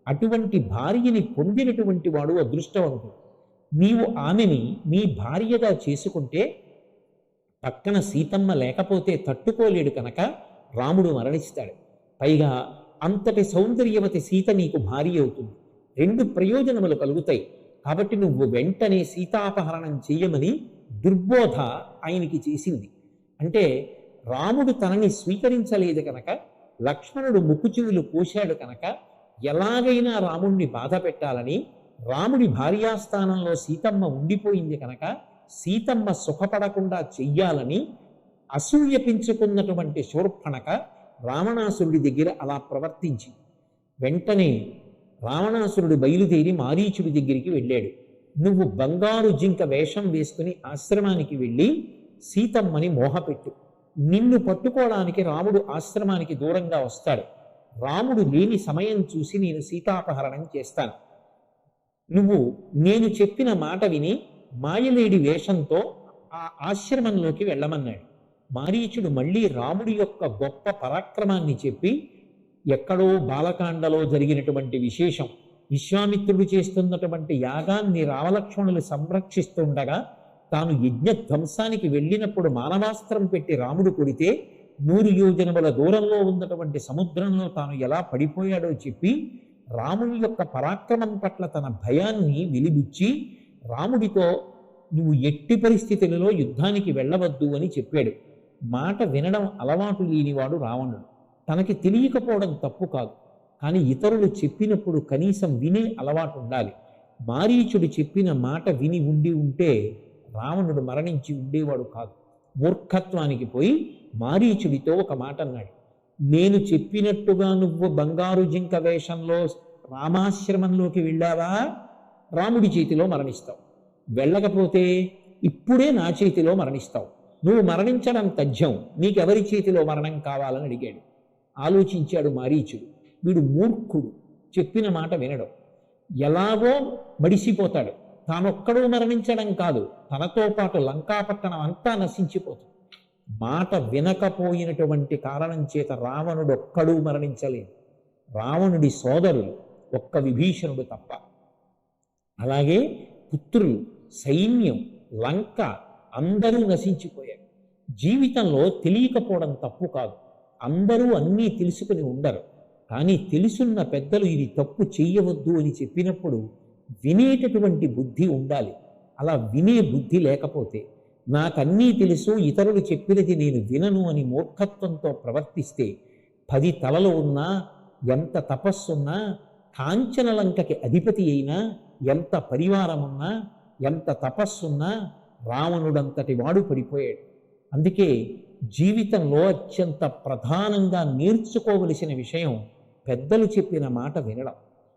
అటువంటి భార్యని పొందినటువంటి వాడు అదృష్టవంతుడు. నీవు ఆమెని నీ భార్యగా చేసుకుంటే పక్కన సీతమ్మ లేకపోతే తట్టుకోలేడు కనుక రాముడు మరణిస్తాడు. పైగా అంతటి సౌందర్యవతి సీత నీకు భార్య అవుతుంది. 2 ప్రయోజనములు కలుగుతాయి. కాబట్టి నువ్వు వెంటనే సీతాపహరణం చెయ్యమని దుర్బోధ ఆయనకి చేసింది. అంటే రాముడు తనని స్వీకరించలేదు కనుక, లక్ష్మణుడు ముక్కు చెవులు కోశాడు కనుక, ఎలాగైనా రాముణ్ణి బాధ పెట్టాలని రాముడి భార్యాస్థానంలో సీతమ్మ ఉండిపోయింది కనుక సీతమ్మ సుఖపడకుండా చెయ్యాలని అసూయ పెంచుకున్నటువంటి శూర్పణఖ రావణాసురుడి దగ్గర అలా ప్రవర్తించి వెంటనే రావణాసురుడు బయలుదేరి మారీచుడి దగ్గరికి వెళ్ళాడు. నువ్వు బంగారు జింక వేషం వేసుకుని ఆశ్రమానికి వెళ్ళి సీతమ్మని మోహపెట్టు. నిన్ను పట్టుకోవడానికి రాముడు ఆశ్రమానికి దూరంగా వస్తాడు. రాముడు లేని సమయం చూసి నేను సీతాపహరణం చేస్తాను. నువ్వు నేను చెప్పిన మాట విని మాయలేడి వేషంతో ఆ ఆశ్రమంలోకి వెళ్ళమన్నాడు. మారీచుడు మళ్ళీ రాముడి యొక్క గొప్ప పరాక్రమాన్ని చెప్పి ఎక్కడో బాలకాండలో జరిగినటువంటి విశేషం, విశ్వామిత్రుడు చేస్తున్నటువంటి యాగాన్ని రామలక్ష్మణులు సంరక్షిస్తుండగా తాను యజ్ఞ ధ్వంసానికి వెళ్ళినప్పుడు మానవాస్త్రం పెట్టి రాముడు కొడితే 100 యోజనముల దూరంలో ఉన్నటువంటి సముద్రంలో తాను ఎలా పడిపోయాడో చెప్పి రాముని యొక్క పరాక్రమం పట్ల తన భయాన్ని వెలిబుచ్చి రాముడితో నువ్వు ఎట్టి పరిస్థితులలో యుద్ధానికి వెళ్ళవద్దు అని చెప్పాడు. మాట వినడం అలవాటు లేనివాడు రావణుడు. తనకి తెలియకపోవడం తప్పు కాదు, కానీ ఇతరులు చెప్పినప్పుడు కనీసం వినే అలవాటు ఉండాలి. మారీచుడు చెప్పిన మాట విని ఉంటే రావణుడు మరణించి ఉండేవాడు కాదు. మూర్ఖత్వానికి పోయి మారీచుడితో ఒక మాట అన్నాడు. నేను చెప్పినట్టుగా నువ్వు బంగారు జింక వేషంలో రామాశ్రమంలోకి వెళ్ళావా, రాముడి చేతిలో మరణిస్తావు. వెళ్ళకపోతే ఇప్పుడే నా చేతిలో మరణిస్తావు. నువ్వు మరణించడం తథ్యం, నీకెవరి చేతిలో మరణం కావాలని అడిగాడు. ఆలోచించాడు మారీచుడు. వీడు మూర్ఖుడు, చెప్పిన మాట వినడం. ఎలాగో మడిసిపోతాడు. తానొక్కడూ మరణించడం కాదు, తనతో పాటు లంకాపట్టణం అంతా నశించిపోతుంది. మాట వినకపోయినటువంటి కారణం చేత రావణుడు ఒక్కడూ మరణించలేదు. రావణుడి సోదరులు ఒక్క విభీషణుడు తప్ప. అలాగే పుత్రులు, సైన్యం, లంక అందరూ నశించిపోయారు. జీవితంలో తెలియకపోవడం తప్పు కాదు, అందరూ అన్నీ తెలుసుకుని ఉండరు. కానీ తెలుసున్న పెద్దలు ఇది తప్పు చెయ్యవద్దు అని చెప్పినప్పుడు వినేటటువంటి బుద్ధి ఉండాలి. అలా వినే బుద్ధి లేకపోతే నాకన్నీ తెలుసు, ఇతరులు చెప్పినది నేను వినను అని మూర్ఖత్వంతో ప్రవర్తిస్తే 10 తలలు ఉన్నా, ఎంత తపస్సున్నా, కాంచనలంకకి అధిపతి అయినా, ఎంత పరివారమున్నా, ఎంత తపస్సున్నా రావణుడంతటి వాడు పడిపోయాడు. అందుకే జీవితంలో అత్యంత ప్రధానంగా నేర్చుకోవలసిన విషయం పెద్దలు చెప్పిన మాట వినడం.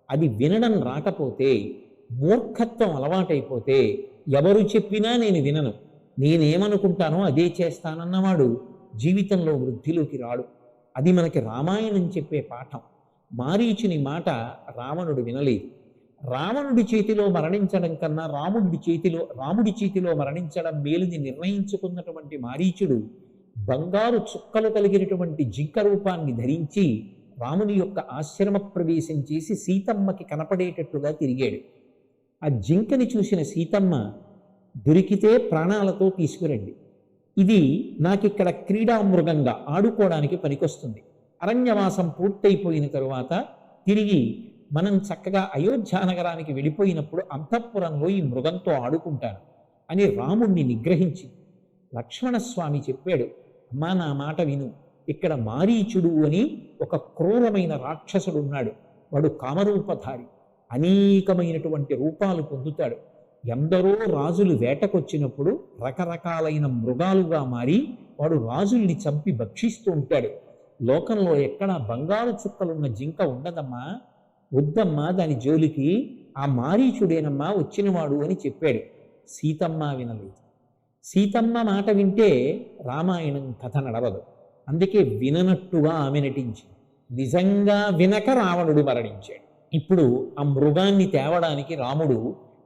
అది వినడం రాకపోతే, మూర్ఖత్వం అలవాటైపోతే ఎవరు చెప్పినా నేను వినను, నేనేమనుకుంటానో అదే చేస్తానన్నవాడు జీవితంలో వృద్ధిలోకి రాడు. అది మనకి రామాయణం చెప్పే పాఠం. మారీచుని మాట రావణుడు వినలేదు. రావణుడి చేతిలో మరణించడం కన్నా రాముడి చేతిలో మరణించడం మేలుని నిర్ణయించుకున్నటువంటి మారీచుడు బంగారు చుక్కలు కలిగినటువంటి జింక రూపాన్ని ధరించి రాముని యొక్క ఆశ్రమ ప్రవేశం చేసి సీతమ్మకి కనపడేటట్టుగా తిరిగాడు. ఆ జింకని చూసిన సీతమ్మ, దొరికితే ప్రాణాలతో తీసుకురండి, ఇది నాకిక్కడ క్రీడామృగంగా ఆడుకోవడానికి పనికొస్తుంది. అరణ్యవాసం పూర్తయిపోయిన తరువాత తిరిగి మనం చక్కగా అయోధ్యానగరానికి వెళ్ళిపోయినప్పుడు అంతఃపురంలో ఈ మృగంతో ఆడుకుంటాను అని రాముణ్ణి నిగ్రహించి లక్ష్మణస్వామి చెప్పాడు, అమ్మా నా మాట విను, ఇక్కడ మారీచుడు అని ఒక క్రూరమైన రాక్షసుడు ఉన్నాడు. వాడు కామరూపధారి, అనేకమైనటువంటి రూపాలు పొందుతాడు. ఎందరో రాజులు వేటకొచ్చినప్పుడు రకరకాలైన మృగాలుగా మారి వాడు రాజుల్ని చంపి భక్షిస్తూ ఉంటాడు. లోకంలో ఎక్కడ బంగారు చుక్కలున్న జింక ఉండదమ్మా, వద్దమ్మా దాని జోలికి, ఆ మారీచుడేనమ్మా వచ్చినవాడు అని చెప్పాడు. సీతమ్మ వినలేదు. సీతమ్మ మాట వింటే రామాయణం కథ నడవదు. అందుకే విననట్టుగా ఆమె నటించింది. నిజంగా వినక రావణుడు మరణించాడు. ఇప్పుడు ఆ మృగాన్ని తేవడానికి రాముడు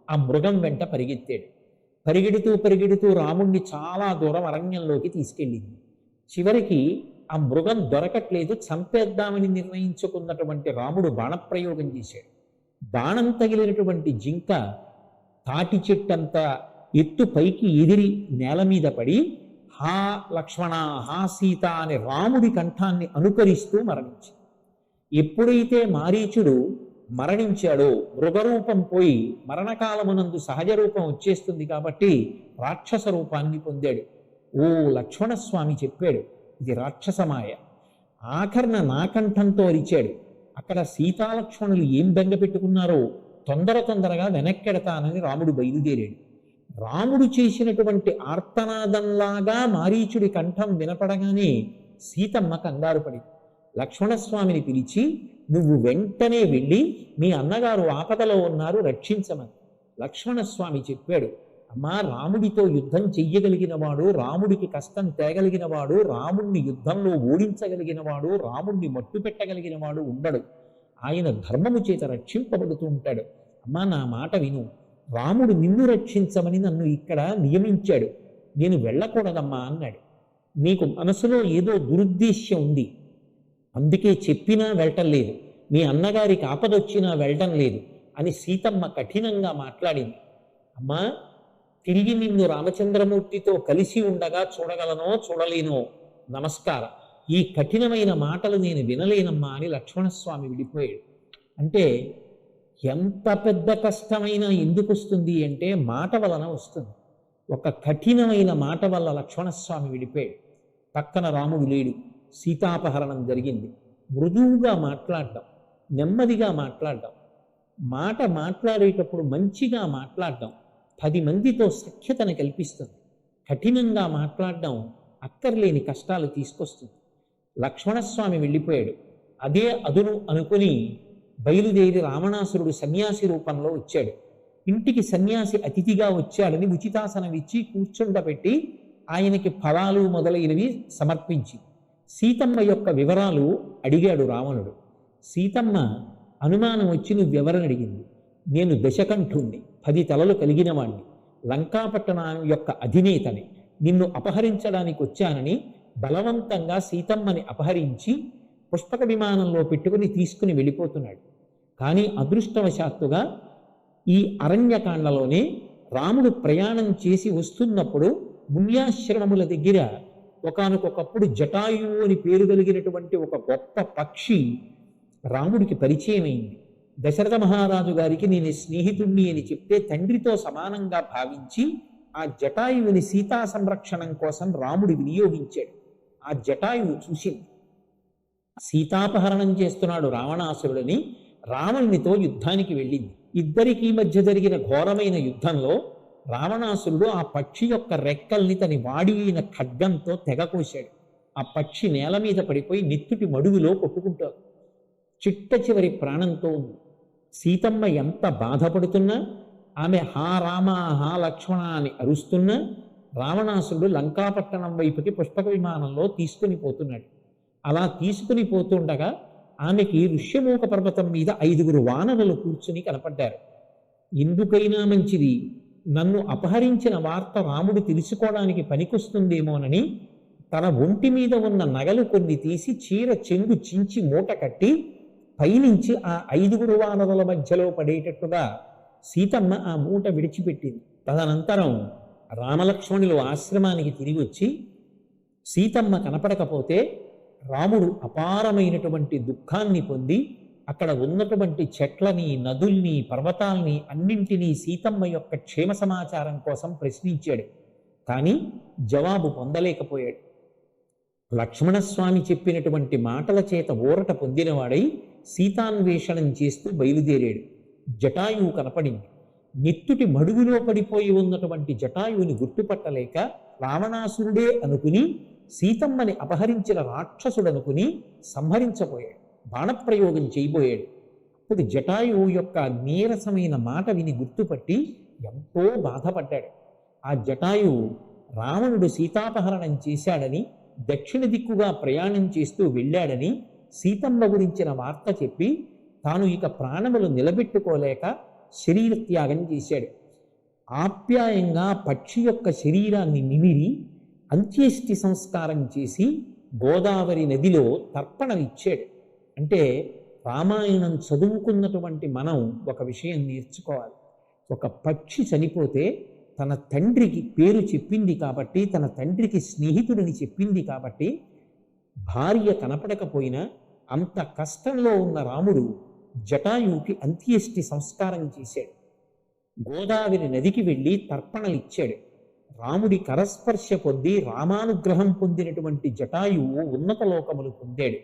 ఆ మృగం వెంట పరిగెత్తాడు. పరిగెడుతూ రాముణ్ణి చాలా దూరం అరణ్యంలోకి తీసుకెళ్ళింది. చివరికి ఆ మృగం దొరకట్లేదు, చంపేద్దామని నిర్ణయించుకున్నటువంటి రాముడు బాణప్రయోగం చేశాడు. బాణం తగిలినటువంటి జింక తాటి చెట్టంత ఎత్తు పైకి ఎదిరి నేల మీద పడి హా లక్ష్మణ, హా సీత అనే రాముడి కంఠాన్ని అనుకరిస్తూ మరణించింది. ఎప్పుడైతే మారీచుడు మరణించాడో మృగరూపం పోయి మరణకాలమునందు సహజ రూపం వచ్చేస్తుంది కాబట్టి రాక్షస రూపాన్ని పొందాడు. ఓ లక్ష్మణస్వామి చెప్పాడు, ఇది రాక్షసమాయ. ఆఖరణ నా కంఠంతో అరిచాడు. అక్కడ సీతాలక్ష్మణులు ఏం బెంగ పెట్టుకున్నారో తొందరగా వెనక్కెడతానని రాముడు బయలుదేరాడు. రాముడు చేసినటువంటి ఆర్తనాదంలాగా మారీచుడి కంఠం వినపడగానే సీతమ్మ కంగారు పడి లక్ష్మణస్వామిని పిలిచి, నువ్వు వెంటనే వెళ్ళి మీ అన్నగారు ఆపదలో ఉన్నారు, రక్షించమని. లక్ష్మణస్వామి చెప్పాడు, అమ్మా, రాముడితో యుద్ధం చెయ్యగలిగిన వాడు, రాముడికి కష్టం తేగలిగిన వాడు, రాముణ్ణి యుద్ధంలో ఓడించగలిగిన వాడు, రాముణ్ణి మట్టు పెట్టగలిగిన వాడు ఉండడు. ఆయన ధర్మము చేత రక్షింపబడుతూ ఉంటాడు. అమ్మా, నా మాట విను, రాముడు నిన్ను రక్షించమని నన్ను ఇక్కడ నియమించాడు, నేను వెళ్ళకూడదమ్మా అన్నాడు. నీకు మనసులో ఏదో దురుద్దేశ్యం ఉంది, అందుకే చెప్పినా వెళ్ళటం లేదు, మీ అన్నగారికి ఆపదొచ్చినా వెళ్ళటం లేదు అని సీతమ్మ కఠినంగా మాట్లాడింది. అమ్మా, తిరిగి నిన్ను రామచంద్రమూర్తితో కలిసి ఉండగా చూడగలనో చూడలేనో, నమస్కారం, ఈ కఠినమైన మాటలు నేను వినలేనమ్మా అని లక్ష్మణస్వామి విడిపోయాడు. అంటే ఎంత పెద్ద కష్టమైనా ఎందుకు వస్తుంది అంటే మాట వలన వస్తుంది. ఒక కఠినమైన మాట వల్ల లక్ష్మణస్వామి విడిపోయాడు. పక్కన రాముడు లేడు, సీతాపహరణం జరిగింది. మృదువుగా మాట్లాడడం, నెమ్మదిగా మాట్లాడడం, మాట మాట్లాడేటప్పుడు మంచిగా మాట్లాడడం 10 మందితో సఖ్యతను కల్పిస్తుంది. కఠినంగా మాట్లాడడం అక్కర్లేని కష్టాలు తీసుకొస్తుంది. లక్ష్మణస్వామి వెళ్ళిపోయాడు. అదే అదును అనుకుని బయలుదేరి రావణాసురుడు సన్యాసి రూపంలో వచ్చాడు. ఇంటికి సన్యాసి అతిథిగా వచ్చాడని ఉచితాసనం ఇచ్చి కూర్చుండబెట్టి ఆయనకి ఫలాలు మొదలైనవి సమర్పించి సీతమ్మ యొక్క వివరాలు అడిగాడు రావణుడు. సీతమ్మ అనుమానం వచ్చి నువ్వెవరని అడిగింది. నేను దశకంఠుణ్ణి, 10 తలలు కలిగిన వాణ్ణి, లంకాపట్టణం యొక్క అధినేతని, నిన్ను అపహరించడానికి వచ్చానని బలవంతంగా సీతమ్మని అపహరించి పుష్పక విమానంలో పెట్టుకుని తీసుకుని వెళ్ళిపోతున్నాడు. కానీ అదృష్టవశాత్తుగా ఈ అరణ్యకాండలోనే రాముడు ప్రయాణం చేసి వస్తున్నప్పుడు మున్యాశ్రమముల దగ్గర ఒకానొకప్పుడు జటాయువు అని పేరు కలిగినటువంటి ఒక గొప్ప పక్షి రాముడికి పరిచయం అయింది. దశరథ మహారాజు గారికి నేను స్నేహితుణ్ణి అని చెప్తే తండ్రితో సమానంగా భావించి ఆ జటాయువుని సీతా సంరక్షణం కోసం రాముడు వినియోగించాడు. ఆ జటాయువు చూసింది, సీతాపహరణం చేస్తున్నాడు రావణాసురుడిని, రావణునితో యుద్ధానికి వెళ్ళింది. ఇద్దరికీ మధ్య జరిగిన ఘోరమైన యుద్ధంలో రావణాసురుడు ఆ పక్షి యొక్క రెక్కల్ని తన వాడి అయిన ఖడ్గంతో తెగకోశాడు. ఆ పక్షి నేల మీద పడిపోయి నెత్తుటి మడుగులో కొట్టుకుంటాడు. చిట్ట చివరి ప్రాణంతో ఉంది. సీతమ్మ ఎంత బాధపడుతున్నా, ఆమె హా రామ హా లక్ష్మణ అని అరుస్తున్నా రావణాసురుడు లంకాపట్టణం వైపుకి పుష్పక విమానంలో తీసుకుని పోతున్నాడు. అలా తీసుకుని పోతుండగా ఆమెకి ఋష్యమూక పర్వతం మీద 5 వానరులు కూర్చుని కనపడ్డారు. ఎందుకైనా మంచిది, నన్ను అపహరించిన వార్త రాముడు తెలుసుకోవడానికి పనికొస్తుందేమోనని తన ఒంటి మీద ఉన్న నగలు కొన్ని తీసి చీర చెంగు చించి మూట కట్టి పైనుంచి ఆ 5 వానరుల మధ్యలో పడేటట్టుగా సీతమ్మ ఆ మూట విడిచిపెట్టింది. తదనంతరం రామలక్ష్మణులు ఆశ్రమానికి తిరిగి వచ్చి సీతమ్మ కనపడకపోతే రాముడు అపారమైనటువంటి దుఃఖాన్ని పొంది అక్కడ ఉన్నటువంటి చెట్లని, నదుల్ని, పర్వతాల్ని అన్నింటినీ సీతమ్మ యొక్క క్షేమ సమాచారం కోసం ప్రశ్నించాడు. కానీ జవాబు పొందలేకపోయాడు. లక్ష్మణస్వామి చెప్పినటువంటి మాటల చేత ఊరట పొందినవాడై సీతాన్వేషణం చేస్తూ బయలుదేరాడు. జటాయువు కనపడింది. నెత్తుటి మడుగులో పడిపోయి ఉన్నటువంటి జటాయువుని గుర్తుపట్టలేక రావణాసురుడే అనుకుని సీతమ్మని అపహరించిన రాక్షసుడనుకుని సంహరించబోయాడు, బాణప్రయోగం చేయబోయాడు. అప్పుడు జటాయువు యొక్క నీరసమైన మాట విని గుర్తుపట్టి ఎంతో బాధపడ్డాడు. ఆ జటాయువు రావణుడు సీతాపహరణం చేశాడని, దక్షిణ దిక్కుగా ప్రయాణం చేస్తూ వెళ్ళాడని సీతమ్మ గురించిన వార్త చెప్పి తాను ఇక ప్రాణములు నిలబెట్టుకోలేక శరీరత్యాగం చేశాడు. ఆప్యాయంగా పక్షి యొక్క శరీరాన్ని నిమిరి అంత్యేష్టి సంస్కారం చేసి గోదావరి నదిలో తర్పణమిచ్చాడు. అంటే రామాయణం చదువుకున్నటువంటి మనం ఒక విషయం నేర్చుకోవాలి. ఒక పక్షి చనిపోతే తన తండ్రికి పేరు చెప్పింది కాబట్టి, తన తండ్రికి స్నేహితుడిని చెప్పింది కాబట్టి భార్య కనపడకపోయినా అంత కష్టంలో ఉన్న రాముడు జటాయువుకి అంత్యేష్టి సంస్కారం చేశాడు. గోదావరి నదికి వెళ్ళి తర్పణలిచ్చాడు. రాముడి కరస్పర్శ పొంది రామానుగ్రహం పొందినటువంటి జటాయువు ఉన్నత లోకములు పొందాడు.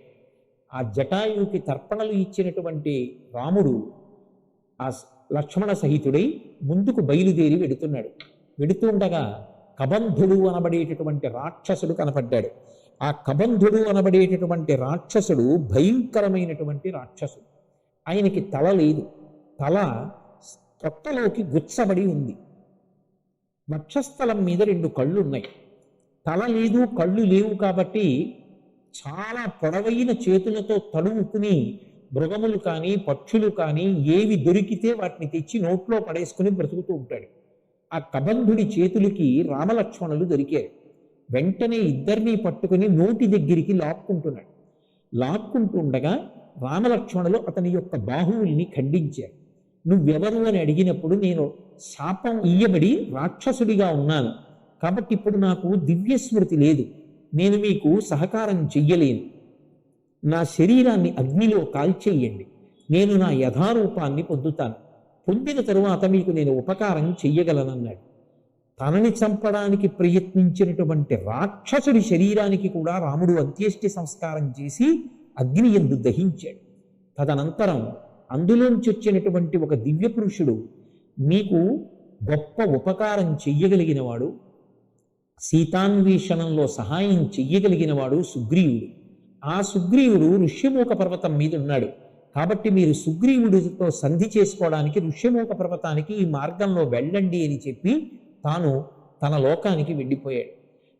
ఆ జటాయువుకి తర్పణలు ఇచ్చినటువంటి రాముడు ఆ లక్ష్మణ సహితుడై ముందుకు బయలుదేరి వెడుతున్నాడు. వెడుతుండగా కబంధుడు అనబడేటటువంటి రాక్షసుడు కనపడ్డాడు. ఆ కబంధుడు అనబడేటటువంటి రాక్షసుడు భయంకరమైనటువంటి రాక్షసుడు. ఆయనకి తల లేదు, తల పొట్టలోకి గుచ్చబడి ఉంది. వక్షస్థలం మీద 2 కళ్ళు ఉన్నాయి. తల లేదు, కళ్ళు లేవు కాబట్టి చాలా పొడవైన చేతులతో తడుముకుని మృగములు కానీ పక్షులు కానీ ఏవి దొరికితే వాటిని తెచ్చి నోట్లో పడేసుకుని బ్రతుకుతూ ఉంటాడు. ఆ కబంధుడి చేతులకి రామలక్ష్మణులు దొరికారు. వెంటనే ఇద్దరినీ పట్టుకుని నోటి దగ్గరికి లాక్కుంటున్నాడు. లాక్కుంటుండగా రామలక్ష్మణులు అతని యొక్క బాహువుల్ని ఖండించారు. నువ్వెవరు అని అడిగినప్పుడు నేను శాపం ఇయ్యబడి రాక్షసుడిగా ఉన్నాను, కాబట్టి ఇప్పుడు నాకు దివ్యస్మృతి లేదు, నేను మీకు సహకారం చెయ్యలేను, నా శరీరాన్ని అగ్నిలో కాల్చేయండి, నేను నా యథారూపాన్ని పొందుతాను, పొందిన తరువాత మీకు నేను ఉపకారం చెయ్యగలనన్నాడు. తనని చంపడానికి ప్రయత్నించినటువంటి రాక్షసుడి శరీరానికి కూడా రాముడు అంత్యేష్టి సంస్కారం చేసి అగ్ని యందు దహించాడు. తదనంతరం అందులోంచి వచ్చినటువంటి ఒక దివ్య పురుషుడు, మీకు గొప్ప ఉపకారం చెయ్యగలిగిన వాడు, సీతాన్వేషణంలో సహాయం చెయ్యగలిగిన వాడు సుగ్రీవుడు. ఆ సుగ్రీవుడు ఋష్యమూక పర్వతం మీద ఉన్నాడు, కాబట్టి మీరు సుగ్రీవుడితో సంధి చేసుకోవడానికి ఋష్యమూక పర్వతానికి ఈ మార్గంలో వెళ్ళండి అని చెప్పి తాను తన లోకానికి వెళ్ళిపోయాడు.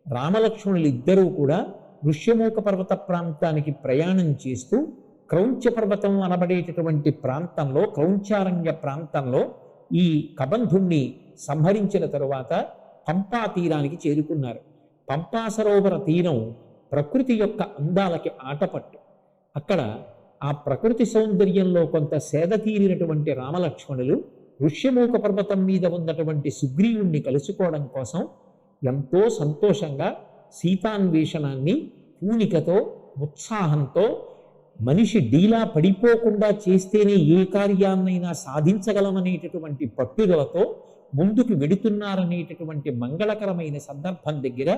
రామలక్ష్మణులు ఇద్దరూ కూడా ఋష్యమూక పర్వత ప్రాంతానికి ప్రయాణం చేస్తూ క్రౌంచ పర్వతం అనబడేటటువంటి ప్రాంతంలో, క్రౌంచారణ్య ప్రాంతంలో ఈ కబంధుణ్ణి సంహరించిన తరువాత పంపా తీరానికి చేరుకున్నారు. పంపా సరోవర తీరం ప్రకృతి యొక్క అందాలకి ఆటపట్టు. అక్కడ ఆ ప్రకృతి సౌందర్యంలో కొంత సేద తీరినటువంటి రామలక్ష్మణులు ఋష్యమూక పర్వతం మీద ఉన్నటువంటి సుగ్రీవుణ్ణి కలుసుకోవడం కోసం ఎంతో సంతోషంగా సీతాన్వేషణాన్ని పూనికతో, ఉత్సాహంతో, మనిషి డీలా పడిపోకుండా చేస్తేనే ఏ కార్యాన్నైనా సాధించగలమనేటటువంటి పట్టుదలతో ముందుకు వెడుతున్నారనేటటువంటి మంగళకరమైన సందర్భం దగ్గర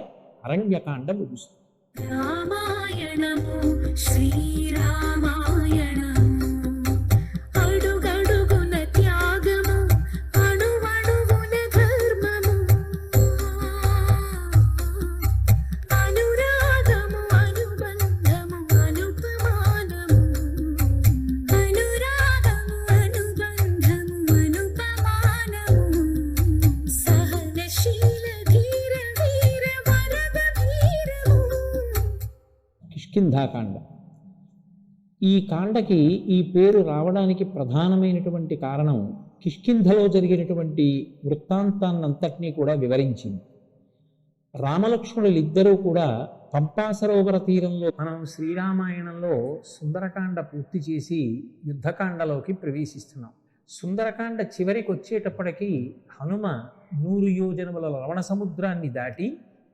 అరణ్యకాండ ముగుస్తుంది. రామాయణము శ్రీరామాయణము అడుగడుగున త్యాగము అణువణువున ధర్మము అనురాగము అనుబంధము అనుపమానము అనురాగము అనుబంధము అనుపమానము సహనశీల ధీర వీర వరద వీరము. కిష్కింధాకాండ. ఈ కాండకి ఈ పేరు రావడానికి ప్రధానమైనటువంటి కారణం కిష్కింధలో జరిగినటువంటి వృత్తాంతాన్నంతటినీ కూడా వివరించింది. రామలక్ష్మణులు ఇద్దరూ కూడా పంపా సరోవర తీరంలో, మనం శ్రీరామాయణంలో సుందరకాండ పూర్తి చేసి యుద్ధకాండలోకి ప్రవేశిస్తున్నాం. సుందరకాండ చివరికి వచ్చేటప్పటికి హనుమ 100 యోజనముల లవణ సముద్రాన్ని దాటి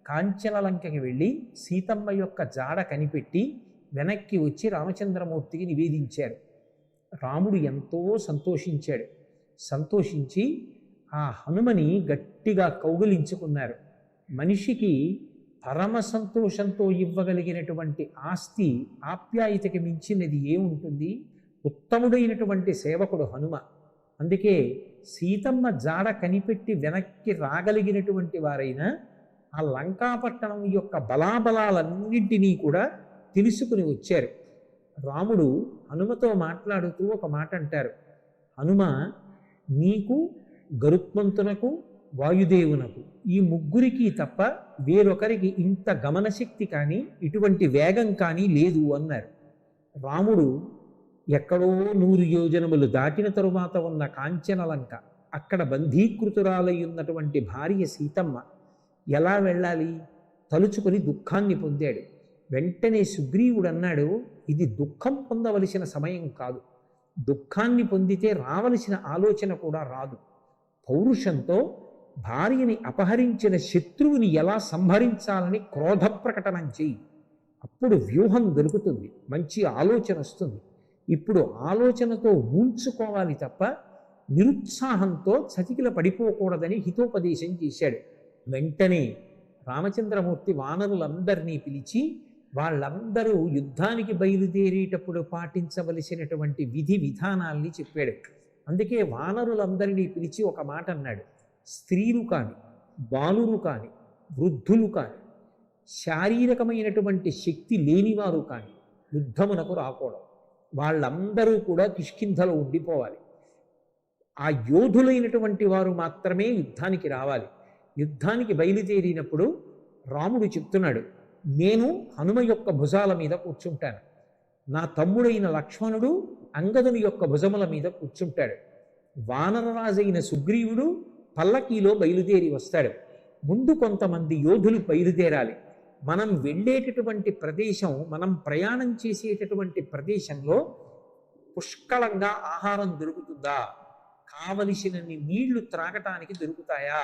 కాంచనలంకకి వెళ్ళి సీతమ్మ యొక్క జాడ కనిపెట్టి వెనక్కి వచ్చి రామచంద్రమూర్తికి నివేదించారు. రాముడు ఎంతో సంతోషించాడు. సంతోషించి ఆ హనుమని గట్టిగా కౌగిలించుకున్నారు. మనిషికి పరమ సంతోషంతో ఇవ్వగలిగినటువంటి ఆస్తి, ఆప్యాయతకి మించినది ఏముంటుంది? ఉత్తముడైనటువంటి సేవకుడు హనుమ. అందుకే సీతమ్మ జాడ కనిపెట్టి వెనక్కి రాగలిగినటువంటి వారైనా ఆ లంకాపట్టణం యొక్క బలాబలాలన్నింటినీ కూడా తెలుసుకుని వచ్చారు. రాముడు హనుమతో మాట్లాడుతూ ఒక మాట అంటారు, హనుమ, నీకు, గరుత్మంతునకు, వాయుదేవునకు ఈ ముగ్గురికి తప్ప వేరొకరికి ఇంత గమనశక్తి కానీ ఇటువంటి వేగం కానీ లేదు అన్నారు. రాముడు ఎక్కడో 100 యోజనములు దాటిన తరువాత ఉన్న కాంచనలంక, అక్కడ బంధీకృతురాలై ఉన్నటువంటి భార్య సీతమ్మ ఎలా వెళ్ళాలి? తలుచుకొని దుఃఖాన్ని పొందాడు. వెంటనే సుగ్రీవుడు అన్నాడు, ఇది దుఃఖం పొందవలసిన సమయం కాదు, దుఃఖాన్ని పొందితే రావలసిన ఆలోచన కూడా రాదు. పౌరుషంతో భార్యని అపహరించిన శత్రువుని ఎలా సంహరించాలని క్రోధ ప్రకటనం చేయి, అప్పుడు వ్యూహం దొరుకుతుంది, మంచి ఆలోచన వస్తుంది. ఇప్పుడు ఆలోచనతో ఊంచుకోవాలి తప్ప నిరుత్సాహంతో చతికిల పడిపోకూడదని హితోపదేశం చేశాడు. వెంటనే రామచంద్రమూర్తి వానరులందరినీ పిలిచి వాళ్ళందరూ యుద్ధానికి బయలుదేరేటప్పుడు పాటించవలసినటువంటి విధి విధానాల్ని చెప్పాడు. అందుకే వానరులందరినీ పిలిచి ఒక మాట అన్నాడు, స్త్రీలు కానీ బాలురు కాని, వృద్ధులు కాని, శారీరకమైనటువంటి శక్తి లేనివారు కాని యుద్ధమునకు రాకూడదు. వాళ్ళందరూ కూడా కిష్కింధలో ఉండిపోవాలి. ఆ యోధులైనటువంటి వారు మాత్రమే యుద్ధానికి రావాలి. యుద్ధానికి బయలుదేరినప్పుడు రాముడు చెప్తున్నాడు, నేను హనుమ యొక్క భుజాల మీద కూర్చుంటాను, నా తమ్ముడైన లక్ష్మణుడు అంగదుని యొక్క భుజముల మీద కూర్చుంటాడు, వానరరాజైన సుగ్రీవుడు పల్లకీలో బయలుదేరి వస్తాడు. ముందు కొంతమంది యోధులు బయలుదేరాలి. మనం వెళ్ళేటటువంటి ప్రదేశం, మనం ప్రయాణం చేసేటటువంటి ప్రదేశంలో పుష్కలంగా ఆహారం దొరుకుతుందా, కావలసినన్ని నీళ్లు త్రాగటానికి దొరుకుతాయా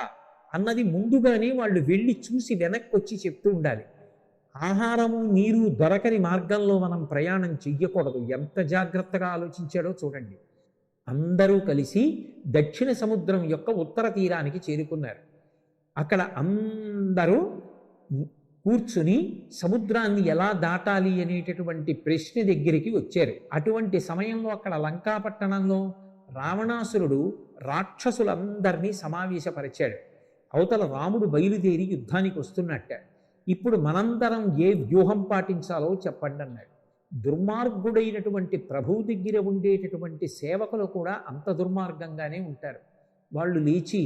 అన్నది ముందుగానే వాళ్ళు వెళ్ళి చూసి వెనక్కి వచ్చి చెప్తూ ఉండాలి. ఆహారము నీరు దొరకని మార్గంలో మనం ప్రయాణం చెయ్యకూడదు. ఎంత జాగ్రత్తగా ఆలోచించాడో చూడండి. అందరూ కలిసి దక్షిణ సముద్రం యొక్క ఉత్తర తీరానికి చేరుకున్నారు. అక్కడ అందరూ కూర్చుని సముద్రాన్ని ఎలా దాటాలి అనేటటువంటి ప్రశ్న దగ్గరికి వచ్చారు. అటువంటి సమయంలో అక్కడ లంకాపట్టణంలో రావణాసురుడు రాక్షసులందరినీ సమావేశపరిచాడు. అవతల రాముడు బయలుదేరి యుద్ధానికి వస్తున్నట్ట. ఇప్పుడు మనందరం ఏ వ్యూహం పాటించాలో చెప్పండి అన్నాడు. దుర్మార్గుడైనటువంటి ప్రభువు దగ్గర ఉండేటటువంటి సేవకులు కూడా అంత దుర్మార్గంగానే ఉంటారు. వాళ్ళు లేచి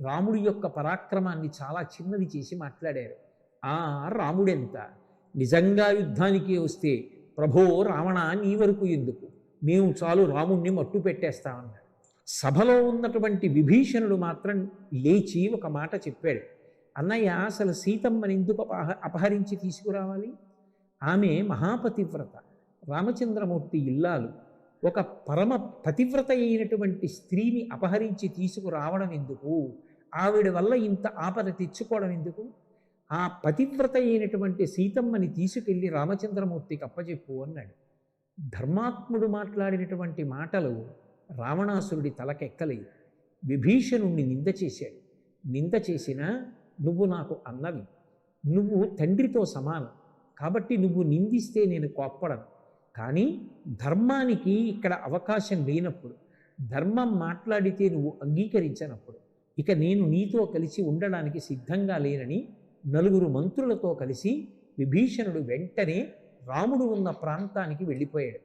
రాముడి యొక్క పరాక్రమాన్ని చాలా చిన్నది చేసి మాట్లాడారు. రాముడెంత, నిజంగా యుద్ధానికి వస్తే ప్రభో రావణ నీ వరకు ఎందుకు, మేము చాలు రాముణ్ణి మట్టు పెట్టేస్తామన్నాడు. సభలో ఉన్నటువంటి విభీషణుడు మాత్రం లేచి ఒక మాట చెప్పాడు. అన్నయ్య, అసలు సీతమ్మని ఎందుకు అపహరించి తీసుకురావాలి? ఆమె మహాపతివ్రత, రామచంద్రమూర్తి ఇల్లాలు. ఒక పరమ పతివ్రత అయినటువంటి స్త్రీని అపహరించి తీసుకురావడం ఎందుకు? ఆవిడ వల్ల ఇంత ఆపద తెచ్చుకోవడం ఎందుకు? ఆ పతివ్రత అయినటువంటి సీతమ్మని తీసుకెళ్ళి రామచంద్రమూర్తికి అప్పచెప్పు అన్నాడు. ధర్మాత్ముడు మాట్లాడినటువంటి మాటలు రావణాసురుడి తలకెక్కలేదు. విభీషణుణ్ణి నింద చేశాడు. నింద చేసినా నువ్వు నాకు అన్నవి, నువ్వు తండ్రితో సమానం కాబట్టి నువ్వు నిందిస్తే నేను కోప్పడను. కానీ ధర్మానికి ఇక్కడ అవకాశం లేనప్పుడు, ధర్మం మాట్లాడితే నువ్వు అంగీకరించనప్పుడు ఇక నేను నీతో కలిసి ఉండడానికి సిద్ధంగా లేనని నలుగురు మంత్రులతో కలిసి విభీషణుడు వెంటనే రాముడు ఉన్న ప్రాంతానికి వెళ్ళిపోయాడు.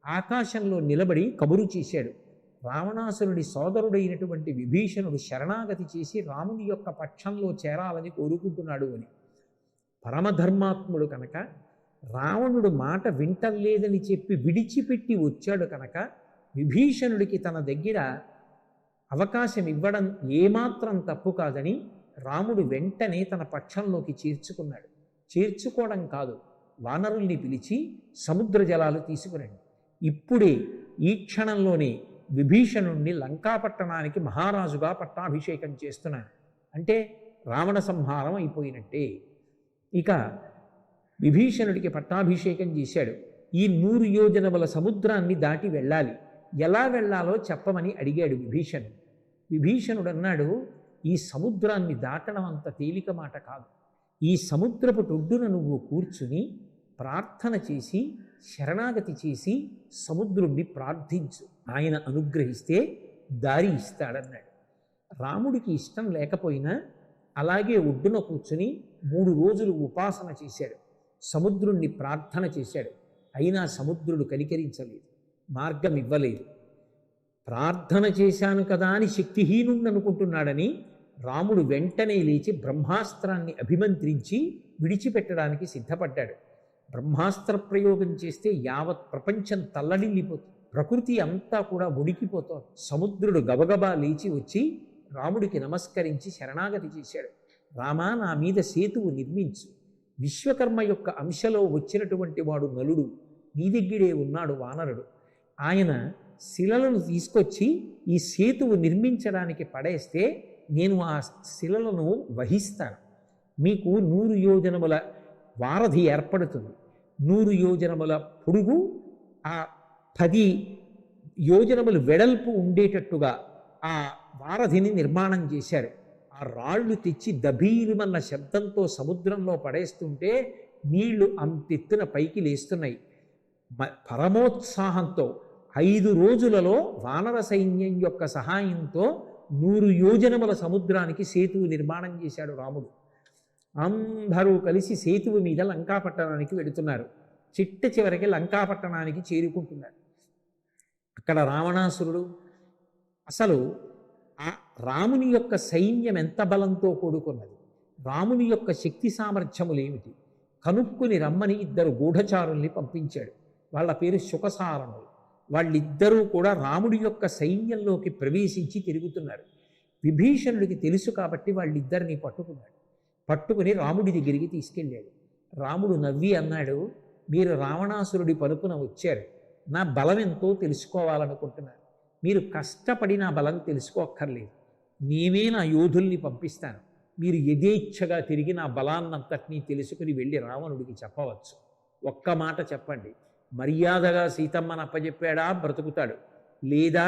ఆకాశంలో నిలబడి కబురు చేశాడు. రావణాసురుడి సోదరుడైనటువంటి విభీషణుడు శరణాగతి చేసి రాముని యొక్క పక్షంలో చేరాలని కోరుకుంటున్నాడు అని. పరమధర్మాత్ముడు కనుక, రావణుడు మాట వింటలేదని చెప్పి విడిచిపెట్టి వచ్చాడు కనుక విభీషణుడికి తన దగ్గర అవకాశం ఇవ్వడం ఏమాత్రం తప్పు కాదని రాముడు వెంటనే తన పక్షంలోకి చేర్చుకున్నాడు. చేర్చుకోవడం కాదు, వానరుల్ని పిలిచి సముద్ర జలాలు తీసుకురండి, ఇప్పుడే ఈ క్షణంలోనే విభీషణుణ్ణి లంకాపట్టణానికి మహారాజుగా పట్టాభిషేకం చేస్తున్నాను అంటే రావణ సంహారం అయిపోయినట్టే. ఇక విభీషణుడికి పట్టాభిషేకం చేశాడు. ఈ 100 యోజనముల సముద్రాన్ని దాటి వెళ్ళాలి, ఎలా వెళ్ళాలో చెప్పమని అడిగాడు విభీషణుడు. విభీషణుడు అన్నాడు, ఈ సముద్రాన్ని దాటడం అంత తేలిక మాట కాదు. ఈ సముద్రపు ఒడ్డున నువ్వు కూర్చుని ప్రార్థన చేసి శరణాగతి చేసి సముద్రుణ్ణి ప్రార్థించు, ఆయన అనుగ్రహిస్తే దారి ఇస్తాడన్నాడు. రాముడికి ఇష్టం లేకపోయినా అలాగే ఒడ్డున కూర్చుని 3 రోజులు ఉపాసన చేశాడు. సముద్రుణ్ణి ప్రార్థన చేశాడు. అయినా సముద్రుడు కనికరించలేదు, మార్గం ఇవ్వలేదు. ప్రార్థన చేశాను కదా అని శక్తిహీనుణ్ణి అనుకుంటున్నాడని రాముడు వెంటనే లేచి బ్రహ్మాస్త్రాన్ని అభిమంత్రించి విడిచిపెట్టడానికి సిద్ధపడ్డాడు. బ్రహ్మాస్త్ర ప్రయోగం చేస్తే యావత్ ప్రపంచం తల్లడిల్లిపోతుంది, ప్రకృతి అంతా కూడా ఉడికిపోతోంది. సముద్రుడు గబగబా లేచి వచ్చి రాముడికి నమస్కరించి శరణాగతి చేశాడు. రామా, నా మీద సేతువు నిర్మించు, విశ్వకర్మ యొక్క అంశలో వచ్చినటువంటి వాడు నలుడు నీ దగ్గరే ఉన్నాడు వానరుడు, ఆయన శిలలను తీసుకొచ్చి ఈ సేతువు నిర్మించడానికి పడేస్తే నేను ఆ శిలలను వహిస్తాను. మీకు 100 యోజనముల వారధి ఏర్పడుతుంది. 100 యోజనముల పొడుగు, ఆ 10 యోజనములు వెడల్పు ఉండేటట్టుగా ఆ వారధిని నిర్మాణం చేశారు. ఆ రాళ్ళు తెచ్చి దభీరుమన్న శబ్దంతో సముద్రంలో పడేస్తుంటే నీళ్లు అంతెత్తున పైకి లేస్తున్నాయి. పరమోత్సాహంతో 5 రోజులలో వానర సైన్యం యొక్క సహాయంతో 100 యోజనముల సముద్రానికి సేతువు నిర్మాణం చేశాడు రాముడు. అందరూ కలిసి సేతువు మీద లంకాపట్టణానికి వెడుతున్నారు. చిట్ట చివరికి లంకాపట్టణానికి చేరుకుంటున్నారు. అక్కడ రావణాసురుడు, అసలు ఆ రాముని యొక్క సైన్యం ఎంత బలంతో కూడుకున్నది, రాముని యొక్క శక్తి సామర్థ్యములేమిటి కనుక్కుని రమ్మని 2 గూఢచారుల్ని పంపించాడు. వాళ్ళ పేరు శుకసారణులు. వాళ్ళిద్దరూ కూడా రాముడి యొక్క సైన్యంలోకి ప్రవేశించి తిరుగుతున్నారు. విభీషణుడికి తెలుసు కాబట్టి వాళ్ళిద్దరిని పట్టుకున్నాడు. పట్టుకుని రాముడి దగ్గరికి తీసుకెళ్ళాడు. రాముడు నవ్వి అన్నాడు, మీరు రావణాసురుడి పలుపున వచ్చారు, నా బలం ఎంతో తెలుసుకోవాలనుకుంటున్నారు. మీరు కష్టపడి నా బలం తెలుసుకోక్కర్లేదు, నేనే నా యోధుల్ని పంపిస్తాను. మీరు యథేచ్ఛగా తిరిగి నా బలాన్నంతటినీ తెలుసుకుని వెళ్ళి రావణుడికి చెప్పవచ్చు. ఒక్క మాట చెప్పండి, మర్యాదగా సీతమ్మను అప్పచెప్పాడా బ్రతుకుతాడు, లేదా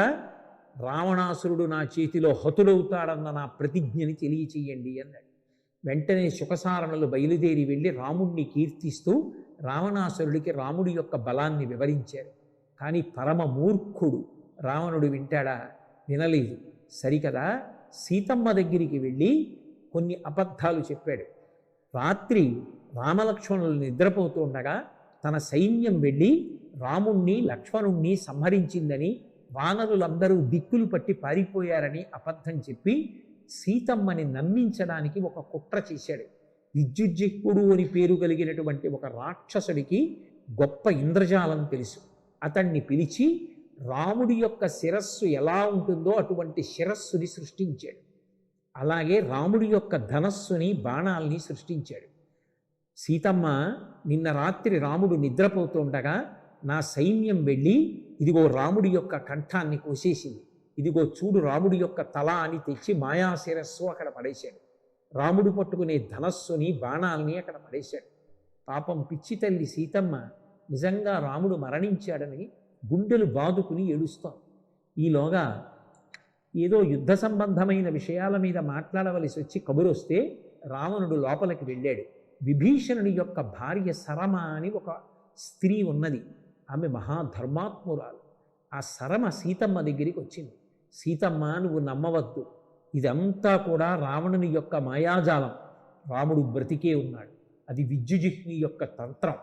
రావణాసురుడు నా చేతిలో హతుడవుతాడన్న నా ప్రతిజ్ఞని తెలియచేయండి అన్నాడు. వెంటనే శుకసారణులు బయలుదేరి వెళ్ళి రాముణ్ణి కీర్తిస్తూ రావణాసురుడికి రాముడి యొక్క బలాన్ని వివరించారు. కానీ పరమ మూర్ఖుడు రావణుడు వింటాడా? వినలేదు. సరికదా, సీతమ్మ దగ్గరికి వెళ్ళి కొన్ని అబద్ధాలు చెప్పాడు. రాత్రి రామలక్ష్మణులు నిద్రపోతూ ఉండగా తన సైన్యం వెళ్ళి రాముణ్ణి లక్ష్మణుణ్ణి సంహరించిందని, వానరులందరూ దిక్కులు పట్టి పారిపోయారని అబద్ధం చెప్పి సీతమ్మని నమ్మించడానికి ఒక కుట్ర చేశాడు. విద్యుజ్జిహ్వుడు అని పేరు కలిగినటువంటి ఒక రాక్షసుడికి గొప్ప ఇంద్రజాలం తెలుసు. అతన్ని పిలిచి రాముడి యొక్క శిరస్సు ఎలా ఉంటుందో అటువంటి శిరస్సుని సృష్టించాడు. అలాగే రాముడి యొక్క ధనస్సుని, బాణాల్ని సృష్టించాడు. సీతమ్మ, నిన్న రాత్రి రాముడు నిద్రపోతుండగా నా సైన్యం వెళ్ళి ఇదిగో రాముడి యొక్క కంఠాన్ని కోసేసింది, ఇదిగో చూడు రాముడి యొక్క తల అని తెచ్చి మాయాశిరస్సు అక్కడ పడేశాడు. రాముడు పట్టుకునే ధనస్సుని, బాణాల్ని అక్కడ పడేశాడు. పాపం పిచ్చి తల్లి సీతమ్మ నిజంగా రాముడు మరణించాడని గుండెలు బాదుకుని ఏడుస్తాం. ఈలోగా ఏదో యుద్ధ సంబంధమైన విషయాల మీద మాట్లాడవలసి వచ్చి కబురొస్తే రావణుడు లోపలికి వెళ్ళాడు. విభీషణుడి యొక్క భార్య సరమ అని ఒక స్త్రీ ఉన్నది. ఆమె మహాధర్మాత్మురాలు. ఆ సరమ సీతమ్మ దగ్గరికి వచ్చింది. సీతమ్మ, నువ్వు నమ్మవద్దు, ఇదంతా కూడా రావణుని యొక్క మాయాజాలం, రాముడు బ్రతికే ఉన్నాడు, అది విద్యుజిహ్ని యొక్క తంత్రం,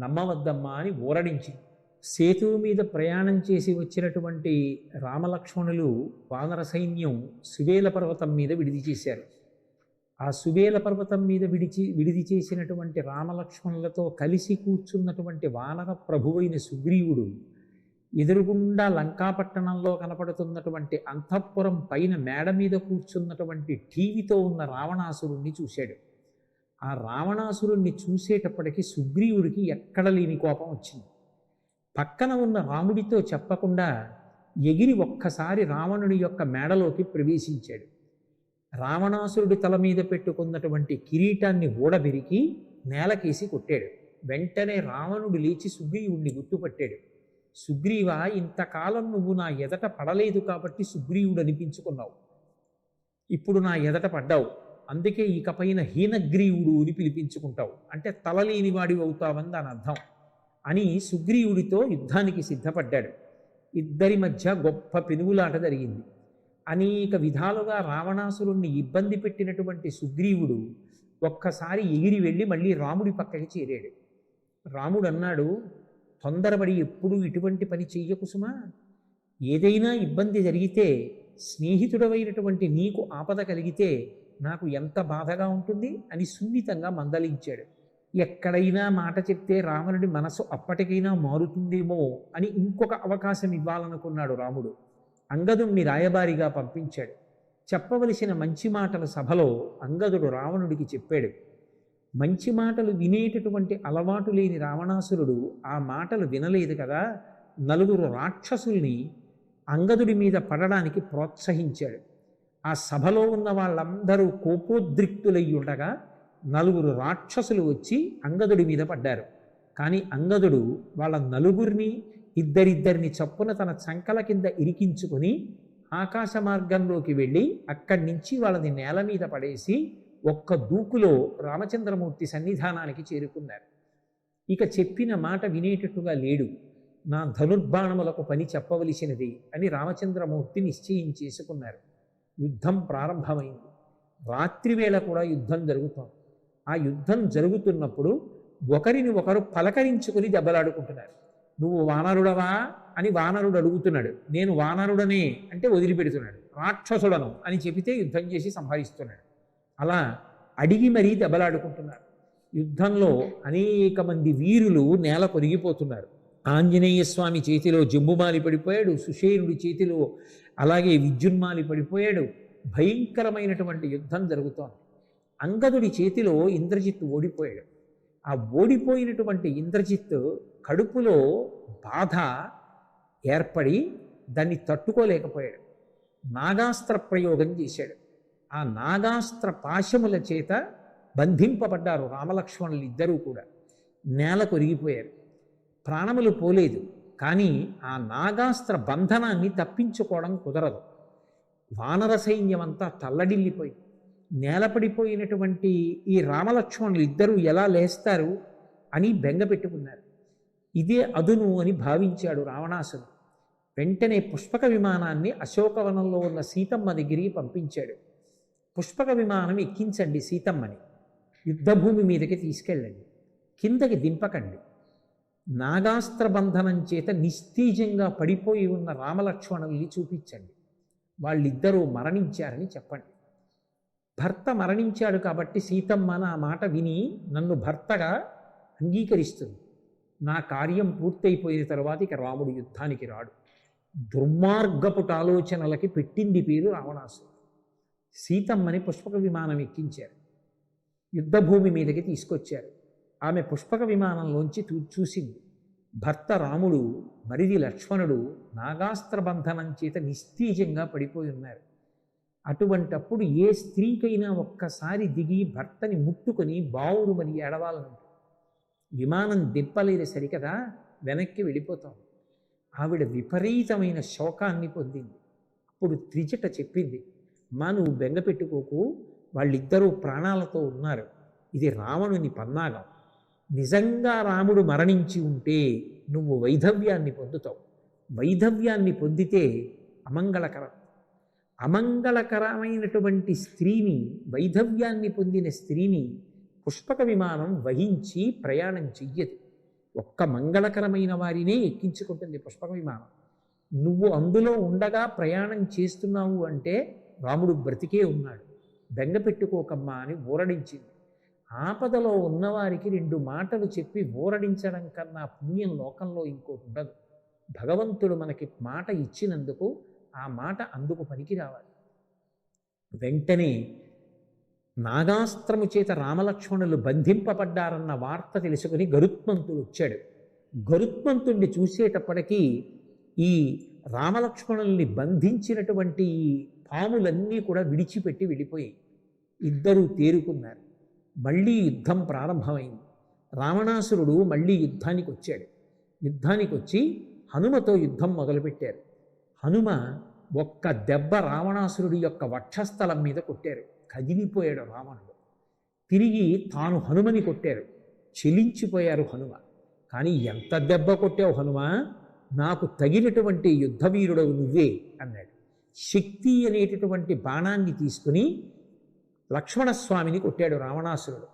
నమ్మవద్దమ్మా అని ఊరడించింది. సేతువు మీద ప్రయాణం చేసి వచ్చినటువంటి రామలక్ష్మణులు వానర సైన్యం సువేల పర్వతం మీద విడిది చేశారు. ఆ సువేల పర్వతం మీద విడిది చేసినటువంటి రామలక్ష్మణులతో కలిసి కూర్చున్నటువంటి వానర ప్రభువైన సుగ్రీవుడు ఎదురుగుండా లంకాపట్టణంలో కనపడుతున్నటువంటి అంతఃపురం పైన మేడ మీద కూర్చున్నటువంటి టీవీతో ఉన్న రావణాసురుణ్ణి చూశాడు. ఆ రావణాసురుణ్ణి చూసేటప్పటికి సుగ్రీవుడికి ఎక్కడ లేని కోపం వచ్చింది. పక్కన ఉన్న రాముడితో చెప్పకుండా ఎగిరి ఒక్కసారి రావణుడి యొక్క మేడలోకి ప్రవేశించాడు. రావణాసురుడి తల మీద పెట్టుకున్నటువంటి కిరీటాన్ని ఊడబెరికి నేలకేసి కొట్టాడు. వెంటనే రావణుడు లేచి సుగ్రీవుణ్ణి గుర్తుపట్టాడు. సుగ్రీవా, ఇంతకాలం నువ్వు నా ఎదట పడలేదు కాబట్టి సుగ్రీవుడు అనిపించుకున్నావు, ఇప్పుడు నా ఎదట పడ్డావు, అందుకే ఇకపైన హీనగ్రీవుడు అని పిలిపించుకుంటావు, అంటే తలలేనివాడి అవుతావని దాని అర్థం అని సుగ్రీవుడితో యుద్ధానికి సిద్ధపడ్డాడు. ఇద్దరి మధ్య గొప్ప పెనుగులాట జరిగింది. అనేక విధాలుగా రావణాసురుణ్ణి ఇబ్బంది పెట్టినటువంటి సుగ్రీవుడు ఒక్కసారి ఎగిరి వెళ్ళి మళ్ళీ రాముడి పక్కకి చేరాడు. రాముడు అన్నాడు, తొందరపడి ఎప్పుడూ ఇటువంటి పని చెయ్యకు సుమా, ఏదైనా ఇబ్బంది జరిగితే, స్నేహితుడవైనటువంటి నీకు ఆపద కలిగితే నాకు ఎంత బాధగా ఉంటుంది అని సున్నితంగా మందలించాడు. ఎక్కడైనా మాట చెప్తే రావణుడి మనసు అప్పటికైనా మారుతుందేమో అని ఇంకొక అవకాశం ఇవ్వాలనుకున్నాడు రాముడు. అంగదుణ్ణి రాయబారిగా పంపించాడు. చెప్పవలసిన మంచి మాటల సభలో అంగదుడు రావణుడికి చెప్పాడు. మంచి మాటలు వినేటటువంటి అలవాటు లేని రావణాసురుడు ఆ మాటలు వినలేదు కదా, 4 రాక్షసుల్ని అంగదుడి మీద పడడానికి ప్రోత్సహించాడు. ఆ సభలో ఉన్న వాళ్ళందరూ కోపోద్రిక్తులై ఉండగా 4 రాక్షసులు వచ్చి అంగదుడి మీద పడ్డారు. కానీ అంగదుడు వాళ్ళ 4 ఇద్దరిద్దరిని చప్పున తన చంకల కింద ఇరికించుకొని ఆకాశ మార్గంలోకి వెళ్ళి అక్కడి నుంచి వాళ్ళని నేల మీద పడేసి ఒక్క దూకులో రామచంద్రమూర్తి సన్నిధానానికి చేరుకున్నారు. ఇక చెప్పిన మాట వినేటట్టుగా లేడు, నా ధనుర్బాణములకు పని చెప్పవలసినది అని రామచంద్రమూర్తి నిశ్చయం చేసుకున్నారు. యుద్ధం ప్రారంభమైంది. రాత్రివేళ కూడా యుద్ధం జరుగుతోంది. ఆ యుద్ధం జరుగుతున్నప్పుడు ఒకరిని ఒకరు పలకరించుకుని దెబ్బలాడుకుంటున్నారు. నువ్వు వానరుడవా అని వానరుడు అడుగుతున్నాడు. నేను వానరుడనే అంటే వదిలిపెడుతున్నాడు. రాక్షసుడను అని చెబితే యుద్ధం చేసి సంహరిస్తున్నాడు. అలా అడిగి మరీ దెబ్బలాడుకుంటున్నారు. యుద్ధంలో అనేక మంది వీరులు నేల కొరిగిపోతున్నారు. ఆంజనేయ స్వామి చేతిలో జంబుమాలి పడిపోయాడు, సుషేనుడి చేతిలో అలాగే విద్యున్మాలి పడిపోయాడు. భయంకరమైనటువంటి యుద్ధం జరుగుతోంది. అంగదుడి చేతిలో ఇంద్రజిత్ ఓడిపోయాడు. ఆ ఓడిపోయినటువంటి ఇంద్రజిత్ కడుపులో బాధ ఏర్పడి దాన్ని తట్టుకోలేకపోయాడు. నాగాస్త్ర ప్రయోగం చేశాడు. ఆ నాగాస్త్ర పాశముల చేత బంధింపబడ్డారు రామలక్ష్మణులు ఇద్దరూ కూడా. నేల కొరిగిపోయారు. ప్రాణములు పోలేదు. కానీ ఆ నాగాస్త్ర బంధనాన్ని తప్పించుకోవడం కుదరదు. వానర సైన్యం అంతా తల్లడిల్లిపోయింది. నేలపడిపోయినటువంటి ఈ రామలక్ష్మణులు ఇద్దరూ ఎలా లేస్తారు అని బెంగ పెట్టుకున్నారు. ఇదే అదును అని భావించాడు రావణాసురుడు. వెంటనే పుష్పక విమానాన్ని అశోకవనంలో ఉన్న సీతమ్మ దగ్గరికి పంపించాడు. పుష్పక విమానం ఎక్కించండి సీతమ్మని, యుద్ధభూమి మీదకి తీసుకెళ్ళండి, కిందకి దింపకండి. నాగాస్త్ర బంధనం చేత నిస్తీజంగా పడిపోయి ఉన్న రామలక్ష్మణుల్ని చూపించండి. వాళ్ళిద్దరూ మరణించారని చెప్పండి. భర్త మరణించాడు కాబట్టి సీతమ్మ నా మాట విని నన్ను భర్తగా అంగీకరిస్తుంది. నా కార్యం పూర్తయిపోయిన తర్వాత ఇక రాముడు యుద్ధానికి రాడు. దుర్మార్గపుట ఆలోచనలకి పెట్టింది పేరు రావణాసురుడు. సీతమ్మని పుష్పక విమానం ఎక్కించారు. యుద్ధభూమి మీదకి తీసుకొచ్చారు. ఆమె పుష్పక విమానంలోంచి చూసింది. భర్త రాముడు, మరిది లక్ష్మణుడు నాగాస్త్ర బంధనం చేత నిస్తీజంగా పడిపోయి ఉన్నారు. అటువంటప్పుడు ఏ స్త్రీకైనా ఒక్కసారి దిగి భర్తని ముట్టుకొని బావురుమని ఏడవాలనుంటుంది. విమానం దింపలేదు సరికదా, వెనక్కి వెళ్ళిపోతాం. ఆవిడ విపరీతమైన శోకాన్ని పొందింది. అప్పుడు త్రిజట చెప్పింది, మా నువ్వు బెంగ పెట్టుకోకు, వాళ్ళిద్దరూ ప్రాణాలతో ఉన్నారు. ఇది రావణుని పన్నాగం. నిజంగా రాముడు మరణించి ఉంటే నువ్వు వైధవ్యాన్ని పొందుతావు. వైధవ్యాన్ని పొందితే అమంగళకరం. అమంగళకరమైనటువంటి స్త్రీని, వైధవ్యాన్ని పొందిన స్త్రీని పుష్పక విమానం వహించి ప్రయాణం చెయ్యదు. ఒక్క మంగళకరమైన వారినే ఎక్కించుకుంటుంది పుష్పక విమానం. నువ్వు అందులో ఉండగా ప్రయాణం చేస్తున్నావు అంటే రాముడు బ్రతికే ఉన్నాడు, బెంగ పెట్టుకోకమ్మా అని ఊరడించింది. ఆపదలో ఉన్నవారికి 2 మాటలు చెప్పి ఊరడించడం కన్నా పుణ్యం లోకంలో ఇంకోటి ఉండదు. భగవంతుడు మనకి మాట ఇచ్చినందుకు ఆ మాట అందుకు పనికి రావాలి. వెంటనే నాగాస్త్రము చేత రామలక్ష్మణులు బంధింపబడ్డారన్న వార్త తెలుసుకుని గరుత్మంతుడు వచ్చాడు. గరుత్మంతుడిని చూసేటప్పటికీ ఈ రామలక్ష్మణుల్ని బంధించినటువంటి పాములన్నీ కూడా విడిచిపెట్టి వెళ్ళిపోయాయి. ఇద్దరూ తేరుకున్నారు. మళ్ళీ యుద్ధం ప్రారంభమైంది. రావణాసురుడు మళ్ళీ యుద్ధానికి వచ్చాడు. యుద్ధానికి వచ్చి హనుమతో యుద్ధం మొదలుపెట్టారు. హనుమ ఒక్క దెబ్బ రావణాసురుడి యొక్క వక్షస్థలం మీద కొట్టారు. కదిలిపోయాడు రావణుడు. తిరిగి తాను హనుమని కొట్టారు. చెలించిపోయారు హనుమ. కానీ ఎంత దెబ్బ కొట్టావు హనుమ, నాకు తగినటువంటి యుద్ధవీరుడవు నువ్వే అన్నాడు. శక్తి అనేటటువంటి బాణాన్ని తీసుకుని లక్ష్మణస్వామిని కొట్టాడు రావణాసురుడు.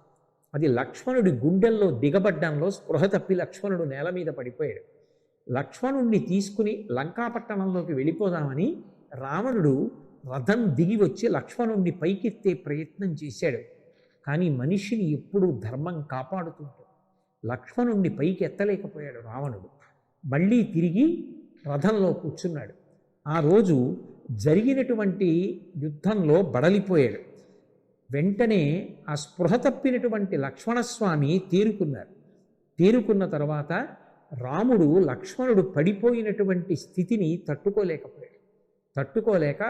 అది లక్ష్మణుడి గుండెల్లో దిగబడ్డంలో స్పృహ తప్పి లక్ష్మణుడు నేల మీద పడిపోయాడు. లక్ష్మణుణ్ణి తీసుకుని లంకాపట్టణంలోకి వెళ్ళిపోదామని రావణుడు రథం దిగి వచ్చి లక్ష్మణుణ్ణి పైకెత్తే ప్రయత్నం చేశాడు. కానీ మనిషిని ఎప్పుడూ ధర్మం కాపాడుతుంటాడు. లక్ష్మణుణ్ణి పైకి ఎత్తలేకపోయాడు రావణుడు. మళ్ళీ తిరిగి రథంలో కూర్చున్నాడు. ఆ రోజు జరిగినటువంటి యుద్ధంలో బడలిపోయాడు. వెంటనే ఆ స్పృహ తప్పినటువంటి లక్ష్మణస్వామి తేరుకున్నారు. తేరుకున్న తర్వాత రాముడు లక్ష్మణుడు పడిపోయినటువంటి స్థితిని తట్టుకోలేకపోయాడు. తట్టుకోలేక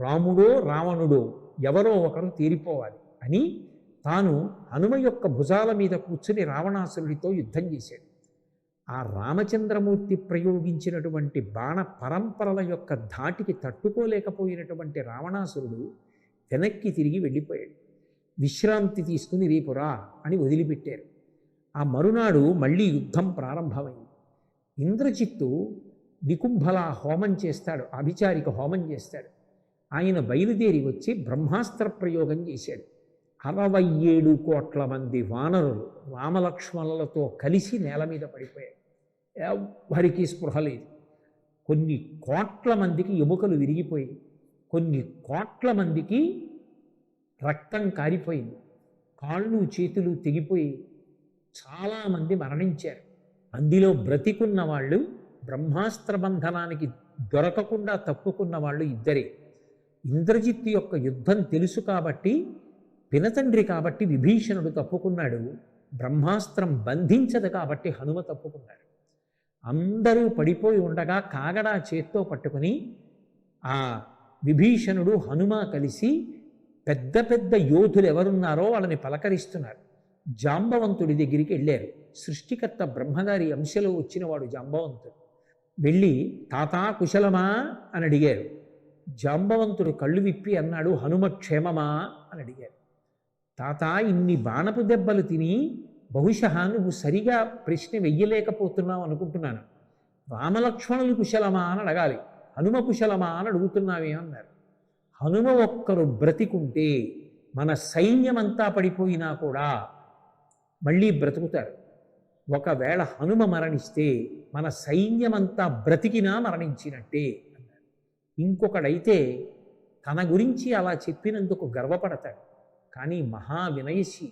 రాముడో రావణుడో ఎవరో ఒకరు తీరిపోవాలి అని తాను హనుమ యొక్క భుజాల మీద కూర్చుని రావణాసురుడితో యుద్ధం చేశాడు. ఆ రామచంద్రమూర్తి ప్రయోగించినటువంటి బాణ పరంపరల యొక్క ధాటికి తట్టుకోలేకపోయినటువంటి రావణాసురుడు వెనక్కి తిరిగి వెళ్ళిపోయాడు. విశ్రాంతి తీసుకుని రేపు రా అని వదిలిపెట్టారు. ఆ మరునాడు మళ్ళీ యుద్ధం ప్రారంభమైంది. ఇంద్రజిత్తు నికుంభల హోమం చేస్తాడు, అభిచారిక హోమం చేస్తాడు. ఆయన బయలుదేరి వచ్చి బ్రహ్మాస్త్ర ప్రయోగం చేశాడు. 67 కోట్ల మంది వానరులు రామలక్ష్మణులతో కలిసి నేల మీద పడిపోయారు. ఎవ్వరికీ స్పృహ లేదు. కొన్ని కోట్ల మందికి ఎముకలు విరిగిపోయి, కొన్ని కోట్ల మందికి రక్తం కారిపోయింది, కాళ్ళు చేతులు తెగిపోయి చాలామంది మరణించారు. అందులో బ్రతికున్న వాళ్ళు, బ్రహ్మాస్త్ర బంధనానికి దొరకకుండా తప్పుకున్న వాళ్ళు ఇద్దరే. ఇంద్రజిత్తు యొక్క యుద్ధం తెలుసు కాబట్టి, పినతండ్రి కాబట్టి విభీషణుడు తప్పుకున్నాడు. బ్రహ్మాస్త్రం బంధించదు కాబట్టి హనుమ తప్పుకున్నాడు. అందరూ పడిపోయి ఉండగా కాగడా చేత్తో పట్టుకుని ఆ విభీషణుడు హనుమ కలిసి పెద్ద పెద్ద యోధులు ఎవరున్నారో వాళ్ళని పలకరిస్తున్నారు. జాంబవంతుడి దగ్గరికి వెళ్ళారు. సృష్టికర్త బ్రహ్మగారి అంశలో వచ్చినవాడు జాంబవంతుడు. వెళ్ళి తాతా కుశలమా అని అడిగారు. జాంబవంతుడు కళ్ళు విప్పి అన్నాడు, హనుమ క్షేమమా అని అడిగారు. తాత, ఇన్ని బాణపు దెబ్బలు తిని బహుశా నువ్వు సరిగా ప్రశ్న వెయ్యలేకపోతున్నావు అనుకుంటున్నాను. రామలక్ష్మణులు కుశలమా అని అడగాలి, హనుమ కుశలమా అని అడుగుతున్నావే అన్నారు. హనుమ ఒక్కరు బ్రతికుంటే మన సైన్యమంతా పడిపోయినా కూడా మళ్ళీ బ్రతుకుతారు. ఒకవేళ హనుమ మరణిస్తే మన సైన్యమంతా బ్రతికినా మరణించినట్టే అన్నారు. ఇంకొకడైతే తన గురించి అలా చెప్పినందుకు గర్వపడతాడు, కానీ మహావినయసి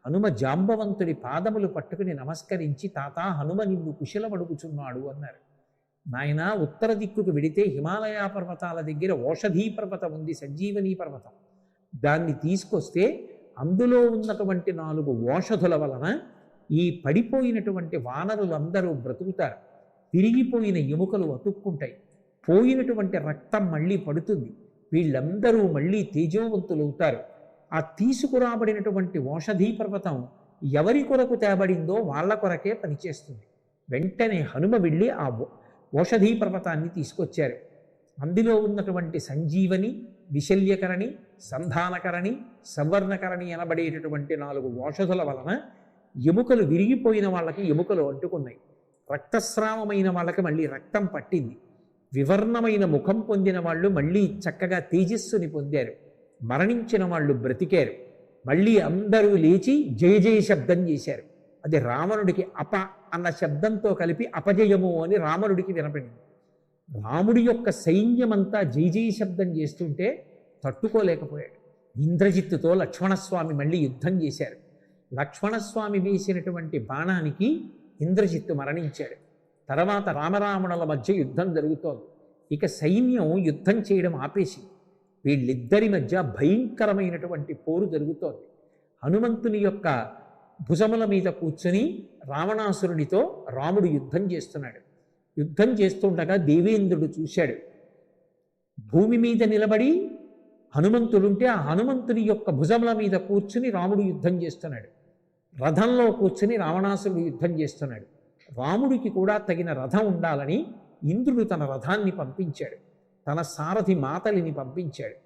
హనుమ జాంబవంతుడి పాదములు పట్టుకుని నమస్కరించి, తాత హనుమ నిన్ను కుశలమడుగుచున్నాడు అన్నారు. నాయన, ఉత్తర దిక్కుకు వెడితే హిమాలయ పర్వతాల దగ్గర ఓషధీ పర్వతం ఉంది, సంజీవనీ పర్వతం. దాన్ని తీసుకొస్తే అందులో ఉన్నటువంటి 4 ఓషధుల వలన ఈ పడిపోయినటువంటి వానరులందరూ బ్రతుకుతారు. తిరిగిపోయిన ఎముకలు అతుక్కుంటాయి, పోయినటువంటి రక్తం మళ్ళీ పడుతుంది, వీళ్ళందరూ మళ్ళీ తేజోవంతులవుతారు. ఆ తీసుకురాబడినటువంటి ఓషధీ పర్వతం ఎవరి కొరకు తేబడిందో వాళ్ళ కొరకే పనిచేస్తుంది. వెంటనే హనుమ వెళ్ళి ఆ ఓషధీ పర్వతాన్ని తీసుకొచ్చారు. అందులో ఉన్నటువంటి సంజీవని, విశల్యకరణి, సంధానకరణి, సంవర్ణకరణి అనబడేటటువంటి 4 ఓషధుల వలన ఎముకలు విరిగిపోయిన వాళ్ళకి ఎముకలు అంటుకున్నాయి, రక్తస్రావమైన వాళ్ళకి మళ్ళీ రక్తం పట్టింది, వివర్ణమైన ముఖం పొందిన వాళ్ళు మళ్ళీ చక్కగా తేజస్సుని పొందారు, మరణించిన వాళ్ళు బ్రతికారు. మళ్ళీ అందరూ లేచి జయ జయ శబ్దం చేశారు. అది రావణుడికి అప అన్న శబ్దంతో కలిపి అపజయము అని రావణుడికి వినపడింది. రాముడి యొక్క సైన్యమంతా జయ జయ శబ్దం చేస్తుంటే తట్టుకోలేకపోయాడు. ఇంద్రజిత్తుతో లక్ష్మణస్వామి మళ్ళీ యుద్ధం చేశారు. లక్ష్మణస్వామి వేసినటువంటి బాణానికి ఇంద్రజిత్తు మరణించాడు. తర్వాత రామరావణుల మధ్య యుద్ధం జరుగుతోంది. ఇక సైన్యం యుద్ధం చేయడం ఆపేసి వీళ్ళిద్దరి మధ్య భయంకరమైనటువంటి పోరు జరుగుతోంది. హనుమంతుని యొక్క భుజముల మీద కూర్చొని రావణాసురుడితో రాముడు యుద్ధం చేస్తున్నాడు. యుద్ధం చేస్తుండగా దేవేంద్రుడు చూశాడు. భూమి మీద నిలబడి హనుమంతుడుంటే ఆ హనుమంతుని యొక్క భుజముల మీద కూర్చుని రాముడు యుద్ధం చేస్తున్నాడు. రథంలో కూర్చుని రావణాసురుడు యుద్ధం చేస్తున్నాడు. రాముడికి కూడా తగిన రథం ఉండాలని ఇంద్రుడు తన రథాన్ని పంపించాడు, తన సారథి మాతలిని పంపించాడు.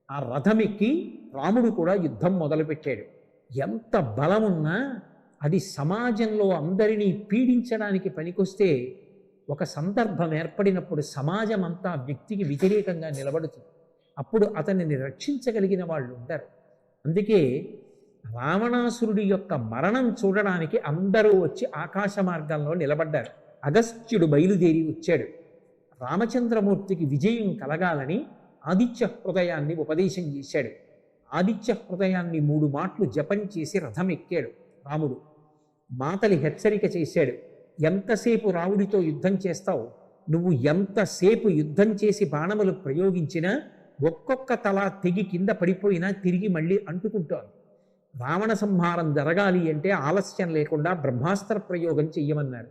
ఆ రథమెక్కి రాముడు కూడా యుద్ధం మొదలుపెట్టాడు. ఎంత బలమున్నా అది సమాజంలో అందరినీ పీడించడానికి పనికొస్తే ఒక సందర్భం ఏర్పడినప్పుడు సమాజం అంతా వ్యక్తికి వ్యతిరేకంగా నిలబడుతుంది. అప్పుడు అతనిని రక్షించగలిగిన వాళ్ళు ఉంటారు. అందుకే రావణాసురుడి యొక్క మరణం చూడడానికి అందరూ వచ్చి ఆకాశ మార్గంలో నిలబడ్డారు. అగస్త్యుడు బయలుదేరి వచ్చాడు. రామచంద్రమూర్తికి విజయం కలగాలని ఆదిత్య హృదయాన్ని ఉపదేశం చేశాడు. ఆదిత్య హృదయాన్ని 3 మాటలు జపం చేసి రథం ఎక్కాడు రాముడు. మాతలి హెచ్చరిక చేశాడు, ఎంతసేపు రాముడితో యుద్ధం చేస్తావు? నువ్వు ఎంతసేపు యుద్ధం చేసి బాణములు ప్రయోగించినా ఒక్కొక్క తల తెగి కింద పడిపోయినా తిరిగి మళ్ళీ అంటుకుంటోంది. రావణ సంహారం జరగాలి అంటే ఆలస్యం లేకుండా బ్రహ్మాస్త్ర ప్రయోగం చెయ్యమన్నారు.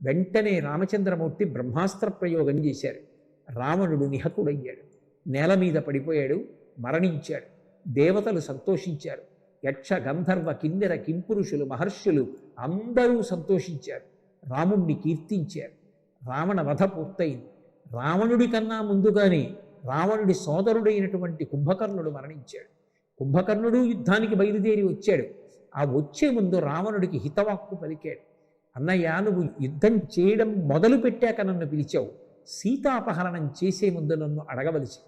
వెంటనే రామచంద్రమూర్తి బ్రహ్మాస్త్ర ప్రయోగం చేశారు. రావణుడు నిహతుడయ్యాడు, నేల మీద పడిపోయాడు, మరణించాడు. దేవతలు సంతోషించారు. యక్ష గంధర్వ కిన్నెర కింపురుషులు మహర్షులు అందరూ సంతోషించారు, రాముణ్ణి కీర్తించారు. రావణ వధ పూర్తయింది. రావణుడి కన్నా ముందుగానే రావణుడి సోదరుడైనటువంటి కుంభకర్ణుడు మరణించాడు. కుంభకర్ణుడు యుద్ధానికి బయలుదేరి వచ్చాడు. ఆ వచ్చే ముందు రావణుడికి హితవాక్కు పలికాడు, అన్నయ్య, నువ్వు యుద్ధం చేయడం మొదలు పెట్టాక నన్ను పిలిచావు, సీతాపహరణం చేసే ముందు నన్ను అడగవలసి.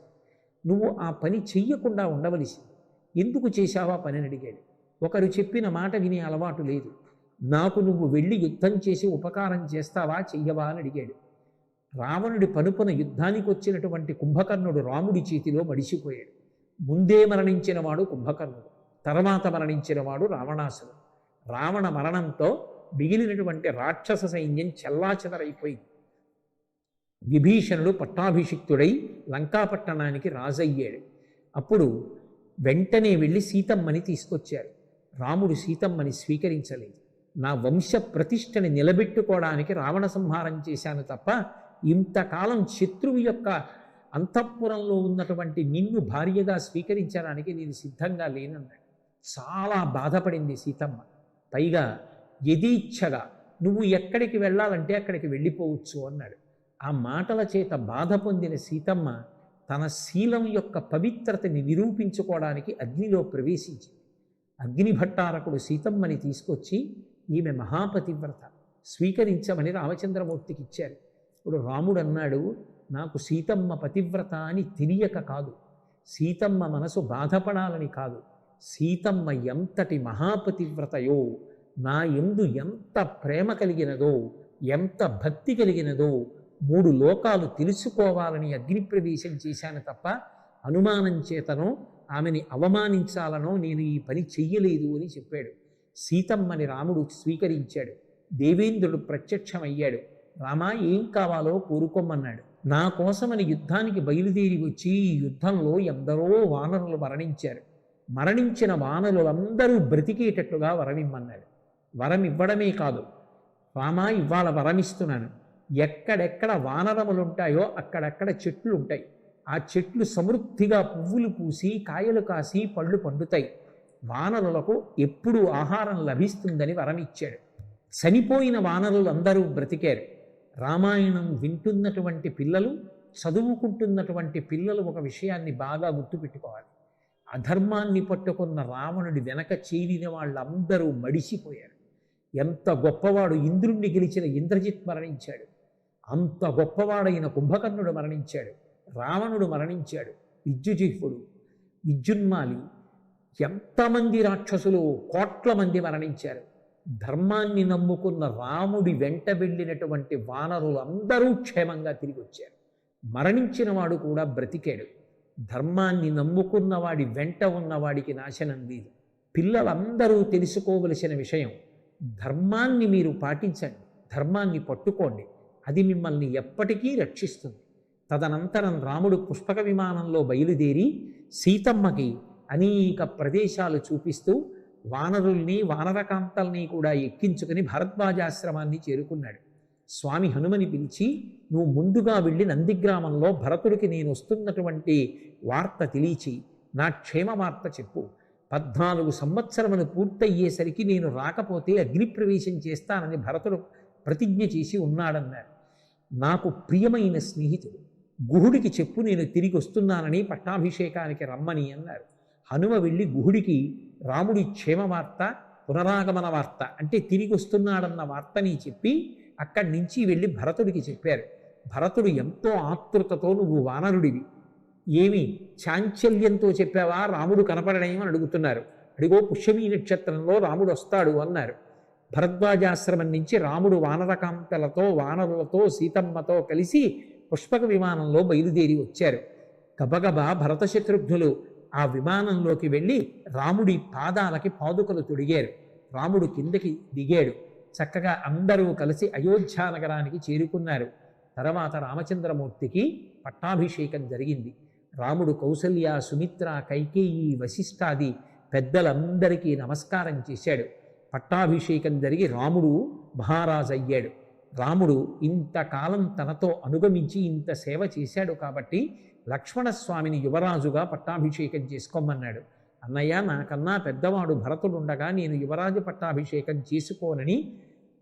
నువ్వు ఆ పని చెయ్యకుండా ఉండవలసింది. ఎందుకు చేశావా పని అని అడిగాడు. ఒకరు చెప్పిన మాట వినే అలవాటు లేదు. నాకు నువ్వు వెళ్ళి యుద్ధం చేసి ఉపకారం చేస్తావా చెయ్యవా అని అడిగాడు. రావణుడి పనుపున యుద్ధానికి వచ్చినటువంటి కుంభకర్ణుడు రాముడి చేతిలో మడిసిపోయాడు. ముందే మరణించిన వాడు కుంభకర్ణుడు, తర్వాత మరణించిన వాడు రావణాసురుడు. రావణ మరణంతో మిగిలినటువంటి రాక్షస సైన్యం చెల్లాచెదరైపోయింది. విభీషణుడు పట్టాభిషిక్తుడై లంకాపట్టణానికి రాజయ్యాడు. అప్పుడు వెంటనే వెళ్ళి సీతమ్మని తీసుకొచ్చారు. రాముడు సీతమ్మని స్వీకరించలేదు. నా వంశ ప్రతిష్టని నిలబెట్టుకోవడానికి రావణ సంహారం చేశాను తప్ప ఇంతకాలం శత్రువు యొక్క అంతఃపురంలో ఉన్నటువంటి నిన్ను భార్యగా స్వీకరించడానికి నేను సిద్ధంగా లేనన్నాడు. చాలా బాధపడింది సీతమ్మ. పైగా యథేచ్ఛగా నువ్వు ఎక్కడికి వెళ్ళాలంటే అక్కడికి వెళ్ళిపోవచ్చు అన్నాడు. ఆ మాటల చేత బాధ పొందిన సీతమ్మ తన శీలం యొక్క పవిత్రతని నిరూపించుకోవడానికి అగ్నిలో ప్రవేశించింది. అగ్నిభట్టారకుడు సీతమ్మని తీసుకొచ్చి ఈమె మహాపతివ్రత, స్వీకరించమని రామచంద్రమూర్తికి ఇచ్చారు. ఇప్పుడు రాముడు అన్నాడు, నాకు సీతమ్మ పతివ్రత అని తెలియక కాదు, సీతమ్మ మనసు బాధపడాలని కాదు, సీతమ్మ ఎంతటి మహాపతివ్రతయో, నా యందు ఎంత ప్రేమ కలిగినదో, ఎంత భక్తి కలిగినదో 3 లోకాలు తెలుసుకోవాలని అగ్నిప్రవేశం చేశాను తప్ప అనుమానం చేతనో ఆమెని అవమానించాలనో నేను ఈ పని చెయ్యలేదు అని చెప్పాడు. సీతమ్మని రాముడు స్వీకరించాడు. దేవేంద్రుడు ప్రత్యక్షమయ్యాడు. రామా, ఏం కావాలో కోరుకోమన్నాడు. నా కోసమని యుద్ధానికి బయలుదేరి వచ్చి ఈ యుద్ధంలో ఎందరో వానరులు మరణించారు. మరణించిన వానరులందరూ బ్రతికేటట్లుగా వరమిమ్మన్నాడు. వరం ఇవ్వడమే కాదు, రామా ఇవాళ వరమిస్తున్నాను, ఎక్కడెక్కడ వానరములు ఉంటాయో అక్కడక్కడ చెట్లు ఉంటాయి. ఆ చెట్లు సమృద్ధిగా పువ్వులు పూసి కాయలు కాసి పళ్ళు పండుతాయి. వానరులకు ఎప్పుడూ ఆహారం లభిస్తుందని వరమిచ్చాడు. చనిపోయిన వానరులందరూ బ్రతికారు. రామాయణం వింటున్నటువంటి పిల్లలు, చదువుకుంటున్నటువంటి పిల్లలు ఒక విషయాన్ని బాగా గుర్తుపెట్టుకోవాలి. అధర్మాన్ని పట్టుకున్న రావణుడి వెనక చేరిన వాళ్ళందరూ మడిసిపోయారు. ఎంత గొప్పవాడు ఇంద్రుణ్ణి గెలిచిన ఇంద్రజిత్ మరణించాడు. అంత గొప్పవాడైన కుంభకర్ణుడు మరణించాడు. రావణుడు మరణించాడు. విద్యుజిహ్వుడు, విద్యున్మాలి, ఎంతమంది రాక్షసులు, కోట్ల మంది మరణించారు. ధర్మాన్ని నమ్ముకున్న రాముడి వెంట వెళ్ళినటువంటి వానరులు అందరూ క్షేమంగా తిరిగి వచ్చారు. మరణించిన వాడు కూడా బ్రతికాడు. ధర్మాన్ని నమ్ముకున్న వాడి వెంట ఉన్నవాడికి నాశనం లేదు. పిల్లలందరూ తెలుసుకోవలసిన విషయం, ధర్మాన్ని మీరు పాటించండి, ధర్మాన్ని పట్టుకోండి, అది మిమ్మల్ని ఎప్పటికీ రక్షిస్తుంది. తదనంతరం రాముడు పుష్పక విమానంలో బయలుదేరి సీతమ్మకి అనేక ప్రదేశాలు చూపిస్తూ వానరుల్ని వానరకాంతల్ని కూడా ఎక్కించుకుని భరద్వాజాశ్రమాన్ని చేరుకున్నాడు. స్వామి హనుమని పిలిచి, నువ్వు ముందుగా వెళ్ళి నందిగ్రామంలో భరతుడికి నేను వస్తున్నటువంటి వార్త తెలియచి నా క్షేమ వార్త చెప్పు. 14 సంవత్సరములు పూర్తయ్యేసరికి నేను రాకపోతే అగ్నిప్రవేశం చేస్తానని భరతుడు ప్రతిజ్ఞ చేసి ఉన్నాడన్నారు. నాకు ప్రియమైన స్నేహితుడు, గుహుడికి చెప్పు నేను తిరిగి వస్తున్నానని, పట్టాభిషేకానికి రమ్మని అన్నారు. హనుమ వెళ్ళి గుహుడికి రాముడి క్షేమ వార్త, పునరాగమన వార్త అంటే తిరిగి వస్తున్నాడన్న వార్తని చెప్పి అక్కడి నుంచి వెళ్ళి భరతుడికి చెప్పారు. భరతుడు ఎంతో ఆతృతతో, నువ్వు వానరుడివి, ఏమి చాంచల్యంతో చెప్పావా, రాముడు కనపడడేమని అడుగుతున్నారు. అడిగో పుష్యమీ నక్షత్రంలో రాముడు వస్తాడు అన్నారు. భరద్వాజాశ్రమం నుంచి రాముడు వానరకాంతలతో, వానరులతో, సీతమ్మతో కలిసి పుష్పక విమానంలో బయలుదేరి వచ్చారు. గబగబా భరత శత్రుఘ్నులు ఆ విమానంలోకి వెళ్ళి రాముడి పాదాలకి పాదుకలు తొడిగారు. రాముడు కిందకి దిగాడు. చక్కగా అందరూ కలిసి అయోధ్యా నగరానికి చేరుకున్నారు. తర్వాత రామచంద్రమూర్తికి పట్టాభిషేకం జరిగింది. రాముడు కౌసల్య, సుమిత్ర, కైకేయి, వశిష్ఠాది పెద్దలందరికీ నమస్కారం చేశాడు. పట్టాభిషేకం జరిగి రాముడు మహారాజు అయ్యాడు. రాముడు ఇంతకాలం తనతో అనుగమించి ఇంత సేవ చేశాడు కాబట్టి లక్ష్మణస్వామిని యువరాజుగా పట్టాభిషేకం చేసుకోమన్నాడు. అన్నయ్య, నాకన్నా పెద్దవాడు భరతుడుండగా నేను యువరాజు పట్టాభిషేకం చేసుకోనని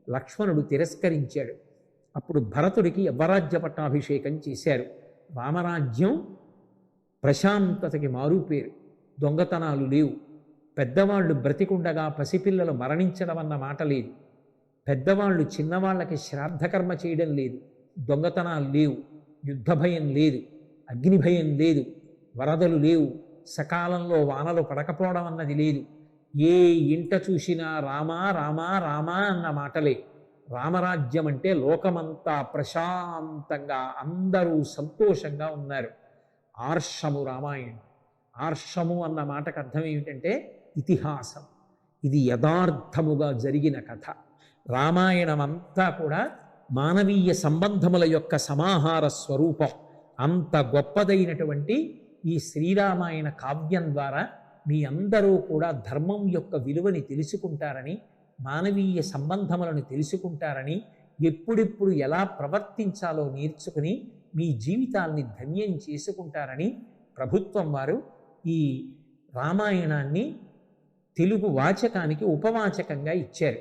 లక్ష్మణుడు తిరస్కరించాడు. అప్పుడు భరతుడికి యవ్వరాజ్య పట్టాభిషేకం చేశారు. రామరాజ్యం ప్రశాంతతకి మారుపేరు. దొంగతనాలు లేవు. పెద్దవాళ్ళు బ్రతికుండగా పసిపిల్లలు మరణించడం అన్న మాట లేదు. పెద్దవాళ్ళు చిన్నవాళ్ళకి శ్రాద్ధకర్మ చేయడం లేదు. దొంగతనాలు లేవు. యుద్ధ భయం లేదు. అగ్ని భయం లేదు. వరదలు లేవు, సకాలంలో వానలు పడకపోవడం అన్నది లేదు. ఏ ఇంట చూసినా రామా రామా రామా అన్న మాటలే. రామరాజ్యం అంటే లోకమంతా ప్రశాంతంగా అందరూ సంతోషంగా ఉన్నారు. ఆర్షము రామాయణం. ఆర్షము అన్న మాటకు అర్థం ఏమిటంటే ఇతిహాసం. ఇది యథార్థముగా జరిగిన కథ. రామాయణం అంతా కూడా మానవీయ సంబంధముల యొక్క సమాహార స్వరూపం. అంత గొప్పదైనటువంటి ఈ శ్రీరామాయణ కావ్యం ద్వారా మీ అందరూ కూడా ధర్మం యొక్క విలువని తెలుసుకుంటారని, మానవీయ సంబంధములను తెలుసుకుంటారని, ఎప్పుడెప్పుడు ఎలా ప్రవర్తించాలో నేర్చుకుని మీ జీవితాల్ని ధన్యం చేసుకుంటారని ప్రభుత్వం వారు ఈ రామాయణాన్ని తెలుగు వాచకానికి ఉపవాచకంగా ఇచ్చారు.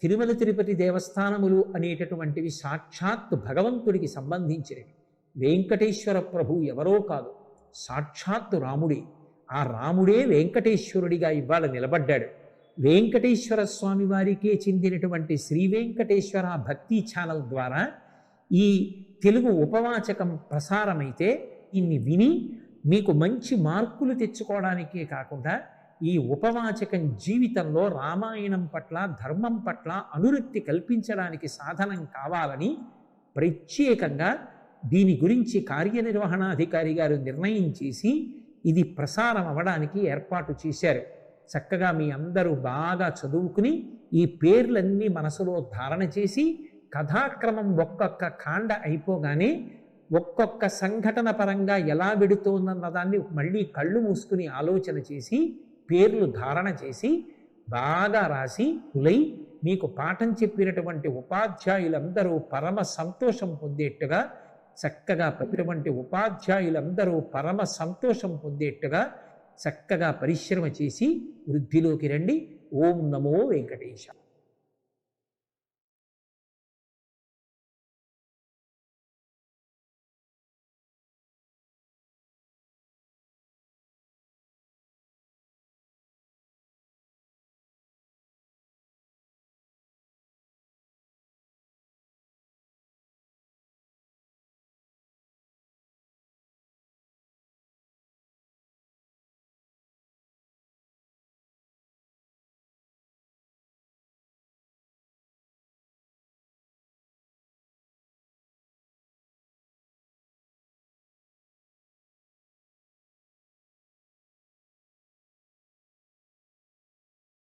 తిరుమల తిరుపతి దేవస్థానములు అనేటటువంటివి సాక్షాత్ భగవంతుడికి సంబంధించినవి. వెంకటేశ్వర ప్రభు ఎవరో కాదు, సాక్షాత్తు రాముడే. ఆ రాముడే వెంకటేశ్వరుడిగా ఇవాళ నిలబడ్డాడు. వెంకటేశ్వర స్వామి వారికే చెందినటువంటి శ్రీ వెంకటేశ్వర భక్తి ఛానల్ ద్వారా ఈ తెలుగు ఉపవాచకం ప్రసారమైతే ఇన్ని విని మీకు మంచి మార్కులు తెచ్చుకోవడానికే కాకుండా ఈ ఉపవాచకం జీవితంలో రామాయణం పట్ల, ధర్మం పట్ల అనురక్తి కల్పించడానికి సాధనం కావాలని ప్రత్యేకంగా దీని గురించి కార్యనిర్వహణాధికారి గారు నిర్ణయం చేసి ఇది ప్రసారం అవ్వడానికి ఏర్పాటు చేశారు. చక్కగా మీ అందరూ బాగా చదువుకుని ఈ పేర్లన్నీ మనసులో ధారణ చేసి కథాక్రమం ఒక్కొక్క కాండ అయిపోగానే ఒక్కొక్క సంఘటన పరంగా ఎలా వెడుతోందన్న దాన్ని మళ్ళీ కళ్ళు మూసుకుని ఆలోచన చేసి పేర్లు ధారణ చేసి బాగా రాసి కులై మీకు పాఠం చెప్పినటువంటి ఉపాధ్యాయులందరూ పరమ సంతోషం పొందేట్టుగా, చక్కగా ప్రతిటువంటి ఉపాధ్యాయులందరూ పరమ సంతోషం పొందేట్టుగా చక్కగా పరిశ్రమ చేసి వృద్ధిలోకి రండి. ఓం నమో వెంకటేశ.